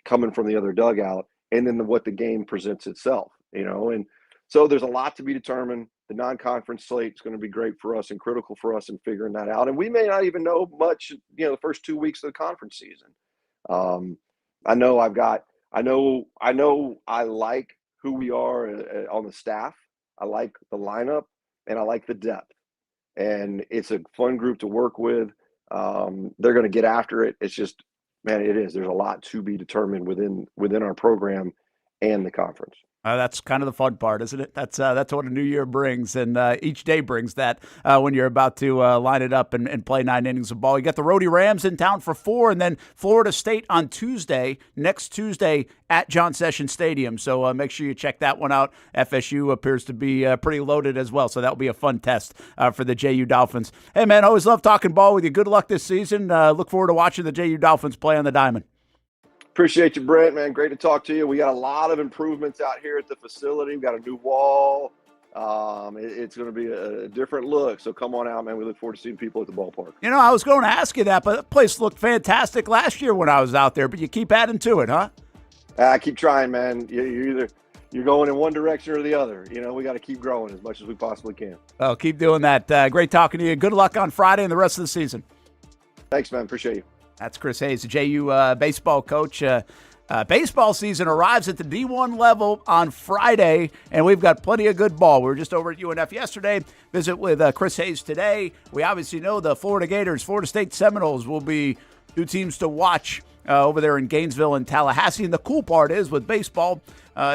coming from the other dugout, and then what the game presents itself, and so there's a lot to be determined. The non-conference slate is going to be great for us and critical for us in figuring that out. And we may not even know much, the first 2 weeks of the conference season. I know I like who we are on the staff. I like the lineup, and I like the depth. And it's a fun group to work with. They're going to get after it. It's just, man, it is. There's a lot to be determined within our program and the conference. That's kind of the fun part, isn't it? That's what a new year brings, and each day brings that when you're about to line it up and play 9 innings of ball. You got the Rhody Rams in town for 4, and then Florida State on next Tuesday at John Sessions Stadium. So make sure you check that one out. FSU appears to be pretty loaded as well, so that'll be a fun test for the JU Dolphins. Hey, man, always love talking ball with you. Good luck this season. Look forward to watching the JU Dolphins play on the diamond. Appreciate you, Brent, man. Great to talk to you. We got a lot of improvements out here at the facility. We got a new wall. It's going to be a different look. So come on out, man. We look forward to seeing people at the ballpark. I was going to ask you that, but the place looked fantastic last year when I was out there, but you keep adding to it, huh? I keep trying, man. You're going in one direction or the other. We got to keep growing as much as we possibly can. Oh, keep doing that. Great talking to you. Good luck on Friday and the rest of the season. Thanks, man. Appreciate you. That's Chris Hayes, the JU baseball coach. Baseball season arrives at the D1 level on Friday, and we've got plenty of good ball. We were just over at UNF yesterday. Visit with Chris Hayes today. We obviously know the Florida Gators, Florida State Seminoles will be 2 teams to watch over there in Gainesville and Tallahassee. And the cool part is with baseball,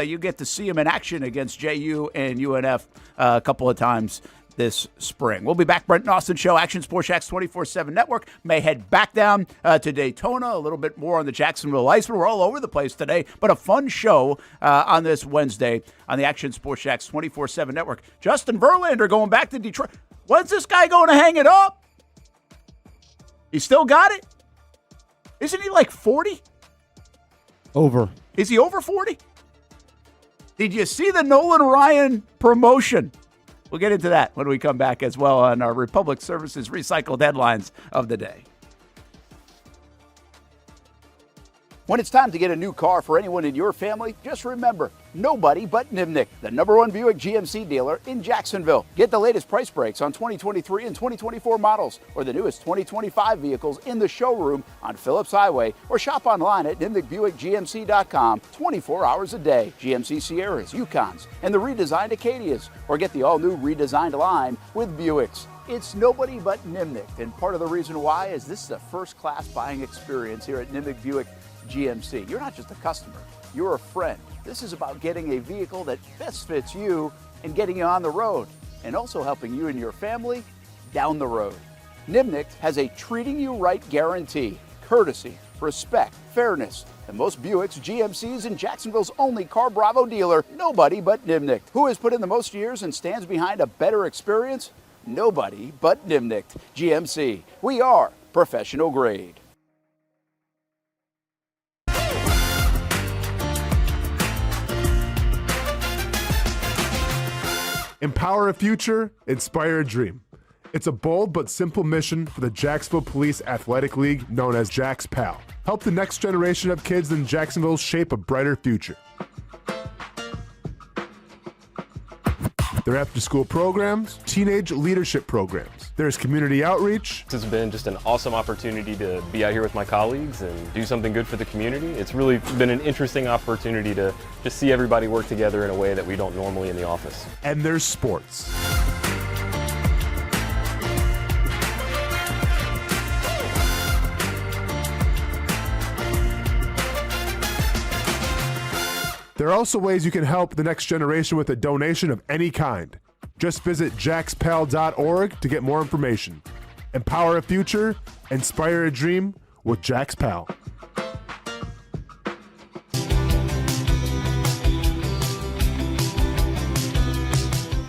you get to see them in action against JU and UNF a couple of times this spring. We'll be back. Brent and Austen Show, Action Sports Jax 24/7 Network. May head back down to Daytona. A little bit more on the Jacksonville Ice. We're all over the place today, but a fun show on this Wednesday on the Action Sports Jax 24/7 Network. Justin Verlander going back to Detroit. When's this guy going to hang it up? He still got it? Isn't he like 40? Over. Is he over 40? Did you see the Nolan Ryan promotion? We'll get into that when we come back as well on our Republic Services recycled headlines of the day. When it's time to get a new car for anyone in your family, just remember, nobody but Nimnick, the #1 Buick GMC dealer in Jacksonville. Get the latest price breaks on 2023 and 2024 models or the newest 2025 vehicles in the showroom on Phillips Highway, or shop online at nimnickbuickgmc.com 24 hours a day. GMC Sierras, Yukons, and the redesigned Acadias, or get the all-new redesigned line with Buicks. It's nobody but Nimnick, and part of the reason why is this is a first-class buying experience here at Nimnick Buick GMC. You're not just a customer, you're a friend. This is about getting a vehicle that best fits you and getting you on the road, and also helping you and your family down the road. Nimnick has a treating you right guarantee, courtesy, respect, fairness. The most Buicks, GMCs, and Jacksonville's only Car Bravo dealer, nobody but Nimnick. Who has put in the most years and stands behind a better experience? Nobody but Nimnick. GMC. We are professional grade. Empower a future, inspire a dream. It's a bold but simple mission for the Jacksonville Police Athletic League known as Jax PAL. Help the next generation of kids in Jacksonville shape a brighter future. Their after-school programs, teenage leadership programs. There's community outreach. It's been just an awesome opportunity to be out here with my colleagues and do something good for the community. It's really been an interesting opportunity to just see everybody work together in a way that we don't normally in the office. And there's sports. There are also ways you can help the next generation with a donation of any kind. Just visit jaxpal.org to get more information. Empower a future, inspire a dream with Jax Pal.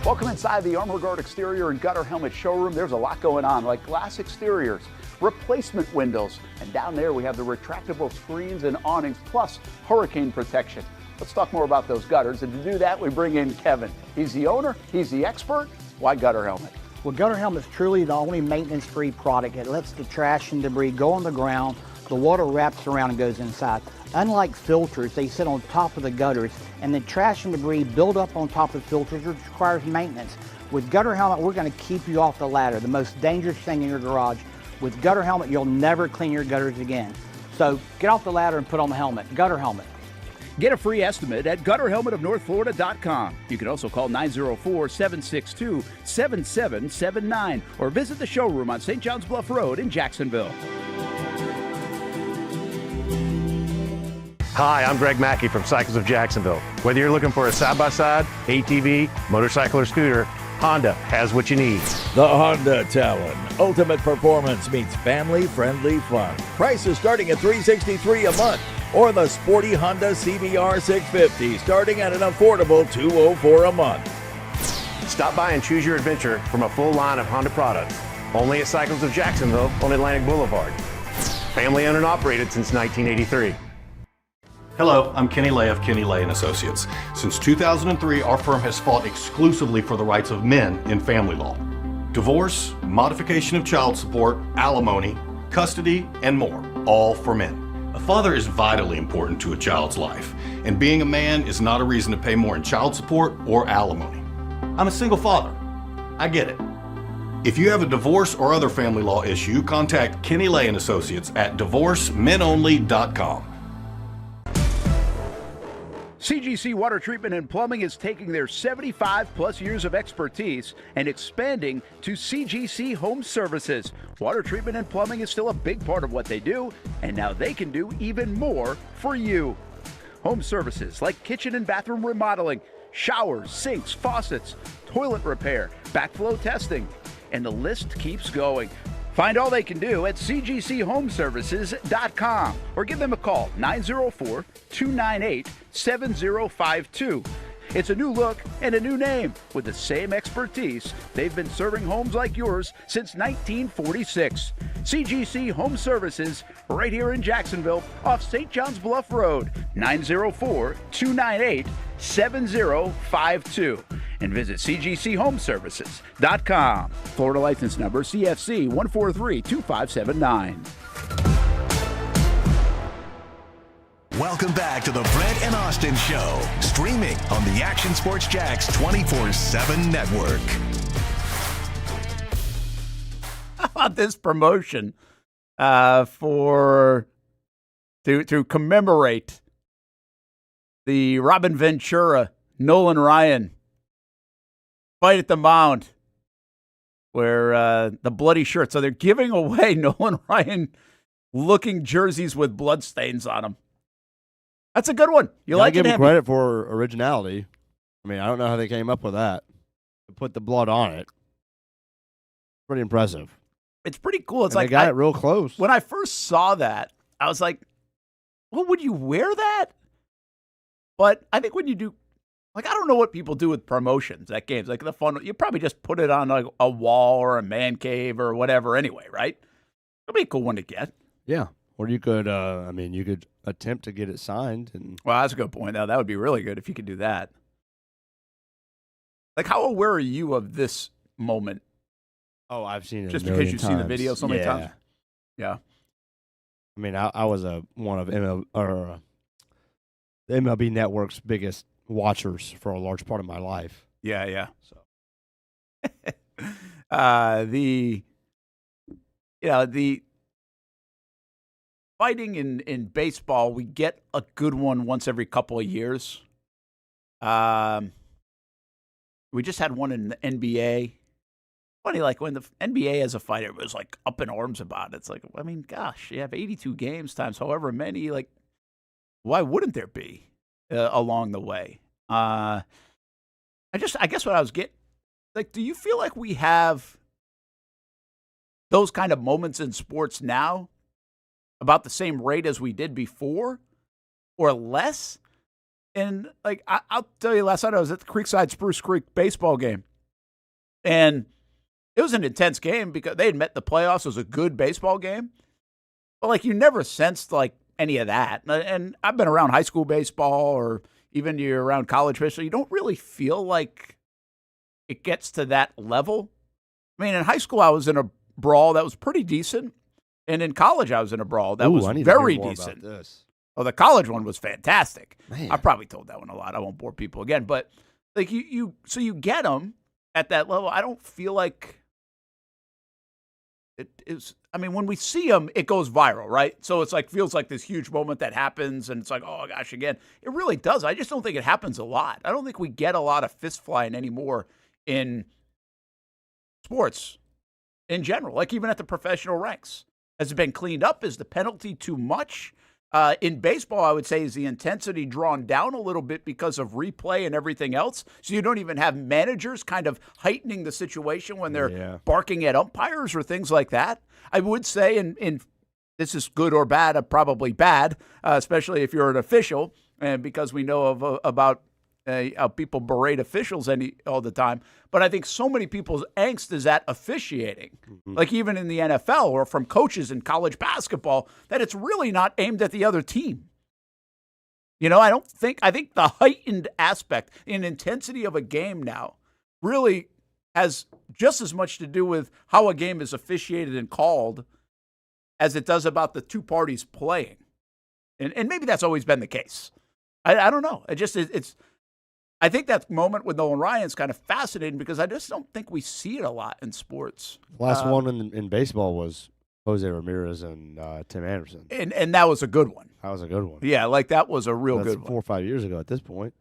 Welcome inside the Armor Guard exterior and gutter helmet showroom. There's a lot going on, like glass exteriors, replacement windows, and down there we have the retractable screens and awnings, plus hurricane protection. Let's talk more about those gutters, and to do that, we bring in Kevin. He's the owner, he's the expert. Why gutter helmet? Well, gutter helmet is truly the only maintenance-free product. It lets the trash and debris go on the ground, the water wraps around and goes inside. Unlike filters, they sit on top of the gutters, and the trash and debris build up on top of filters, which requires maintenance. With gutter helmet, we're going to keep you off the ladder, the most dangerous thing in your garage. With gutter helmet, you'll never clean your gutters again. So get off the ladder and put on the helmet. Gutter helmet. Get a free estimate at gutterhelmetofnorthflorida.com. You can also call 904-762-7779 or visit the showroom on St. John's Bluff Road in Jacksonville. Hi, I'm Greg Mackey from Cycles of Jacksonville. Whether you're looking for a side-by-side, ATV, motorcycle, or scooter, Honda has what you need. The Honda Talon. Ultimate performance meets family-friendly fun. Prices starting at $363 a month. Or the sporty Honda CBR 650 starting at an affordable $204 a month. Stop by and choose your adventure from a full line of Honda products. Only at Cycles of Jacksonville on Atlantic Boulevard. Family owned and operated since 1983. Hello, I'm Kenny Lay of Kenny Lay & Associates. Since 2003, our firm has fought exclusively for the rights of men in family law. Divorce, modification of child support, alimony, custody, and more, all for men. A father is vitally important to a child's life, and being a man is not a reason to pay more in child support or alimony. I'm a single father. I get it. If you have a divorce or other family law issue, contact Kenny Lay & Associates at divorcemenonly.com. CGC Water Treatment and Plumbing is taking their 75-plus years of expertise and expanding to CGC Home Services. Water treatment and plumbing is still a big part of what they do, and now they can do even more for you. Home services like kitchen and bathroom remodeling, showers, sinks, faucets, toilet repair, backflow testing, and the list keeps going. Find all they can do at cgchomeservices.com or give them a call, 904-298-7052. It's a new look and a new name with the same expertise. They've been serving homes like yours since 1946. CGC Home Services, right here in Jacksonville off St. John's Bluff Road, 904-298-7052. And visit cgchomeservices.com. Florida license number CFC 1432579. Welcome back to the Brent and Austin Show, streaming on the Action Sports Jax 24/7 network. How about this promotion to commemorate the Robin Ventura, Nolan Ryan fight at the mound, where the bloody shirt. So they're giving away Nolan Ryan looking jerseys with bloodstains on them. That's a good one. You like it? Give him credit for originality. I mean, I don't know how they came up with that. To put the blood on it. Pretty impressive. It's pretty cool. It's And like they got it real close. When I first saw that, I was like, well, would you wear that? But I think when you do, like, I don't know what people do with promotions at games. Like the fun, you probably just put it on like a wall or a man cave or whatever anyway, right? It'll be a cool one to get. Yeah. Or you could, you could attempt to get it signed. And Well, that's a good point. Now, that would be really good if you could do that. Like, how aware are you of this moment? Oh, I've seen it just a because million you've seen the times. video so many times. Yeah. I mean, I was one of the MLB Network's biggest watchers for a large part of my life. Yeah. So, the fighting in baseball, we get a good one once every couple of years. We just had one in the NBA. Funny, like when the NBA has a fight, it was like up in arms about it. It's like, I mean, gosh, you have 82 games times however many. Like, why wouldn't there be? along the way. I guess what I was getting, like, do you feel like we have those kind of moments in sports now about the same rate as we did before or less? And, like, I'll tell you, last night I was at the Creekside Spruce Creek baseball game, and it was an intense game because they had met the playoffs. It was a good baseball game. But, like, you never sensed, like, any of that. And I've been around high school baseball or even you're around college baseball. You don't really feel like it gets to that level. I mean, in high school, I was in a brawl that was pretty decent. And in college, I was in a brawl that was very decent. Oh, the college one was fantastic. Man. I probably told that one a lot. I won't bore people again. But, like, so you get them at that level. I don't feel like it is. I mean, when we see them, it goes viral, right? So it's like, feels like this huge moment that happens, and it's like, oh gosh, again. It really does. I just don't think it happens a lot. I don't think we get a lot of fist flying anymore in sports in general, like even at the professional ranks. Has it been cleaned up? Is the penalty too much? In baseball, I would say, is the intensity drawn down a little bit because of replay and everything else? So you don't even have managers kind of heightening the situation when they're barking at umpires or things like that. I would say, in this is good or bad, probably bad, especially if you're an official, and because we know about how people berate officials all the time. But I think so many people's angst is at officiating, like even in the NFL or from coaches in college basketball, that it's really not aimed at the other team. You know, I think the heightened aspect and intensity of a game now really has just as much to do with how a game is officiated and called as it does about the two parties playing. And maybe that's always been the case. I don't know. I think that moment with Nolan Ryan is kind of fascinating because I just don't think we see it a lot in sports. Last one in baseball was Jose Ramirez and Tim Anderson. And that was a good one. That was a good one. Yeah, like that was a real good one. 4 or 5 years ago at this point.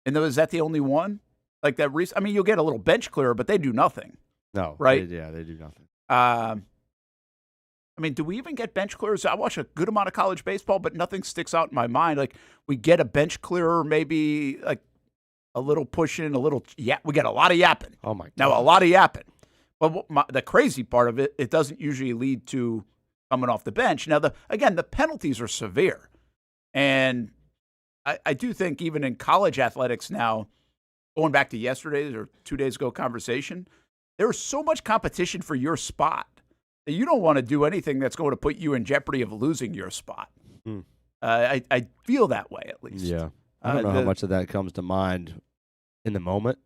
And is that the only one? Like that I mean, you'll get a little bench clearer, but they do nothing. No. Right? They do nothing. I mean, do we even get bench clearers? I watch a good amount of college baseball, but nothing sticks out in my mind. Like, we get a bench clearer, maybe like a little pushing, a little we get a lot of yapping. Oh my God. Now a lot of yapping. But the crazy part of it, it doesn't usually lead to coming off the bench. Now the penalties are severe, and I do think even in college athletics now, going back to yesterday's or 2 days ago conversation, there's so much competition for your spot that you don't want to do anything that's going to put you in jeopardy of losing your spot. I feel that way at least. Yeah. I don't know how much of that comes to mind in the moment.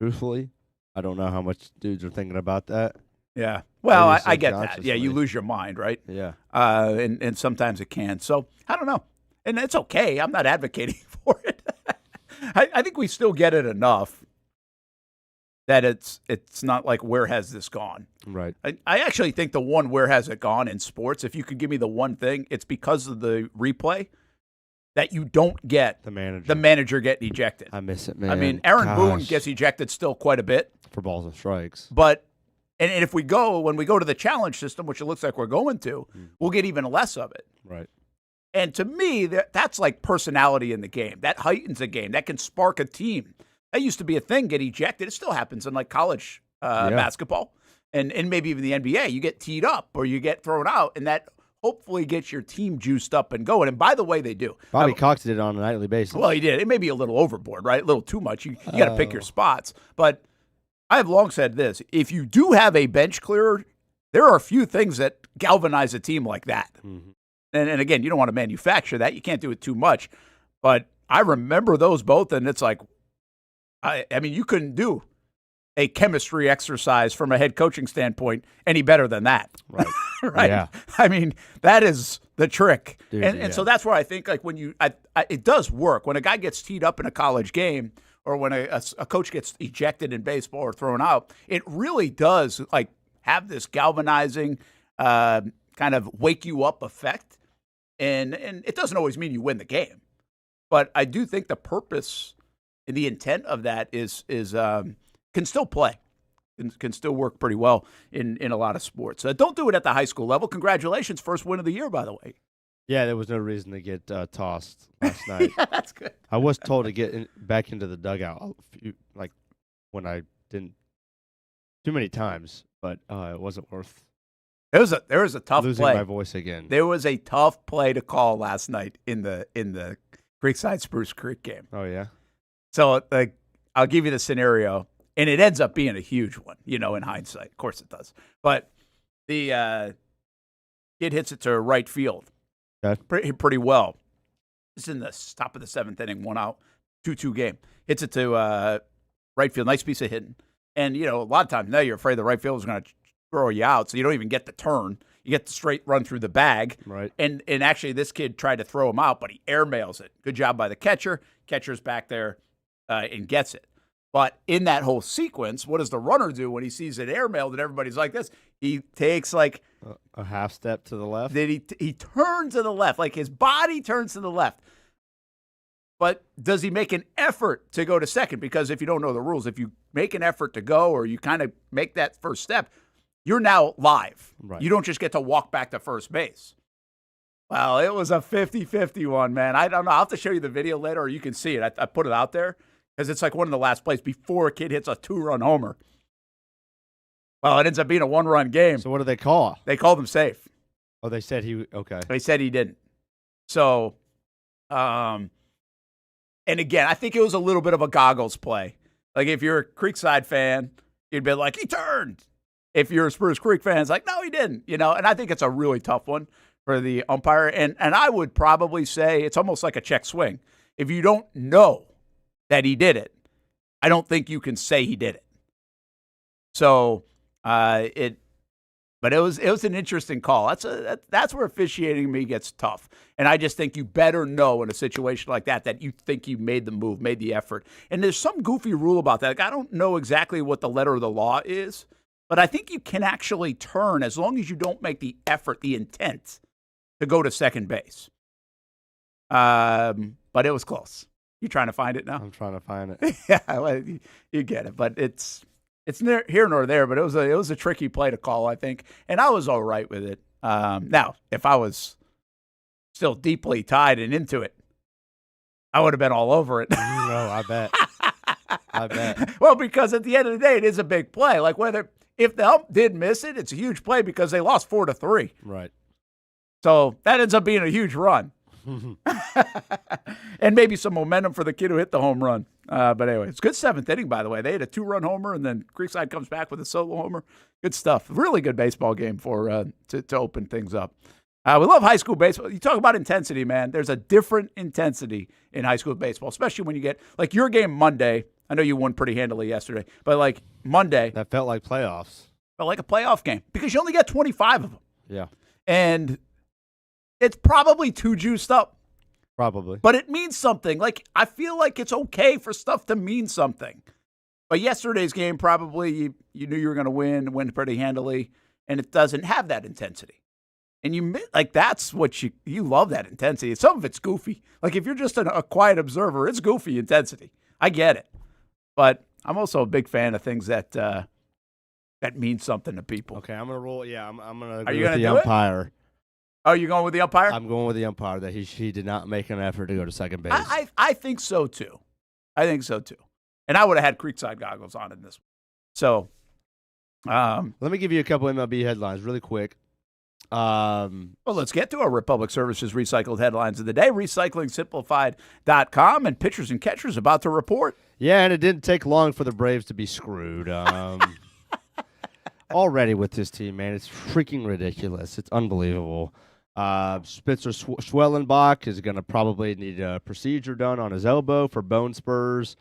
Truthfully, I don't know how much dudes are thinking about that. Yeah. Well, I get that. Yeah, you lose your mind, right? Yeah. And sometimes it can. So I don't know. And it's okay. I'm not advocating for it. I think we still get it enough that it's not like, where has this gone? Right. I actually think the one where has it gone in sports, if you could give me the one thing, it's because of the replay that you don't get the manager getting ejected. I miss it, man. I mean, Aaron Boone gets ejected still quite a bit. For balls and strikes. But, and if when we go to the challenge system, which it looks like we're going to, we'll get even less of it. Right. And to me, that's like personality in the game. That heightens a game. That can spark a team. That used to be a thing, get ejected. It still happens in like college basketball and maybe even the NBA. You get teed up or you get thrown out, and that hopefully gets your team juiced up and going. And by the way, they do. Bobby Cox did it on a nightly basis. Well, he did. It may be a little overboard, right? A little too much. You got to pick your spots. But I have long said this. If you do have a bench clearer, there are a few things that galvanize a team like that. Mm-hmm. And again, you don't want to manufacture that. You can't do it too much. But I remember those both, and it's like, I mean, you couldn't do a chemistry exercise from a head coaching standpoint any better than that. Right. Right. Yeah. I mean, that is the trick. Dude, and so that's where I think, like, when it does work. When a guy gets teed up in a college game, or when a coach gets ejected in baseball or thrown out, it really does, like, have this galvanizing kind of wake you up effect. And it doesn't always mean you win the game. But I do think the purpose and the intent of that is can still play. Can still work pretty well in a lot of sports. Don't do it at the high school level. Congratulations, first win of the year, by the way. Yeah, there was no reason to get tossed last night. Yeah, that's good. I was told to get back into the dugout when I didn't too many times, but it wasn't worth. There was a tough losing play. my voice again. There was a tough play to call last night in the Creekside Spruce Creek game. Oh yeah. So I'll give you the scenario, and it ends up being a huge one, in hindsight. Of course it does. But the kid hits it to right field pretty well. It's in the top of the 7th inning, 1 out, 2-2 game. Hits it to right field, nice piece of hitting. And, a lot of times now you're afraid the right field is going to throw you out, so you don't even get the turn. You get the straight run through the bag. Right. And actually this kid tried to throw him out, but he airmails it. Good job by the catcher. Catcher's back there and gets it. But in that whole sequence, what does the runner do when he sees it airmailed and everybody's like this? He takes like a half step to the left. Then he turns to the left, like his body turns to the left. But does he make an effort to go to second? Because if you don't know the rules, if you make an effort to go or you kind of make that first step, you're now live. Right. You don't just get to walk back to first base. Well, it was a 50-50 one, man. I don't know. I'll have to show you the video later, or you can see it. I put it out there because it's like one of the last plays before a kid hits a 2-run homer. Well, it ends up being a 1-run game. So what do they call? They called him safe. Oh, they said okay. They said he didn't. So, and again, I think it was a little bit of a goggles play. Like if you're a Creekside fan, you'd be like, he turned. If you're a Spruce Creek fan, it's like, no, he didn't. And I think it's a really tough one for the umpire. And I would probably say it's almost like a check swing. If you don't know that he did it, I don't think you can say he did it. So but it was an interesting call. That's where officiating to me gets tough. And I just think you better know in a situation like that you think you made the move, made the effort. And there's some goofy rule about that. Like, I don't know exactly what the letter of the law is, but I think you can actually turn as long as you don't make the effort, the intent to go to second base. But it was close. You trying to find it now? I'm trying to find it. Yeah, well, you get it. But it's near here nor there. But it was a tricky play to call, I think, and I was all right with it. Now, if I was still deeply tied and into it, I would have been all over it. No, I bet. I bet. Well, because at the end of the day, it is a big play. Like if the ump did miss it, it's a huge play because they lost 4-3. Right. So that ends up being a huge run. And maybe some momentum for the kid who hit the home run. But anyway, it's good 7th inning, by the way. They had a 2-run homer, and then Creekside comes back with a solo homer. Good stuff. Really good baseball game for to open things up. We love high school baseball. You talk about intensity, man. There's a different intensity in high school baseball, especially when you get like your game Monday. I know you won pretty handily yesterday, but like Monday. That felt like playoffs. Felt like a playoff game because you only get 25 of them. Yeah. And it's probably too juiced up. Probably. But it means something. Like, I feel like it's okay for stuff to mean something. But yesterday's game, probably you knew you were going to win pretty handily, and it doesn't have that intensity. And that's what you love, that intensity. Some of it's goofy. Like, if you're just a quiet observer, it's goofy intensity. I get it. But I'm also a big fan of things that mean something to people. Okay, I'm going to roll. Yeah, I'm going to Are agree you with gonna the do it? umpire. Oh, you're going with the umpire? I'm going with the umpire that he did not make an effort to go to second base. I think so, too. And I would have had Creekside goggles on in this one. So, let me give you a couple MLB headlines really quick. Well, let's get to our Republic Services recycled headlines of the day. RecyclingSimplified.com and pitchers and catchers about to report. Yeah, and it didn't take long for the Braves to be screwed. Already with this team, man, it's freaking ridiculous. It's unbelievable. Spitzer Schwellenbach is going to probably need a procedure done on his elbow for bone spurs.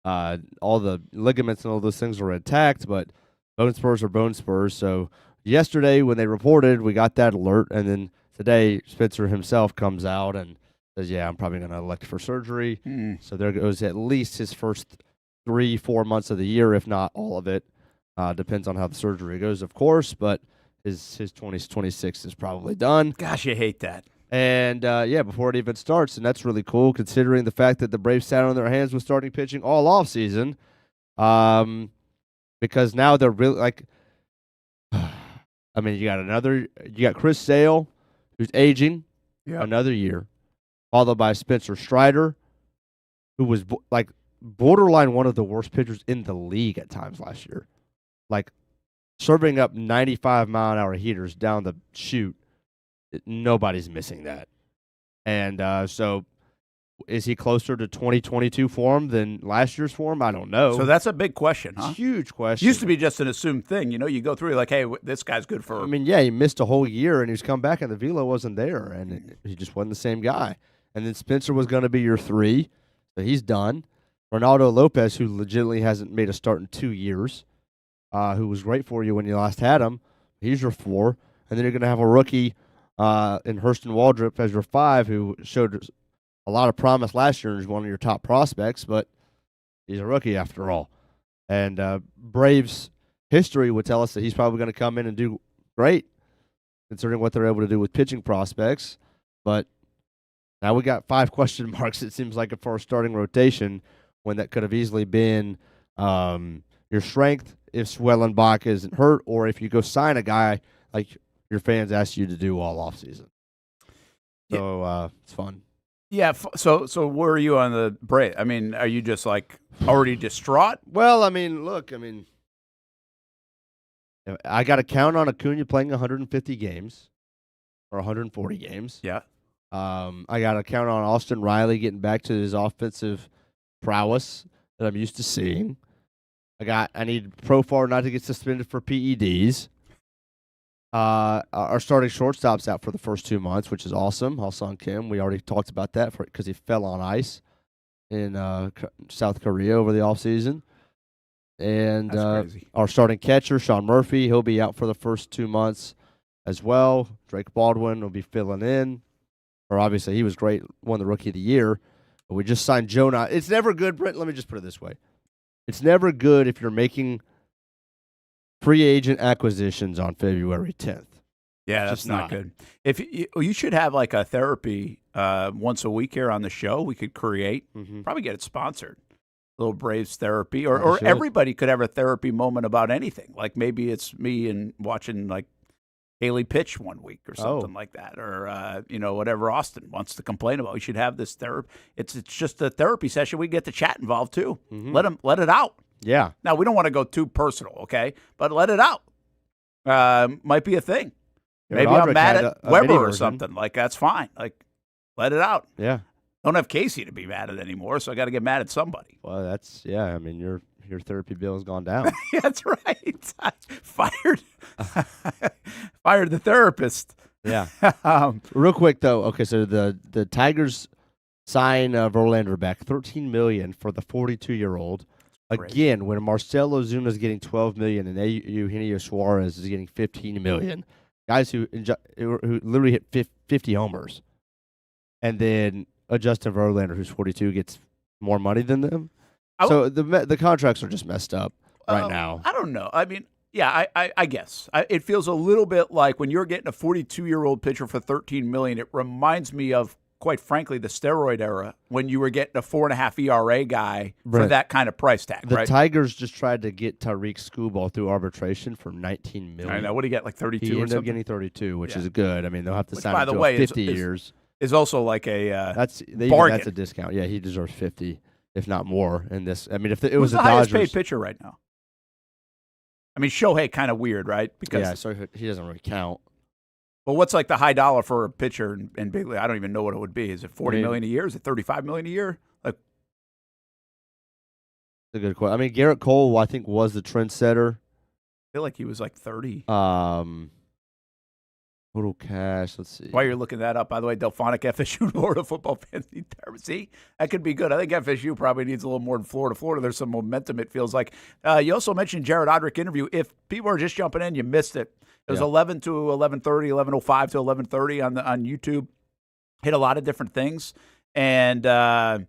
All the ligaments and all those things are intact, but bone spurs are bone spurs. So yesterday when they reported, we got that alert, and then today Spitzer himself comes out and says, yeah, I'm probably going to elect for surgery. So there goes at least his first 3-4 months of the year, if not all of it. Depends on how the surgery goes, of course, but his 2026 is probably done. Gosh, you hate that. And, before it even starts, and that's really cool considering the fact that the Braves sat on their hands with starting pitching all offseason, because now they're really, like, I mean, you got Chris Sale, who's aging. another year, followed by Spencer Strider, who was borderline one of the worst pitchers in the league at times last year. Like serving up 95-mile-an-hour heaters down the chute. Nobody's missing that. And so is he closer to 2022 form than last year's form? I don't know. So that's a big question, huh? Huge question. Used to be just an assumed thing. You go through like, hey, this guy's good for. I mean, yeah, he missed a whole year, and he's come back, and the velo wasn't there, and he just wasn't the same guy. And then Spencer was going to be your 3, so he's done. Ronaldo Lopez, who legitimately hasn't made a start in 2 years, who was great for you when you last had him, he's your 4. And then you're going to have a rookie in Hurston Waldrop as your 5, who showed a lot of promise last year and is one of your top prospects, but he's a rookie after all. And Braves history would tell us that he's probably going to come in and do great, considering what they're able to do with pitching prospects. But now we got 5 question marks, it seems like, for a starting rotation, when that could have easily been your strength if Swellenbach isn't hurt, or if you go sign a guy like your fans asked you to do all offseason. So it's fun. Yeah. So where are you on the Braves? I mean, are you just like already distraught? Well, I mean, look, I got to count on Acuna playing 150 games or 140 games. Yeah. I got to count on Austin Riley getting back to his offensive prowess that I'm used to seeing. I need Profar not to get suspended for PEDs. Our starting shortstop's out for the first 2 months, which is awesome. Ha-Sung Kim, we already talked about that because he fell on ice in South Korea over the offseason. And our starting catcher, Sean Murphy, he'll be out for the first 2 months as well. Drake Baldwin will be filling in. Or obviously, he was great, won the Rookie of the Year. But we just signed Jonah. It's never good, Brent. Let me just put it this way. It's never good if you're making free agent acquisitions on February 10th. Yeah, that's not good. If you should have like a therapy once a week here on the show, we could create, probably get it sponsored. Little Braves therapy, or everybody could have a therapy moment about anything. Like maybe it's me and watching like Haley pitch one week or something like that, or whatever Austin wants to complain about. We should have this therapy. It's just a therapy session. We get the chat involved too. Let it out. Yeah. Now we don't want to go too personal, okay? But let it out. Might be a thing. Jared Maybe I'm Odrick mad had at a Weber mini or version. something. Like that's fine. Like let it out. Yeah. Don't have Casey to be mad at anymore, so I got to get mad at somebody. Well, I mean, your therapy bill has gone down. Yeah, that's right. Fired the therapist. Yeah. Real quick though. Okay, so the Tigers sign Verlander back, $13 million for the 42-year-old. Again, when Marcell Ozuna is getting $12 million and Eugenio Suarez is getting $15 million, guys who literally hit 50 homers, and then Justin Verlander, who's 42, gets more money than them. So the contracts are just messed up right now. I don't know. I mean, yeah, I guess it feels a little bit like when you're getting a 42-year-old pitcher for $13 million. It reminds me of, quite frankly, the steroid era when you were getting a 4.5 ERA guy for that kind of price tag. The right? Tigers just tried to get Tariq Skubal through arbitration for $19 million. I know. What did he get? Like 32 he or ended something? up getting 32, which is good. I mean, they'll have to sign by him the to way, 50 years. Is also like a bargain. That's a discount. Yeah, he deserves 50, if not more. In this, I mean, if it was the the highest Dodgers, paid pitcher right now? I mean, Shohei kind of weird, right? Because so he doesn't really count. Well, what's like the high dollar for a pitcher in big league? I don't even know what it would be. Is it $40 million a year? Is it $35 million a year? Like, that's a good question. I mean, Garrett Cole, I think, was the trendsetter. I feel like he was like 30. Total cash. Let's see. While you're looking that up, by the way, Delphonic FSU Florida football fans need therapy. See, that could be good. I think FSU probably needs a little more than Florida. Florida, there's some momentum, it feels like. You also mentioned Jared Odrick interview. If people are just jumping in, you missed it. It was 11 to 11:30, 11:05 to 11:30 on YouTube. Hit a lot of different things. And, I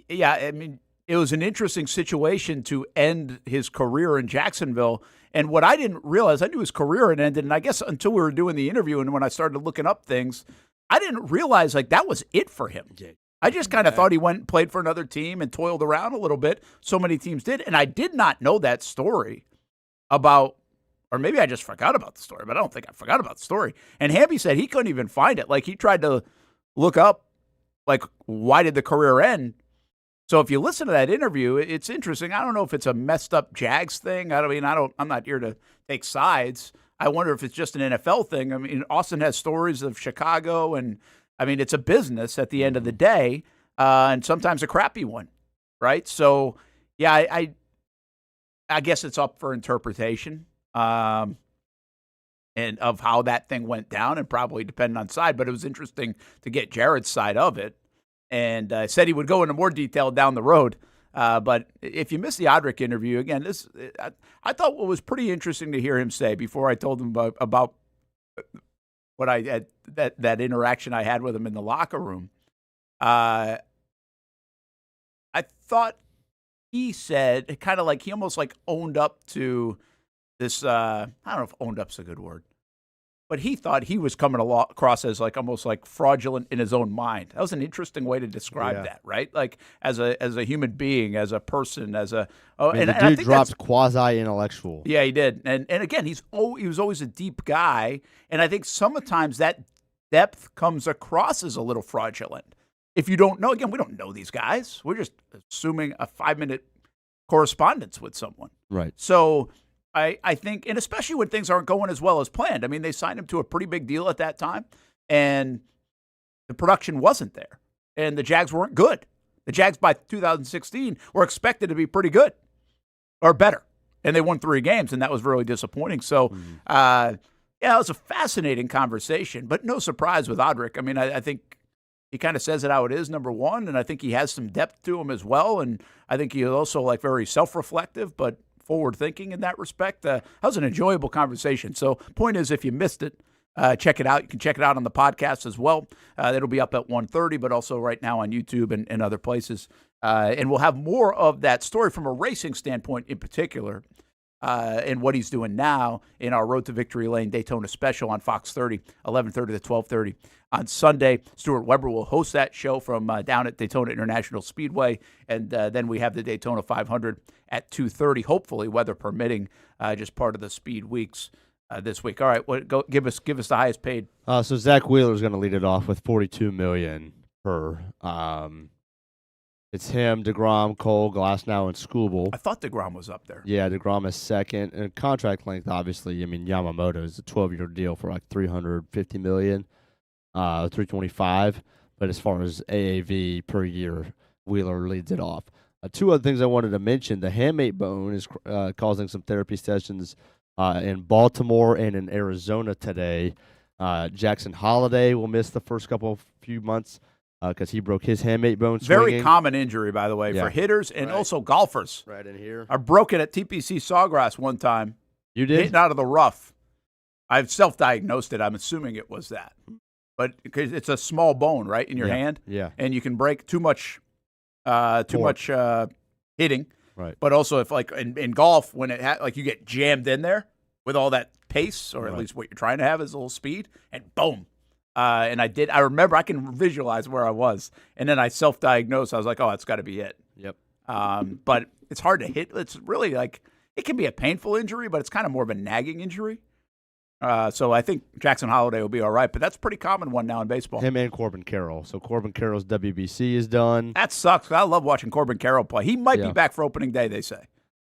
mean, it was an interesting situation to end his career in Jacksonville. And what I didn't realize, I knew his career had ended, and I guess until we were doing the interview and when I started looking up things, I didn't realize like that was it for him. I just kind of thought he went and played for another team and toiled around a little bit. So many teams did. And I did not know that story about Or maybe I just forgot about the story, but I don't think I forgot about the story. And Hamby said he couldn't even find it. Like, he tried to look up, like, why did the career end? So if you listen to that interview, it's interesting. I don't know if it's a messed up Jags thing. I'm not here to take sides. I wonder if it's just an NFL thing. I mean, Austin has stories of Chicago, and I mean, it's a business at the end of the day, and sometimes a crappy one, right? So, yeah, I guess it's up for interpretation, and of how that thing went down, and probably depending on side. But it was interesting to get Jared's side of it. And said he would go into more detail down the road. But if you missed the Odrick interview, again, I thought what was pretty interesting to hear him say before I told him about what I had, that interaction I had with him in the locker room. I thought he said kind of like he almost like owned up to this. I don't know if owned up's a good word. But he thought he was coming across as like almost like fraudulent in his own mind. That was an interesting way to describe that, right? Like as a human being, as a person, as a the dude dropped quasi-intellectual. Yeah, he did. And again, he was always a deep guy, and I think sometimes that depth comes across as a little fraudulent. If you don't know, again, we don't know these guys. We're just assuming a 5-minute correspondence with someone. Right. So I think, and especially when things aren't going as well as planned. I mean, they signed him to a pretty big deal at that time, and the production wasn't there, and the Jags weren't good. The Jags by 2016 were expected to be pretty good or better, and they won 3 games, and that was really disappointing. So, yeah, it was a fascinating conversation, but no surprise with Odrick. I mean, I think he kind of says it how it is, number one, and I think he has some depth to him as well, and I think he's also like very self-reflective, but forward-thinking in that respect. That was an enjoyable conversation. So point is, if you missed it, check it out. You can check it out on the podcast as well. It'll be up at 1:30, but also right now on YouTube and other places. And we'll have more of that story from a racing standpoint in particular, and what he's doing now in our Road to Victory Lane Daytona special on Fox 30, 11:30 to 12:30 on Sunday. Stuart Weber will host that show from down at Daytona International Speedway, and then we have the Daytona 500 at 2:30, hopefully weather permitting, just part of the speed weeks this week. All right, go give us the highest paid. So Zach Wheeler is going to lead it off with $42 million per. It's him, DeGrom, Cole, Glasnow, and Skubal. I thought DeGrom was up there. Yeah, DeGrom is second. And contract length, obviously, I mean, Yamamoto is a 12-year deal for like $350 million, $325. But as far as AAV per year, Wheeler leads it off. 2 other things I wanted to mention. The hamate bone is causing some therapy sessions in Baltimore and in Arizona today. Jackson Holiday will miss the first few months because he broke his hamate bone swinging. Very common injury, by the way, for hitters and also golfers. Right in here. I broke it at TPC Sawgrass one time. You did? Hitting out of the rough. I've self-diagnosed it. I'm assuming it was that. But because it's a small bone, right, in your hand. Yeah. And you can break too much hitting. Right. But also if like in golf, when it like you get jammed in there with all that pace, or at least what you're trying to have is a little speed, and boom. And I remember I can visualize where I was, and then I self-diagnosed. I was like, oh, that's got to be it. Yep. But it's hard to hit. It's really like, it can be a painful injury, but it's kind of more of a nagging injury. So I think Jackson Holiday will be all right, but that's a pretty common one now in baseball. Him and Corbin Carroll. So Corbin Carroll's WBC is done. That sucks. I love watching Corbin Carroll play. He might be back for opening day, they say.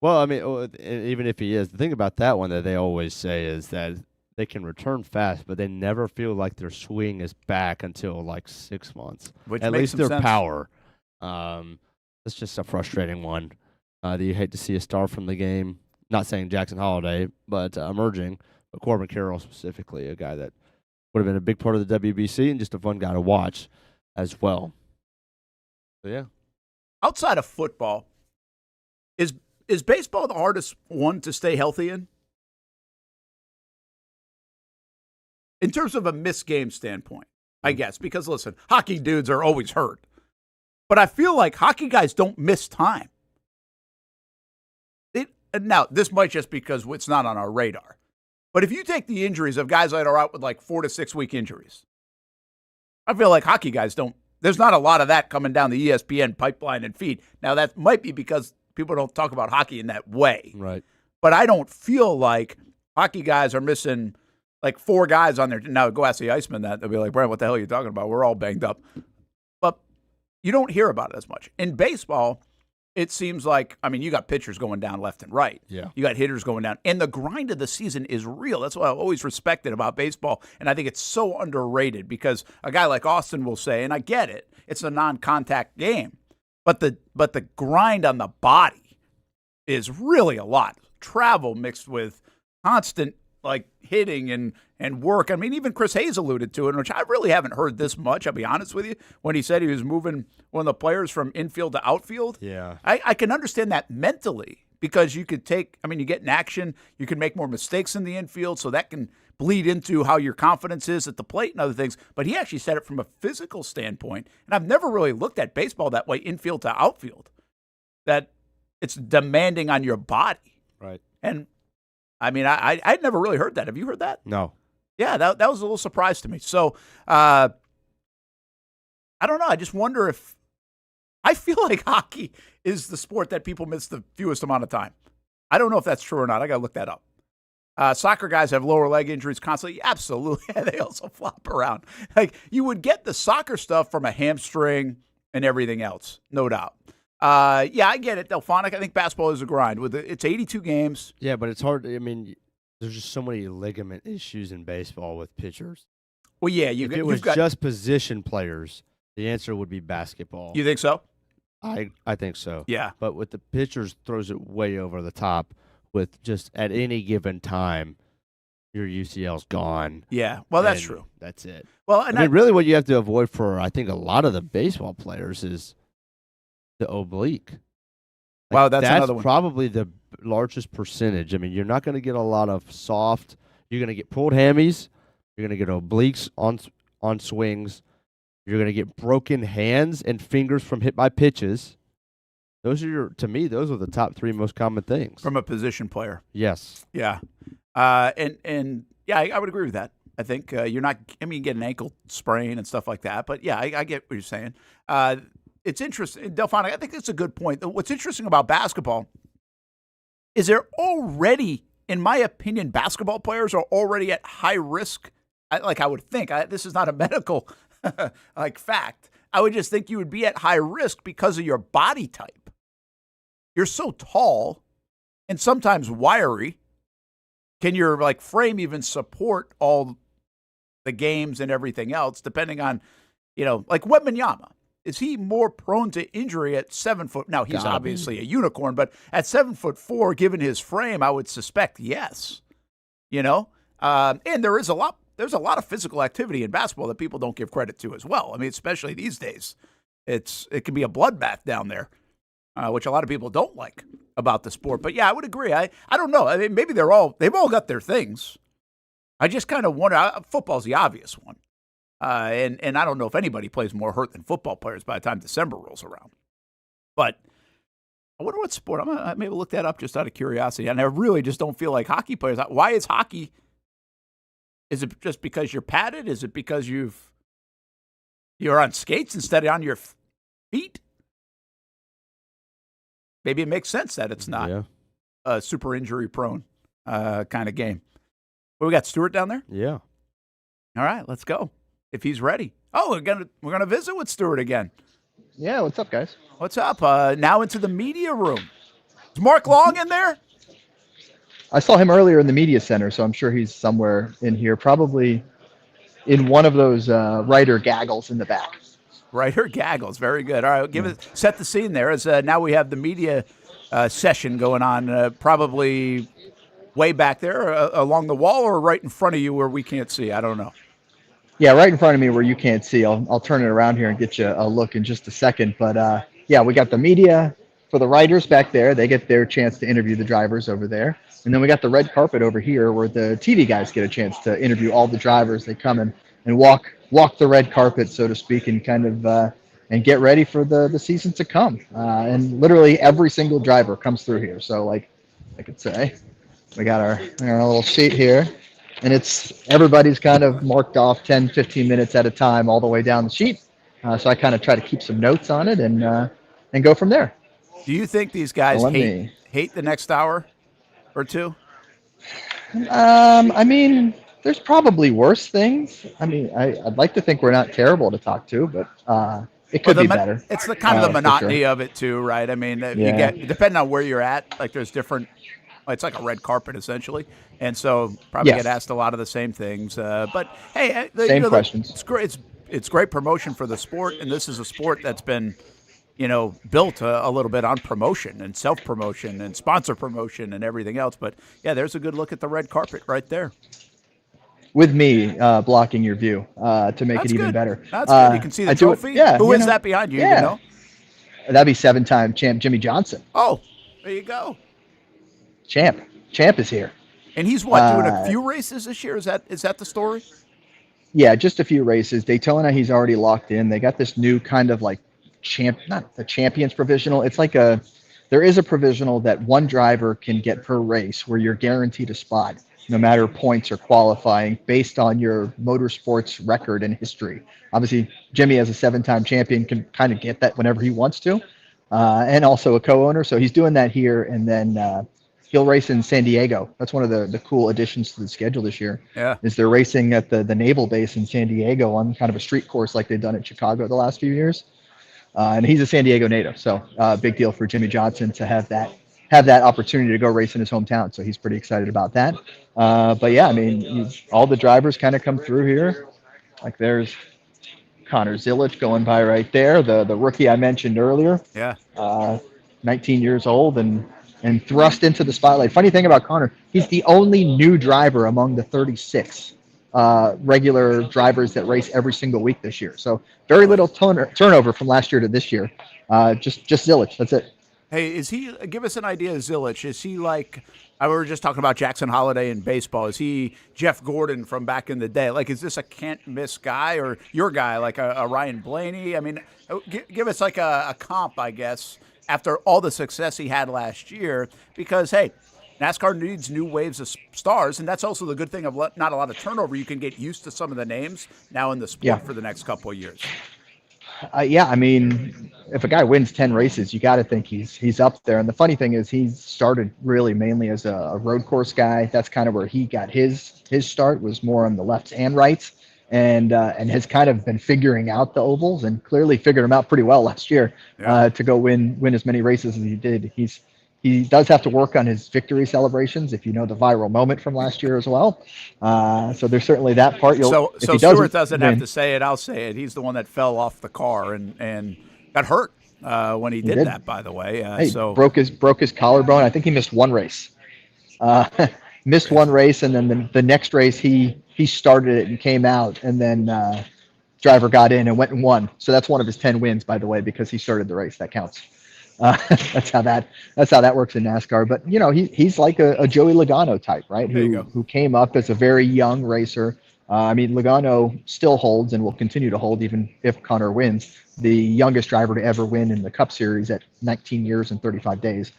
Well, I mean, even if he is, the thing about that one that they always say is that they can return fast, but they never feel like their swing is back until like 6 months. Which at makes least some their sense. Power. It's just a frustrating one that you hate to see a star from the game. Not saying Jackson Holiday, but emerging. But Corbin Carroll specifically, a guy that would have been a big part of the WBC and just a fun guy to watch as well. So, yeah. Outside of football, is baseball the hardest one to stay healthy in? In terms of a missed game standpoint, I guess. Because, listen, hockey dudes are always hurt. But I feel like hockey guys don't miss time. Now, this might just because it's not on our radar. But if you take the injuries of guys that are out with like 4 to 6 week injuries, I feel like hockey guys don't. There's not a lot of that coming down the ESPN pipeline and feed. Now, that might be because people don't talk about hockey in that way. Right. But I don't feel like Hockey guys are missing like 4 guys on there. Now, go ask the Iceman that. They'll be like, Brent, what the hell are you talking about? We're all banged up. But you don't hear about it as much. In baseball, it seems like, I mean, you got pitchers going down left and right. Yeah. You got hitters going down. And the grind of the season is real. That's what I've always respected about baseball. And I think it's so underrated because a guy like Austin will say, and I get it, it's a non-contact game. But the grind on the body is really a lot. Travel mixed with constant like hitting and work. I mean, even Chris Hayes alluded to it, which I really haven't heard this much, I'll be honest with you, when he said he was moving one of the players from infield to outfield. Yeah. I can understand that mentally because you could you get in action, you can make more mistakes in the infield, so that can bleed into how your confidence is at the plate and other things. But he actually said it from a physical standpoint, and I've never really looked at baseball that way, infield to outfield, that it's demanding on your body. Right. And I mean, I'd never really heard that. Have you heard that? No. Yeah, that was a little surprise to me. So, I don't know. I just wonder if I feel like hockey is the sport that people miss the fewest amount of time. I don't know if that's true or not. I got to look that up. Soccer guys have lower leg injuries constantly. Absolutely. They also flop around. Like you would get the soccer stuff from a hamstring and everything else, no doubt. Yeah, I get it, Delphonic. I think basketball is a grind. It's 82 games. Yeah, but it's hard. I mean, there's just so many ligament issues in baseball with pitchers. Well, yeah, if it was just position players, the answer would be basketball. You think so? I think so. Yeah. But with the pitchers, throws it way over the top with just at any given time, your UCL's gone. Yeah, well, that's true. That's it. Well, I mean, really what you have to avoid for, I think, a lot of the baseball players is the oblique. Wow, that's another one. Probably the largest percentage. I mean, you're not going to get a lot of soft. You're going to get pulled hammies. You're going to get obliques on swings. You're going to get broken hands and fingers from hit by pitches. Those are those are the top 3 most common things From a position player. Yes. Yeah. And yeah, I would agree with that. I think you're not. I mean, you get an ankle sprain and stuff like that. But yeah, I get what you're saying. It's interesting, Delphonic. I think that's a good point. What's interesting about basketball is they're already, in my opinion, basketball players are already at high risk. I would think this is not a medical fact. I would just think you would be at high risk because of your body type. You're so tall and sometimes wiry. Can your frame even support all the games and everything else? Depending on, like Wembanyama. Is he more prone to injury at 7 foot? Now he's obviously a unicorn, but at 7'4", given his frame, I would suspect yes. And there's a lot of physical activity in basketball that people don't give credit to as well. I mean, especially these days, it can be a bloodbath down there, which a lot of people don't like about the sport. But yeah, I would agree. I don't know. I mean, maybe they've all got their things. I just kind of wonder. Football's the obvious one. And I don't know if anybody plays more hurt than football players by the time December rolls around. But I wonder what sport. I'm gonna maybe look that up just out of curiosity. And I really just don't feel like hockey players. Why is hockey? Is it just because you're padded? Is it because you're on skates instead of on your feet? Maybe it makes sense that it's not a super injury prone kind of game. Well, we got Stuart down there? Yeah. All right, let's go. If he's ready. Oh, we're gonna visit with Stuart again. Yeah, what's up, guys? What's up? Now into the media room. Is Mark Long in there? I saw him earlier in the media center, so I'm sure he's somewhere in here, probably in one of those writer gaggles in the back. Writer gaggles, very good. All right, set the scene there. As now we have the media session going on, probably way back there along the wall, or right in front of you where we can't see. I don't know. Yeah, right in front of me where you can't see. I'll turn it around here and get you a look in just a second. But yeah, we got the media for the writers back there. They get their chance to interview the drivers over there. And then we got the red carpet over here where the TV guys get a chance to interview all the drivers. They come and walk the red carpet, so to speak, and kind of and get ready for the season to come. And literally every single driver comes through here. So like I could say, we got our little sheet here. And everybody's kind of marked off 10, 15 minutes at a time all the way down the sheet. So I kind of try to keep some notes on it and go from there. Do you think these guys hate the next hour or two? I mean, there's probably worse things. I mean, I'd like to think we're not terrible to talk to, but it could be better. It's the kind of the for monotony sure. of it too, right? I mean, you Yeah. get depending on where you're at. Like there's different. It's like a red carpet essentially, and so probably Yes. get asked a lot of the same things. But hey, Same questions. It's great. It's great promotion for the sport, and this is a sport that's been, built a little bit on promotion and self promotion and sponsor promotion and everything else. But yeah, there's a good look at the red carpet right there. With me blocking your view to make That's it even good. better. That's good. You can see the I do it- trophy. Yeah. Who you is know, that behind you? Yeah. You know? That'd be 7-time champ Jimmy Johnson. Oh, there you go. Champ is here. And he's what, doing a few races this year? Is that the story? Yeah, just a few races. Daytona, he's already locked in. They got this new kind of like not the champions provisional. It's like there is a provisional that one driver can get per race where you're guaranteed a spot, no matter points or qualifying, based on your motorsports record and history. Obviously, Jimmy, as a 7-time champion, can kind of get that whenever he wants to, and also a co-owner. So he's doing that here, and then he'll race in San Diego. That's one of the cool additions to the schedule this year. Yeah. Is they're racing at the naval base in San Diego on kind of a street course like they've done at Chicago the last few years. And he's a San Diego native, so big deal for Jimmy Johnson to have that opportunity to go race in his hometown. So he's pretty excited about that. But yeah, I mean, all the drivers kind of come through here. Like there's Connor Zilic going by right there, the rookie I mentioned earlier. Yeah. 19 years old and thrust into the spotlight. Funny thing about Connor, he's the only new driver among the 36 regular drivers that race every single week this year. So very little turnover from last year to this year. Just Zilic. That's it. Hey, give us an idea of Zilic. Is he like, we were just talking about Jackson Holiday in baseball. Is he Jeff Gordon from back in the day? Like, is this a can't-miss guy or your guy, like a Ryan Blaney? I mean, give us like a comp, I guess, after all the success he had last year. Because, hey, NASCAR needs new waves of stars, and that's also the good thing of not a lot of turnover. You can get used to some of the names now in the sport for the next couple of years. Yeah, I mean, if a guy wins 10 races, you got to think he's up there. And the funny thing is, he started really mainly as a road course guy. That's kind of where he got his start, was more on the lefts and rights, and has kind of been figuring out the ovals and clearly figured them out pretty well last year to go win as many races as he did. He does have to work on his victory celebrations, if you know the viral moment from last year as well. So there's certainly that part. So Stewart doesn't have to say it. I'll say it. He's the one that fell off the car and got hurt when he did that, by the way. Broke his collarbone. I think he missed one race. Missed one race, and then the next race he started it and came out, and then driver got in and went and won. So that's one of his 10 wins, by the way, because he started the race. That counts. That's how that works in NASCAR. But he's like a Joey Logano type, right? Who came up as a very young racer. I mean, Logano still holds and will continue to hold even if Connor wins, the youngest driver to ever win in the Cup Series at 19 years and 35 days.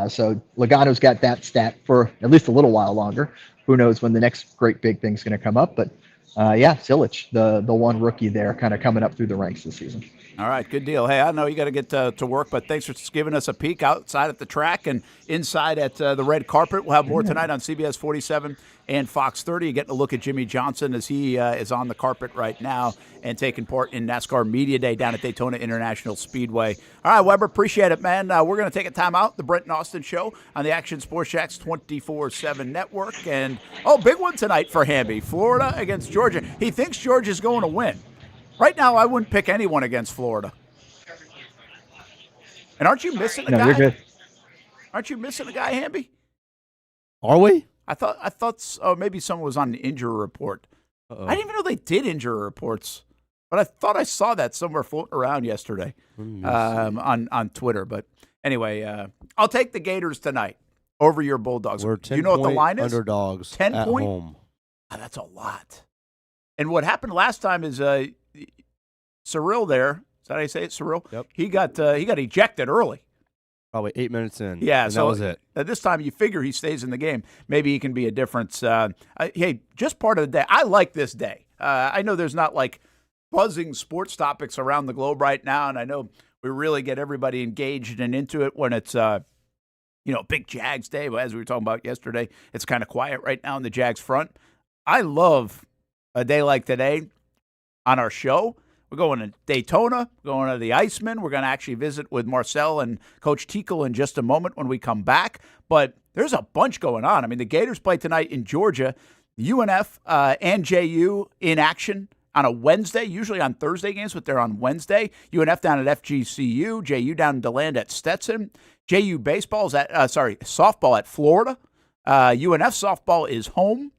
So Logano's got that stat for at least a little while longer. Who knows when the next great big thing's going to come up? But Zilic, the one rookie there, kind of coming up through the ranks this season. All right, good deal. Hey, I know you got to get to work, but thanks for giving us a peek outside at the track and inside at the red carpet. We'll have more tonight on CBS 47 and Fox 30. You're getting a look at Jimmy Johnson as he is on the carpet right now and taking part in NASCAR Media Day down at Daytona International Speedway. All right, Weber, appreciate it, man. We're going to take a time out, the Brent and Austin Show on the Action Sports Jacks 24/7 network. And, big one tonight for Hamby, Florida against Georgia. He thinks Georgia's going to win. Right now, I wouldn't pick anyone against Florida. And aren't you missing a guy? You're good. Aren't you missing a guy, Hamby? Are we? I thought maybe someone was on an injury report. Uh-oh. I didn't even know they did injury reports, but I thought I saw that somewhere floating around yesterday on Twitter. But anyway, I'll take the Gators tonight over your Bulldogs. We're Do you know what the line is? Underdogs 10 at point? home. Oh, that's a lot. And what happened last time is Cyril there. Is that how you say it, Cyril? Yep. He got ejected early. Probably 8 minutes in. Yeah, and so that was it. This time you figure he stays in the game. Maybe he can be a difference. Hey, just part of the day. I like this day. I know there's not like buzzing sports topics around the globe right now, and I know we really get everybody engaged and into it when it's big Jags day. But as we were talking about yesterday, it's kind of quiet right now in the Jags front. I love a day like today on our show. We're going to Daytona, going to the Iceman. We're going to actually visit with Marcel and Coach Tickle in just a moment when we come back. But there's a bunch going on. I mean, the Gators play tonight in Georgia. UNF and JU in action on a Wednesday, usually on Thursday games, but they're on Wednesday. UNF down at FGCU, JU down in DeLand at Stetson. JU softball at Florida. UNF softball is home.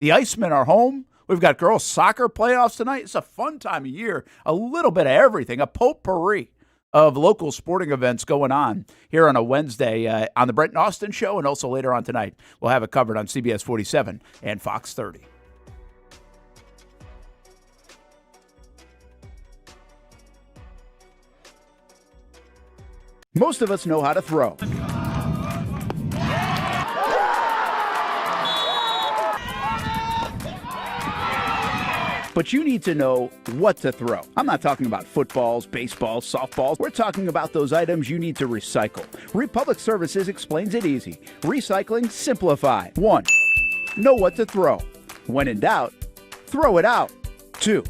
The Icemen are home. We've got girls soccer playoffs tonight. It's a fun time of year. A little bit of everything, a potpourri of local sporting events going on here on a Wednesday on the Brent and Austen Show, and also later on tonight. We'll have it covered on CBS 47 and Fox 30. Most of us know how to throw. But you need to know what to throw. I'm not talking about footballs, baseballs, softballs. We're talking about those items you need to recycle. Republic Services explains it easy. Recycling simplified. 1. Know what to throw. When in doubt, throw it out. 2.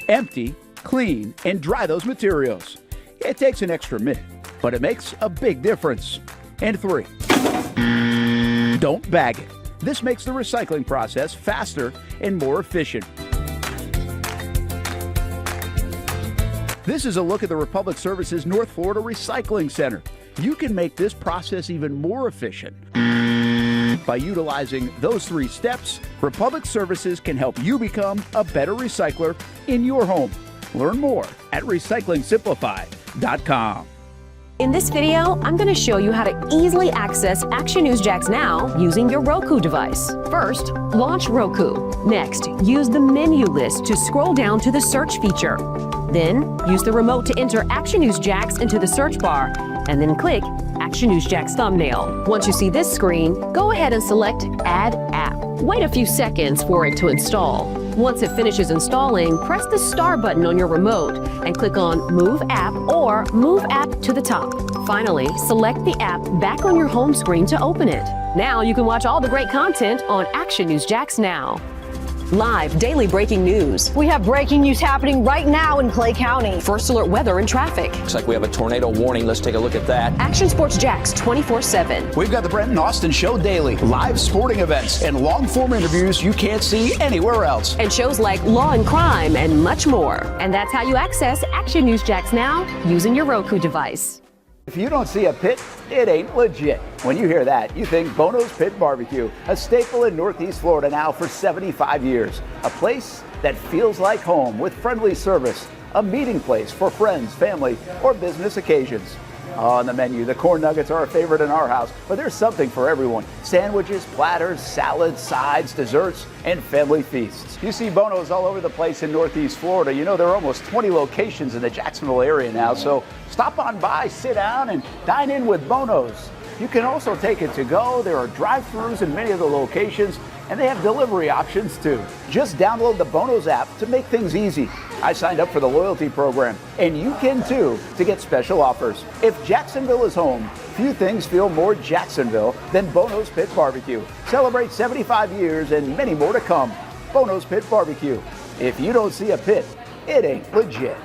Empty, clean, and dry those materials. It takes an extra minute, but it makes a big difference. And 3. Don't bag it. This makes the recycling process faster and more efficient. This is a look at the Republic Services North Florida Recycling Center. You can make this process even more efficient. By utilizing those 3 steps, Republic Services can help you become a better recycler in your home. Learn more at recyclingsimplified.com. In this video, I'm going to show you how to easily access Action News Jax Now using your Roku device. First, launch Roku. Next, use the menu list to scroll down to the search feature. Then, use the remote to enter Action News Jax into the search bar, and then click Action News Jax thumbnail. Once you see this screen, go ahead and select Add App. Wait a few seconds for it to install. Once it finishes installing, press the star button on your remote and click on Move App or Move App to the top. Finally, select the app back on your home screen to open it. Now you can watch all the great content on Action News Jax Now. Live daily breaking news. We have breaking news happening right now in Clay County. First alert weather and traffic. Looks like we have a tornado warning. Let's take a look at that. Action Sports Jax 24/7. We've got the Brent and Austen Show daily. Live sporting events and long-form interviews you can't see anywhere else. And shows like Law and Crime and much more. And that's how you access Action News Jax Now using your Roku device. If you don't see a pit, it ain't legit. When you hear that, you think Bono's Pit Barbecue, a staple in Northeast Florida now for 75 years. A place that feels like home with friendly service, a meeting place for friends, family, or business occasions. On the menu, the corn nuggets are a favorite in our house, but there's something for everyone. Sandwiches, platters, salads, sides, desserts, and family feasts. You see Bono's all over the place in Northeast Florida. You know, there are almost 20 locations in the Jacksonville area now, so stop on by, sit down, and dine in with Bono's. You can also take it to go. There are drive-thrus in many of the locations, and they have delivery options too. Just download the Bono's app to make things easy. I signed up for the loyalty program, and you can too, to get special offers. If Jacksonville is home, few things feel more Jacksonville than Bono's Pit Barbecue. Celebrate 75 years and many more to come. Bono's Pit Barbecue. If you don't see a pit, it ain't legit.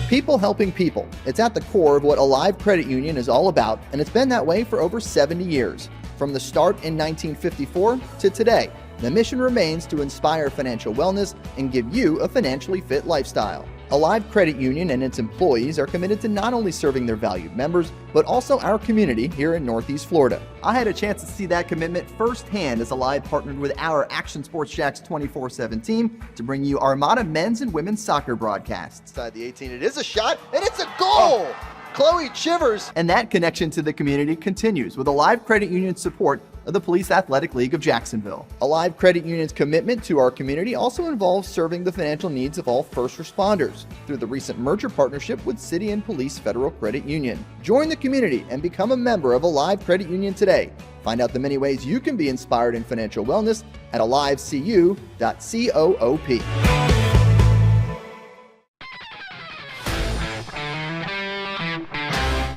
People helping people. It's at the core of what Alive Credit Union is all about, and it's been that way for over 70 years. From the start in 1954 to today, the mission remains to inspire financial wellness and give you a financially fit lifestyle. Alive Credit Union and its employees are committed to not only serving their valued members, but also our community here in Northeast Florida. I had a chance to see that commitment firsthand as Alive partnered with our Action Sports Jax 24/7 team to bring you Armada men's and women's soccer broadcasts. Inside the 18, it is a shot, and it's a goal! Chloe Chivers! And that connection to the community continues with Alive Credit Union's support of the Police Athletic League of Jacksonville. Alive Credit Union's commitment to our community also involves serving the financial needs of all first responders through the recent merger partnership with City and Police Federal Credit Union. Join the community and become a member of Alive Credit Union today. Find out the many ways you can be inspired in financial wellness at alivecu.coop.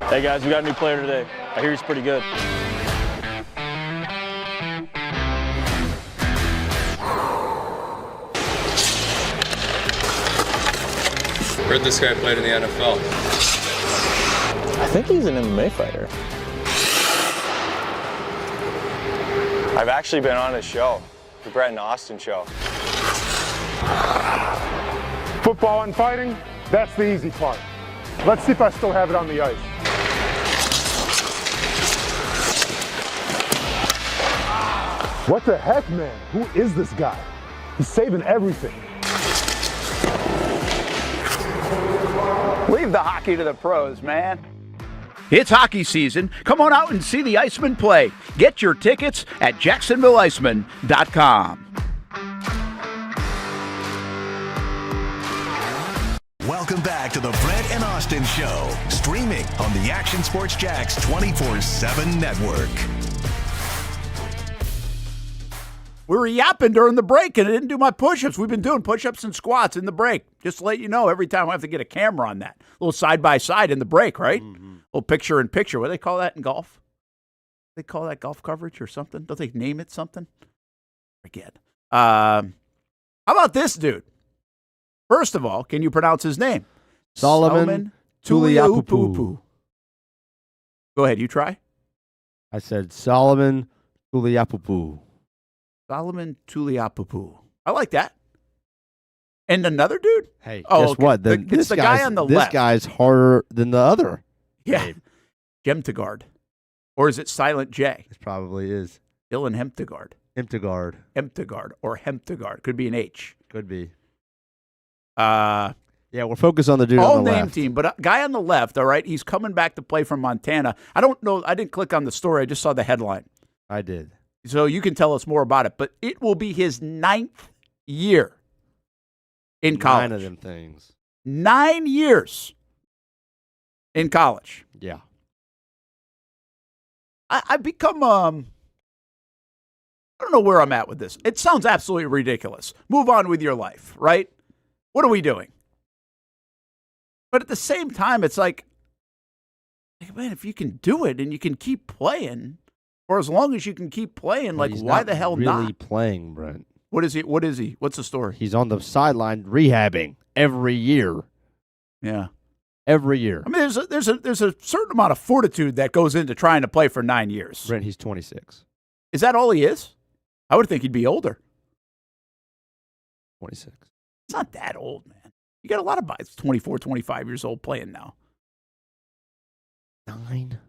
Hey guys, we got a new player today. I hear he's pretty good. Heard this guy played in the NFL. I think he's an MMA fighter. I've actually been on his show, the Brent and Austen show. Football and fighting, that's the easy part. Let's see if I still have it on the ice. What the heck, man? Who is this guy? He's saving everything. Leave the hockey to the pros, man. It's hockey season. Come on out and see the Icemen play. Get your tickets at JacksonvilleIcemen.com. Welcome back to the Brent and Austen Show, streaming on the Action Sports Jacks 24/7 network. We were yapping during the break, and I didn't do my push-ups. We've been doing push-ups and squats in the break. Just to let you know, every time I have to get a camera on that. A little side-by-side in the break, right? Mm-hmm. A little picture-in-picture. What do they call that in golf? They call that golf coverage or something? Don't they name it something? Forget. How about this dude? First of all, can you pronounce his name? Solomon Tuliaupupu. Go ahead, you try. I said Solomon Tuliaupupu. Solomon Tuliaupupu. I like that. And another dude? Hey, guess okay. what? It's the guy on the left. This guy's harder than the other. Yeah. Jemtegard. Or is it Silent J? It probably is. Dylan Hemtegard. Hemtegard or Hemtegard. Could be an H. Could be. Yeah, we're focused on the dude all on the name left. team, but a guy on the left, all right, he's coming back to play from Montana. I don't know. I didn't click on the story. I just saw the headline. I did. So you can tell us more about it, but it will be his 9th year in college. 9 of them things. 9 years in college. Yeah. I've become, I don't know where I'm at with this. It sounds absolutely ridiculous. Move on with your life, right? What are we doing? But at the same time, it's like, man, if you can do it and you can keep playing, or as long as you can keep playing, Well, like, why the hell really not? Really playing, Brent. What is he? What's the story? He's on the sideline rehabbing every year. Yeah. Every year. I mean, there's a certain amount of fortitude that goes into trying to play for 9 years. Brent, he's 26. Is that all he is? I would think he'd be older. 26. It's not that old, man. You got a lot of guys 24, 25 years old playing now. 9.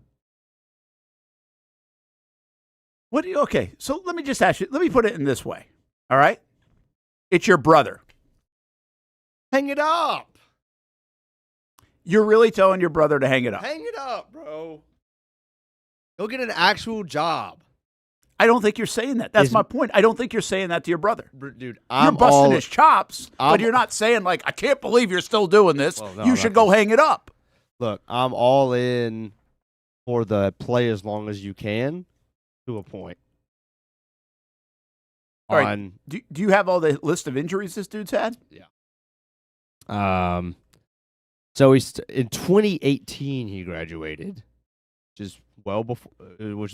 Okay, so let me just ask you. Let me put it in this way. All right? It's your brother. Hang it up. You're really telling your brother to hang it up? Hang it up, bro. Go get an actual job. I don't think you're saying that. That's my point. I don't think you're saying that to your brother. Dude, you're busting his chops, but you're not saying, like, I can't believe you're still doing this. Well, no, you should go hang it up. Look, I'm all in for the play as long as you can to a point. All right. Do you have all the list of injuries this dude's had? Yeah. So in 2018 he graduated, which is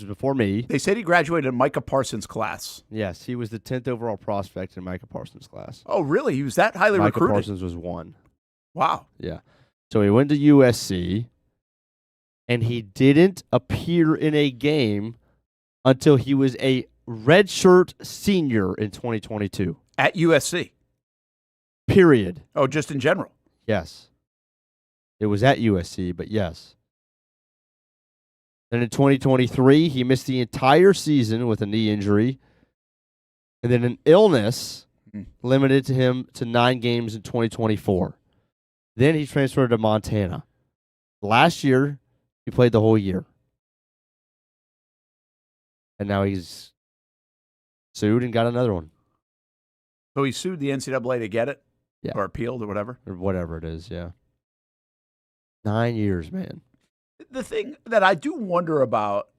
before me. They said he graduated in Micah Parsons' class. Yes, he was the 10th overall prospect in Micah Parsons' class. Oh, really? He was that highly recruited? Micah Parsons was 1. Wow. Yeah. So he went to USC, and he didn't appear in a game until he was a redshirt senior in 2022. At USC? Period. Oh, just in general? Yes. It was at USC, but yes. Then in 2023, he missed the entire season with a knee injury. And then an illness limited him to 9 games in 2024. Then he transferred to Montana. Last year, he played the whole year. And now he's sued and got another one. So he sued the NCAA to get it? Yeah. Or appealed or whatever? Or whatever it is, yeah. 9 years, man. The thing that I do wonder about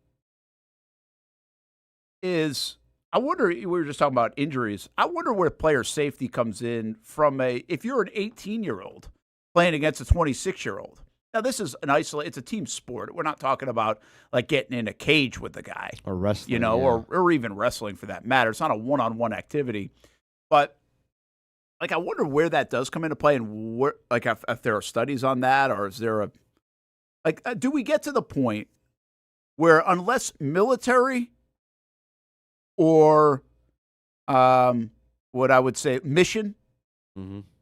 is, we were just talking about injuries. I wonder where player safety comes in from if you're an 18-year-old playing against a 26-year-old. Now, this is it's a team sport. We're not talking about like getting in a cage with the guy. Or wrestling. Or even wrestling for that matter. It's not a one-on-one activity. But, like, I wonder where that does come into play and where, like, if there are studies on that, or is there do we get to the point where unless military or what I would say mission,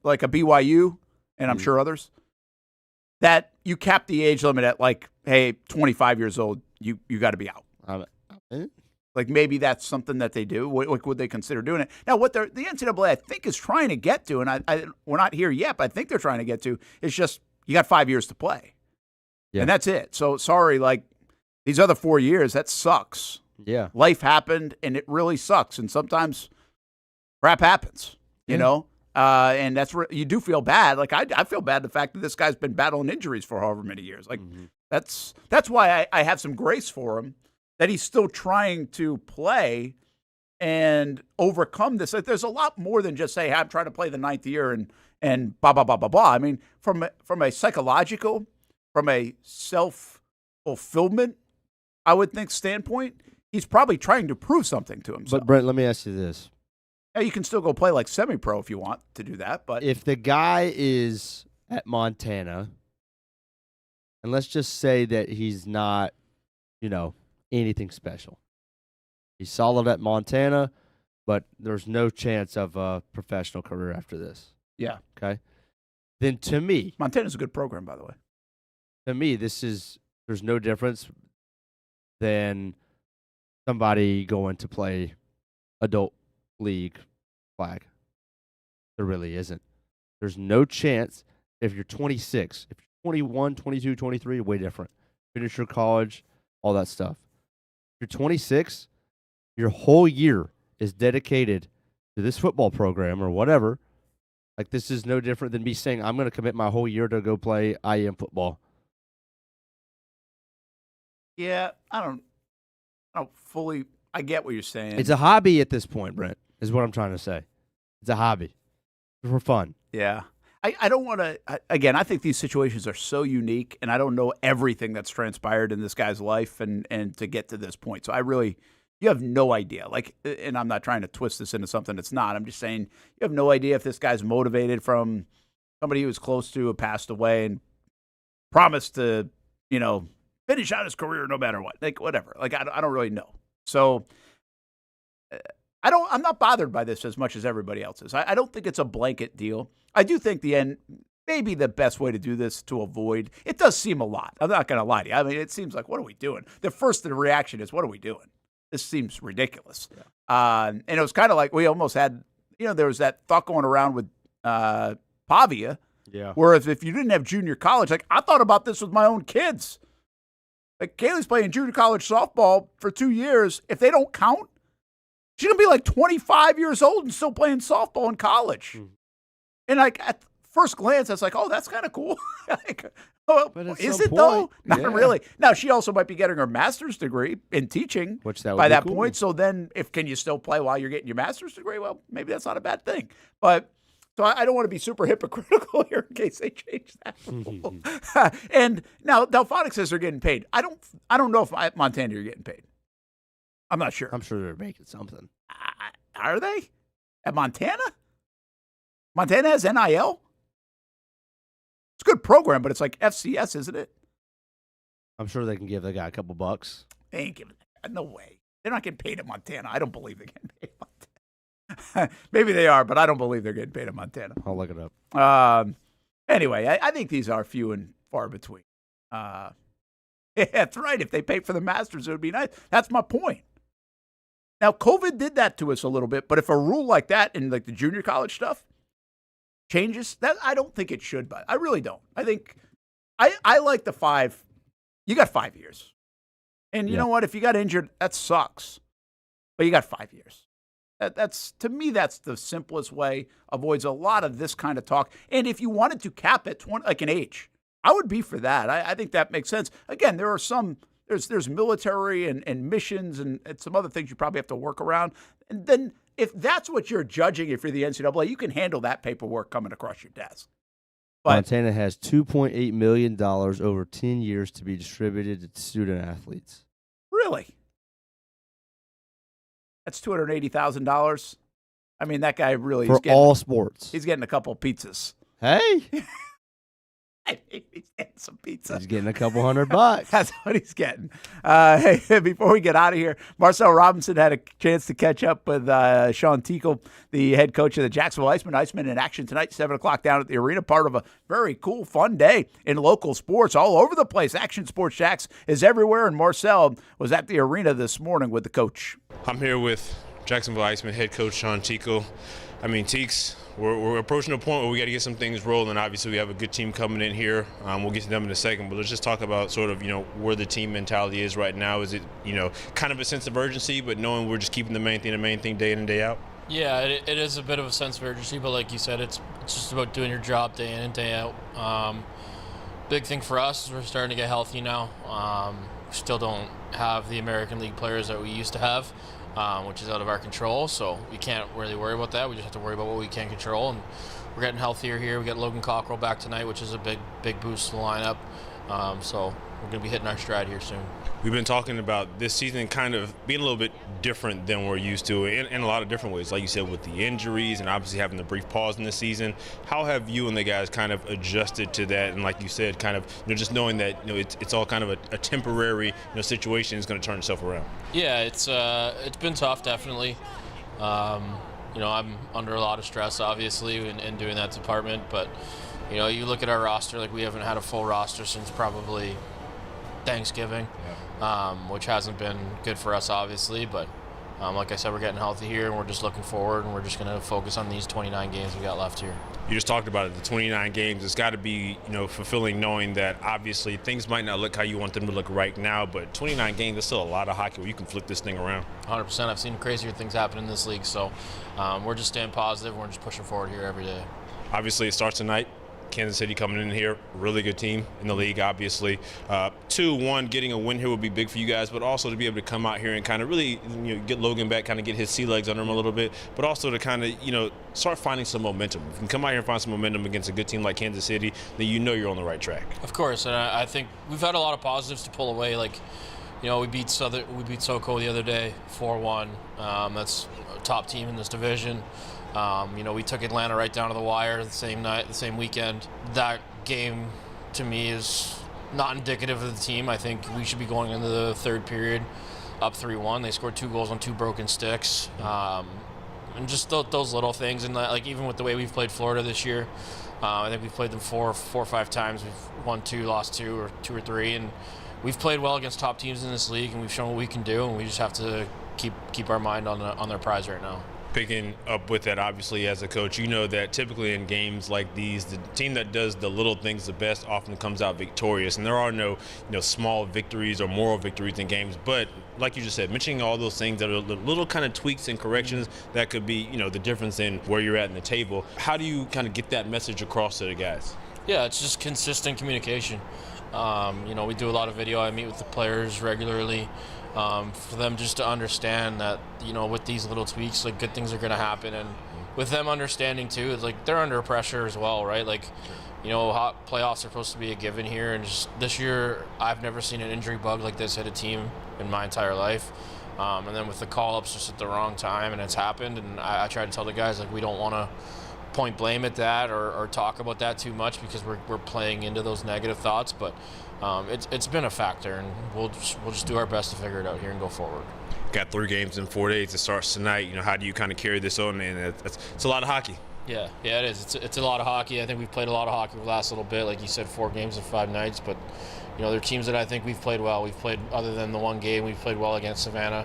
like a BYU, and I'm sure others, that you cap the age limit at like, hey, 25 years old, you got to be out. Like maybe that's something that they do. Would they consider doing it? Now, what the NCAA I think is trying to get to, and we're not here yet, but I think they're trying to get to, is just you got 5 years to play, and that's it. So sorry, like these other 4 years, that sucks. Yeah, life happened, and it really sucks, and sometimes crap happens, you know. And that's where you do feel bad. Like I feel bad the fact that this guy's been battling injuries for however many years. Like that's why I have some grace for him, that he's still trying to play and overcome this. Like, there's a lot more than just say, hey, I'm trying to play the ninth year and blah blah blah blah blah. I mean, from a psychological, from a self-fulfillment, I would think standpoint, he's probably trying to prove something to himself. But Brent, let me ask you this. Now, you can still go play like semi-pro if you want to do that. But if the guy is at Montana, and let's just say that he's not, anything special. He's solid at Montana, but there's no chance of a professional career after this. Yeah. Okay. Then to me, Montana's a good program, by the way. To me, there's no difference than somebody going to play adult league flag. There really isn't. There's no chance if you're 26, if you're 21, 22, 23, way different. Finish your college, all that stuff. If you're 26, your whole year is dedicated to this football program or whatever. Like, this is no different than me saying I'm going to commit my whole year to go play IM football. Yeah, I don't fully. I get what you're saying. It's a hobby at this point, Brent, is what I'm trying to say. It's a hobby for fun. Yeah. I don't want to, again, I think these situations are so unique, and I don't know everything that's transpired in this guy's life and to get to this point. So you have no idea. Like, and I'm not trying to twist this into something that's not. I'm just saying you have no idea if this guy's motivated from somebody he was close to who passed away and promised to, finish out his career no matter what. Like, whatever. Like, I don't really know. So I'm not bothered by this as much as everybody else is. I don't think it's a blanket deal. I do think maybe the best way to do this to avoid, it does seem a lot. I'm not going to lie to you. I mean, it seems like, what are we doing? The reaction is, what are we doing? This seems ridiculous. Yeah. And it was kind of like we almost had, there was that thought going around with Pavia. Yeah. Whereas if you didn't have junior college, like I thought about this with my own kids. Like Kaylee's playing junior college softball for 2 years. If they don't count, she's going to be like 25 years old and still playing softball in college. And like at first glance, I was like, oh, that's kind of cool. Like, oh, is it though? Not really. Now, she also might be getting her master's degree in teaching by that point. So then can you still play while you're getting your master's degree? Well, maybe that's not a bad thing. But so I don't want to be super hypocritical here in case they change that rule. And now Delphonics says they're getting paid. I don't know if at Montana you're getting paid. I'm not sure. I'm sure they're making something. Are they? At Montana? Montana has NIL? It's a good program, but it's like FCS, isn't it? I'm sure they can give the guy a couple bucks. They ain't giving that. No way. They're not getting paid at Montana. I don't believe they're getting paid at Montana. Maybe they are, but I don't believe they're getting paid at Montana. I'll look it up. Anyway, I think these are few and far between. Yeah, that's right. If they paid for the Masters, it would be nice. That's my point. Now, COVID did that to us a little bit, but if a rule like that in like the junior college stuff changes, that I don't think it should, but I really don't. I think I like the 5. You got 5 years. And you know what? If you got injured, that sucks. But you got 5 years. That's to me, that's the simplest way, avoids a lot of this kind of talk. And if you wanted to cap it like an age, I would be for that. I think that makes sense. Again, there are there's military and missions and some other things you probably have to work around. And then if that's what you're judging, if you're the NCAA, you can handle that paperwork coming across your desk. Montana has $2.8 million over 10 years to be distributed to student athletes. Really? That's $280,000. I mean, that guy really For all sports. He's getting a couple pizzas. Hey. He's getting some pizza. He's getting a couple $100. That's what he's getting. Hey, before we get out of here, Marcel Robinson had a chance to catch up with Sean Tickle, the head coach of the Jacksonville Icemen. Icemen in action tonight, 7 o'clock down at the arena. Part of a very cool, fun day in local sports all over the place. Action Sports Jacks is everywhere, and Marcel was at the arena this morning with the coach. I'm here with Jacksonville Icemen head coach Sean Tickle. I mean, Teeks, we're approaching a point where we got to get some things rolling. Obviously, we have a good team coming in here. We'll get to them in a second, but let's just talk about sort of, where the team mentality is right now. Is it, kind of a sense of urgency, but knowing we're just keeping the main thing day in and day out? Yeah, it is a bit of a sense of urgency, but like you said, it's just about doing your job day in and day out. Big thing for us is we're starting to get healthy now. We still don't have the American League players that we used to have. Which is out of our control, so we can't really worry about that. We just have to worry about what we can control, and we're getting healthier here. We got Logan Cockrell back tonight, which is a big boost to the lineup. So we're going to be hitting our stride here soon. We've been talking about this season kind of being a little bit different than we're used to in a lot of different ways, like you said, with the injuries and obviously having the brief pause in the season. How have you and the guys kind of adjusted to that? And like you said, kind of just knowing that it's all kind of a temporary situation is going to turn itself around. Yeah, it's been tough, definitely. I'm under a lot of stress, obviously, in doing that department. But you look at our roster, like we haven't had a full roster since probably Thanksgiving, which hasn't been good for us, obviously. But like I said, we're getting healthy here, and we're just looking forward, and we're just going to focus on these 29 games we got left here. You just talked about it, the 29 games. It's got to be, fulfilling knowing that obviously things might not look how you want them to look right now, but 29 games is still a lot of hockey where you can flip this thing around. 100%. I've seen crazier things happen in this league, so we're just staying positive. We're just pushing forward here every day. Obviously, it starts tonight. Kansas City coming in here, really good team in the league, obviously. 2-1, getting a win here would be big for you guys, but also to be able to come out here and kind of really get Logan back, kind of get his sea legs under him a little bit, but also to kind of, start finding some momentum. If you can come out here and find some momentum against a good team like Kansas City, then you're on the right track. Of course, and I think we've had a lot of positives to pull away. Like, we beat SoCo the other day, 4-1. That's a top team in this division. We took Atlanta right down to the wire the same night, the same weekend. That game, to me, is not indicative of the team. I think we should be going into the third period up 3-1. They scored 2 goals on 2 broken sticks. And just those little things. And like even with the way we've played Florida this year, I think we've played them 4 or 5 times. We've won 2, lost 2 or 3. And we've played well against top teams in this league, and we've shown what we can do. And we just have to keep our mind on their prize right now. Picking up with that, obviously, as a coach, that typically in games like these, the team that does the little things the best often comes out victorious. And there are no, small victories or moral victories in games. But like you just said, mentioning all those things that are little kind of tweaks and corrections that could be, the difference in where you're at in the table. How do you kind of get that message across to the guys? Yeah, it's just consistent communication. We do a lot of video. I meet with the players regularly. For them just to understand that, with these little tweaks, like, good things are going to happen. And with them understanding, too, it's like they're under pressure as well, right? Like, playoffs are supposed to be a given here. And just this year, I've never seen an injury bug like this hit a team in my entire life. And then with the call-ups just at the wrong time, and it's happened. And I try to tell the guys, like, we don't want to point blame at that or talk about that too much because we're playing into those negative thoughts. But it's been a factor, and we'll just do our best to figure it out here and go forward. Got 3 games in 4 days. It starts tonight. How do you kind of carry this on? And it's a lot of hockey. Yeah, it is. It's a lot of hockey. I think we've played a lot of hockey the last little bit. Like you said, 4 games in 5 nights. But there are teams that I think we've played well. We've played, other than the one game, we've played well against Savannah.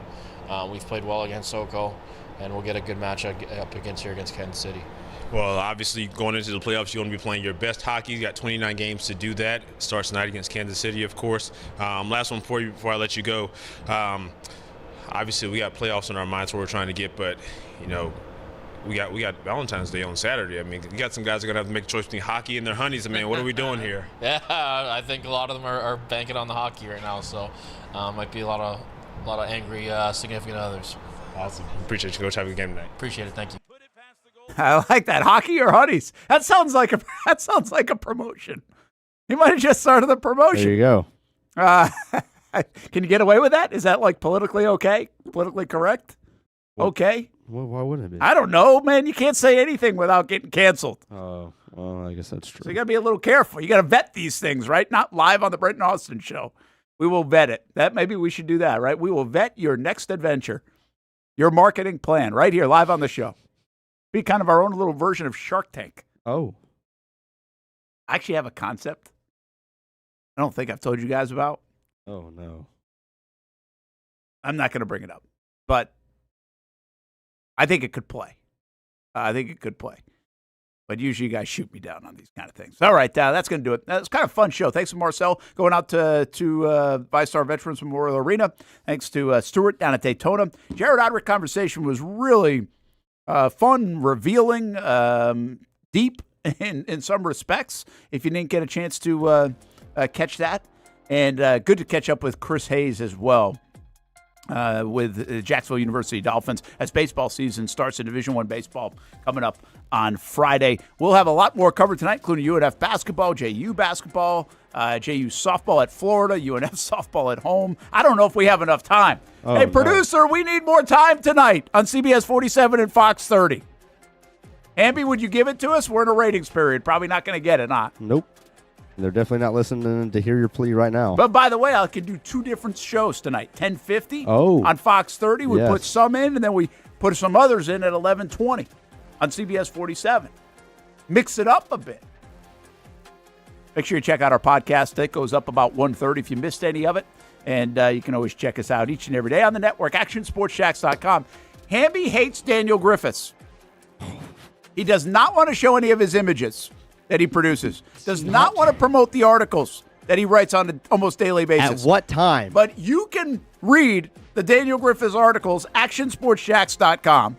We've played well against SoCo, and we'll get a good match up against Kansas City. Well, obviously, going into the playoffs, you want to be playing your best hockey. You got 29 games to do that. It starts tonight against Kansas City, of course. Last one for you before I let you go. Obviously, we got playoffs in our minds where we're trying to get, but we got Valentine's Day on Saturday. I mean, you got some guys that are gonna have to make a choice between hockey and their honeys. I mean, what are we doing here? Yeah, I think a lot of them are banking on the hockey right now. So, might be a lot of angry significant others. Awesome. Appreciate you, Coach. Have a good game tonight. Appreciate it. Thank you. I like that. Hockey or hoodies? That sounds like a promotion. He might have just started the promotion. There you go. Can you get away with that? Is that like politically okay? Politically correct? Okay. Well, why wouldn't it be? I don't know, man. You can't say anything without getting canceled. Oh, well, I guess that's true. So you got to be a little careful. You got to vet these things, right? Not live on the Brent and Austin show. We will vet it. Maybe we should do that, right? We will vet your next adventure, your marketing plan, right here, live on the show. Be kind of our own little version of Shark Tank. Oh. I actually have a concept I don't think I've told you guys about. Oh, no. I'm not going to bring it up, but I think it could play. But usually you guys shoot me down on these kind of things. All right, that's going to do it. It's kind of a fun show. Thanks to Marcel going out to VyStar Veterans Memorial Arena. Thanks to Stuart down at Daytona. Jared Odrick conversation was really fun, revealing, deep in some respects, if you didn't get a chance to catch that. And good to catch up with Chris Hayes as well. With Jacksonville University Dolphins as baseball season starts in Division I baseball coming up on Friday. We'll have a lot more covered tonight, including UNF basketball, JU basketball, JU softball at Florida, UNF softball at home. I don't know if we have enough time. Oh, hey, producer, we need more time tonight on CBS 47 and Fox 30. Hamby, would you give it to us? We're in a ratings period. Probably not going to get it, huh? Nope. They're definitely not listening to hear your plea right now. But by the way, I could do two different shows tonight. 10:50 Oh. on Fox 30. We Yes. put some in, and then we put some others in at 11:20 on CBS 47. Mix it up a bit. Make sure you check out our podcast. It goes up about 1:30 if you missed any of it. And you can always check us out each and every day on the network, actionsportsjacks.com. Hamby hates Daniel Griffiths. He does not want to show any of his images that he produces. Does not want to promote the articles that he writes on an almost daily basis. At what time? But you can read the Daniel Griffiths articles, actionsportsjacks.com.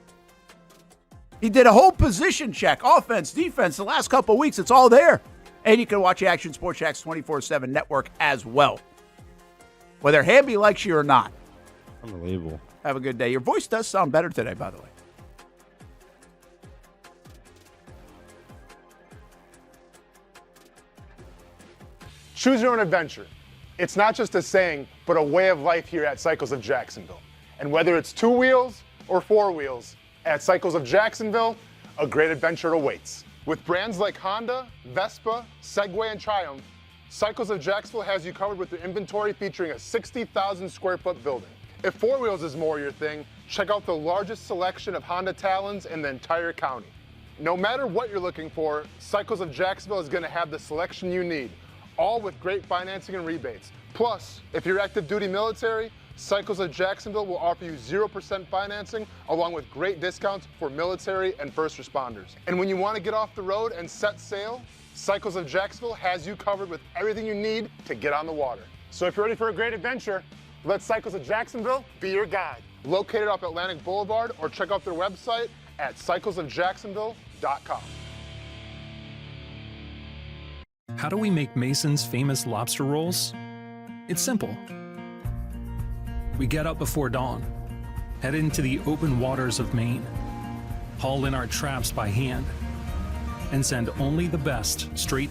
He did a whole position check, offense, defense, the last couple of weeks. It's all there. And you can watch the Action Sports Jacks 24/7 network as well. Whether Hamby likes you or not. Unbelievable. Have a good day. Your voice does sound better today, by the way. Choose your own adventure. It's not just a saying, but a way of life here at Cycles of Jacksonville. And whether it's 2 wheels or 4 wheels, at Cycles of Jacksonville, a great adventure awaits. With brands like Honda, Vespa, Segway, and Triumph, Cycles of Jacksonville has you covered with their inventory featuring a 60,000 square foot building. If 4 wheels is more your thing, check out the largest selection of Honda Talons in the entire county. No matter what you're looking for, Cycles of Jacksonville is going to have the selection you need, all with great financing and rebates. Plus, if you're active duty military, Cycles of Jacksonville will offer you 0% financing along with great discounts for military and first responders. And when you want to get off the road and set sail, Cycles of Jacksonville has you covered with everything you need to get on the water. So if you're ready for a great adventure, let Cycles of Jacksonville be your guide. Located off Atlantic Boulevard, or check out their website at cyclesofjacksonville.com. How do we make Mason's famous lobster rolls? It's simple. We get up before dawn, head into the open waters of Maine, haul in our traps by hand, and send only the best straight